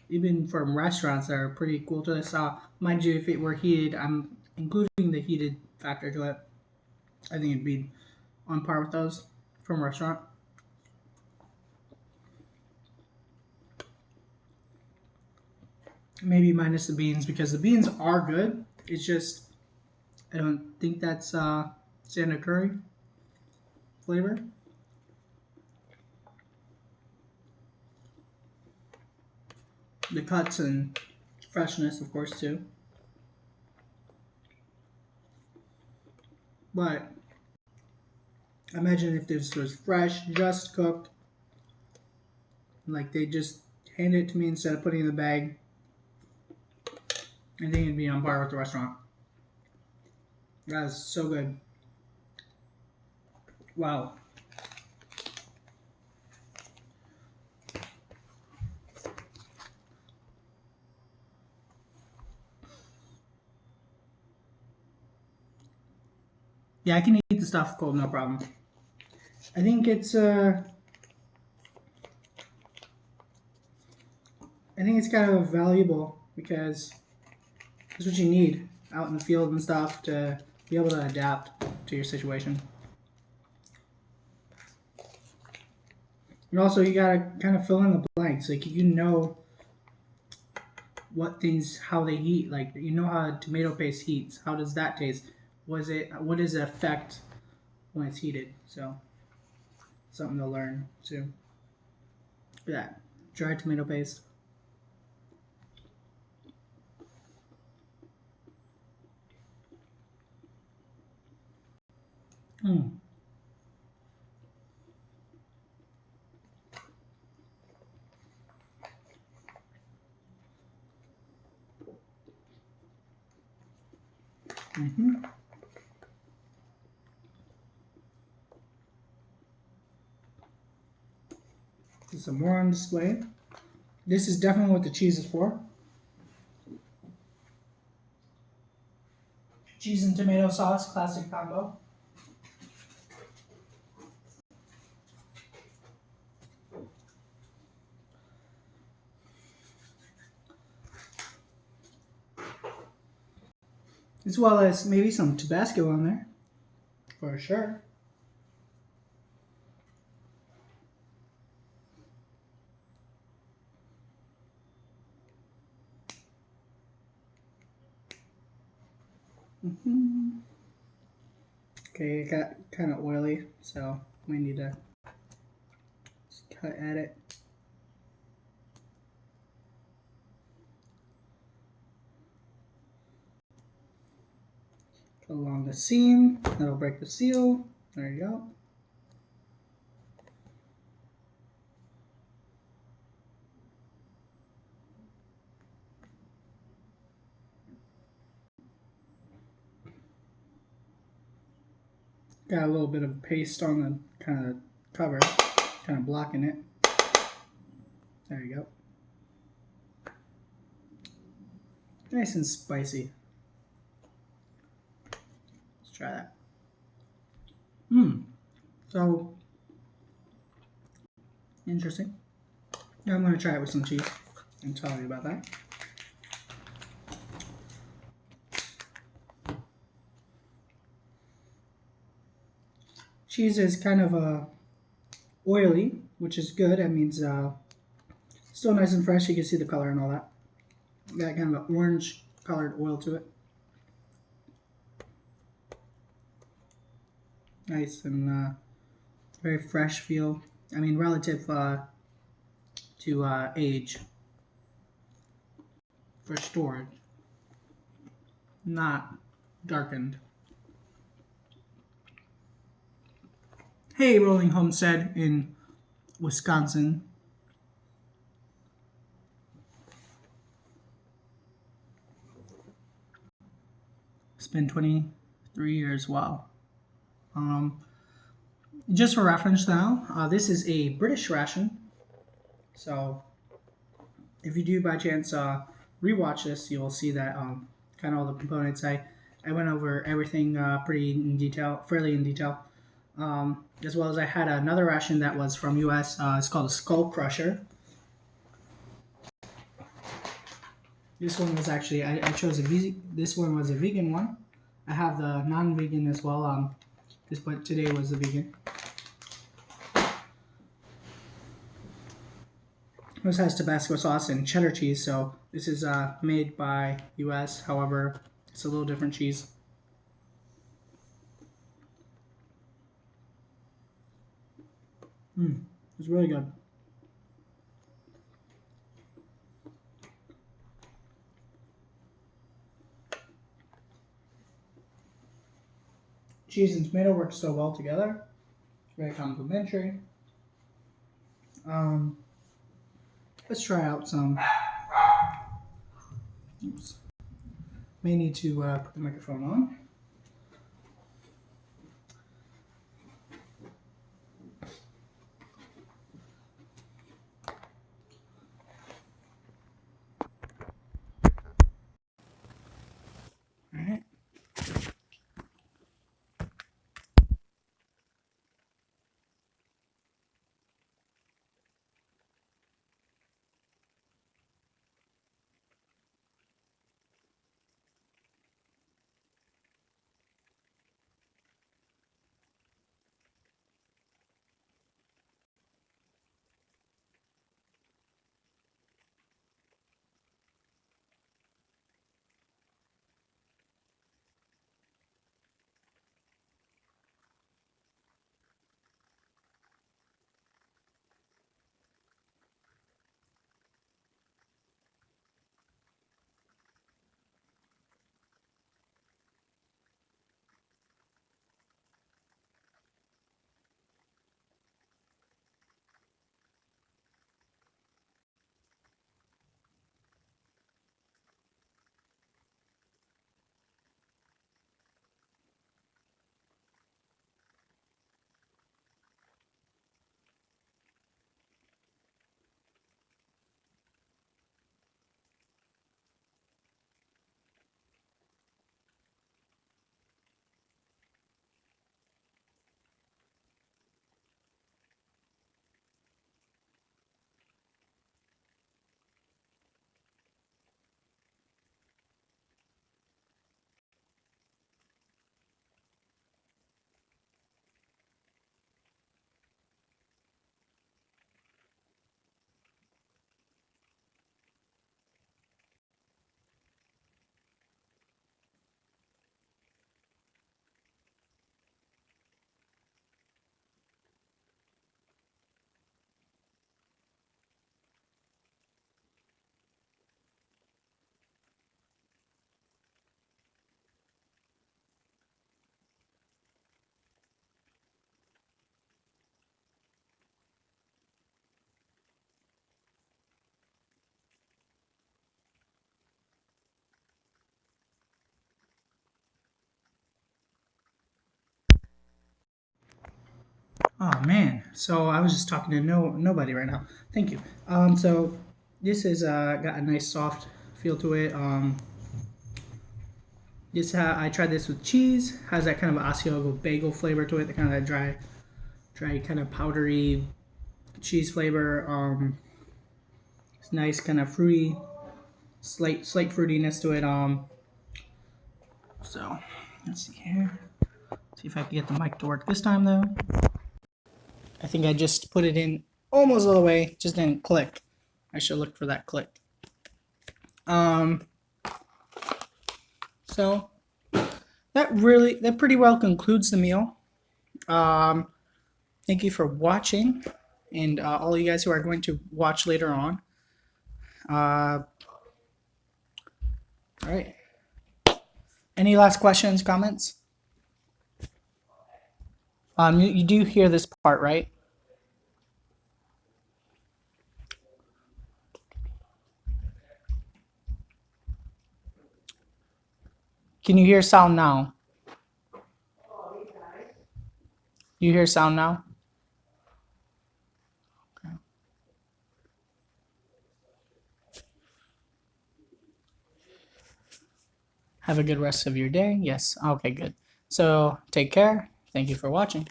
Speaker 1: even from restaurants that are pretty cool to this. Mind you, if it were heated, I'm including the heated factor to it. I think it'd be on par with those from a restaurant. Maybe minus the beans because the beans are good. It's just I don't think that's Santa curry flavor. The cuts and freshness, of course, too. But imagine if this was fresh, just cooked, like they just handed it to me instead of putting it in the bag. I think it'd be on par with the restaurant. That is so good. Wow. Yeah, I can eat the stuff cold, no problem. I think it's kind of valuable because that's what you need out in the field and stuff to be able to adapt to your situation. And also, you gotta kind of fill in the blanks. Like you know what things, how they heat. Like you know how tomato paste heats. How does that taste? What does it affect when it's heated? So something to learn too. Yeah, dry tomato paste. Mm. Some more on display. This is definitely what the cheese is for. Cheese and tomato sauce, classic combo. As well as maybe some Tabasco on there, for sure. Okay, it got kind of oily, so we need to just cut at it. Along the seam, that'll break the seal. There you go. Got a little bit of paste on the kind of cover, kind of blocking it. There you go. Nice and spicy. Let's try that. So interesting. Now I'm going to try it with some cheese and tell you about that. Cheese is kind of oily, which is good. That means still nice and fresh. You can see the color and all that. Got kind of an orange colored oil to it. Nice and very fresh feel. I mean, relative to age for storage. Not darkened. Hey, Rolling Homestead in Wisconsin. It's been 23 years. Wow. Just for reference now, this is a British ration. So if you do by chance rewatch this, you'll see that kind of all the components. I went over everything pretty in detail, fairly in detail. As well as I had another ration that was from US. It's called a Skullcrusher. This one was actually, I chose this one was a vegan one. I have the non-vegan as well. But today was the vegan. This has Tabasco sauce and cheddar cheese, so this is made by US. However, it's a little different cheese. It's really good. Cheese and tomato work so well together. Very complimentary. Let's try out some. Oops. May need to put the microphone on. All right. Oh man, so I was just talking to nobody right now. Thank you. So this is got a nice soft feel to it. I tried this with cheese. Has that kind of Asiago bagel flavor to it. The kind of that dry kind of powdery cheese flavor. It's nice, kind of fruity, slight fruitiness to it. So let's see here. See if I can get the mic to work this time though. I think I just put it in almost all the way, just didn't click. I should look for that click. So that pretty well concludes the meal. Thank you for watching, and all you guys who are going to watch later on. All right. Any last questions, comments? You do hear this part, right? Can you hear sound now? You hear sound now? Okay. Have a good rest of your day. Yes. Okay, good. So take care. Thank you for watching.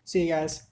Speaker 1: See you guys.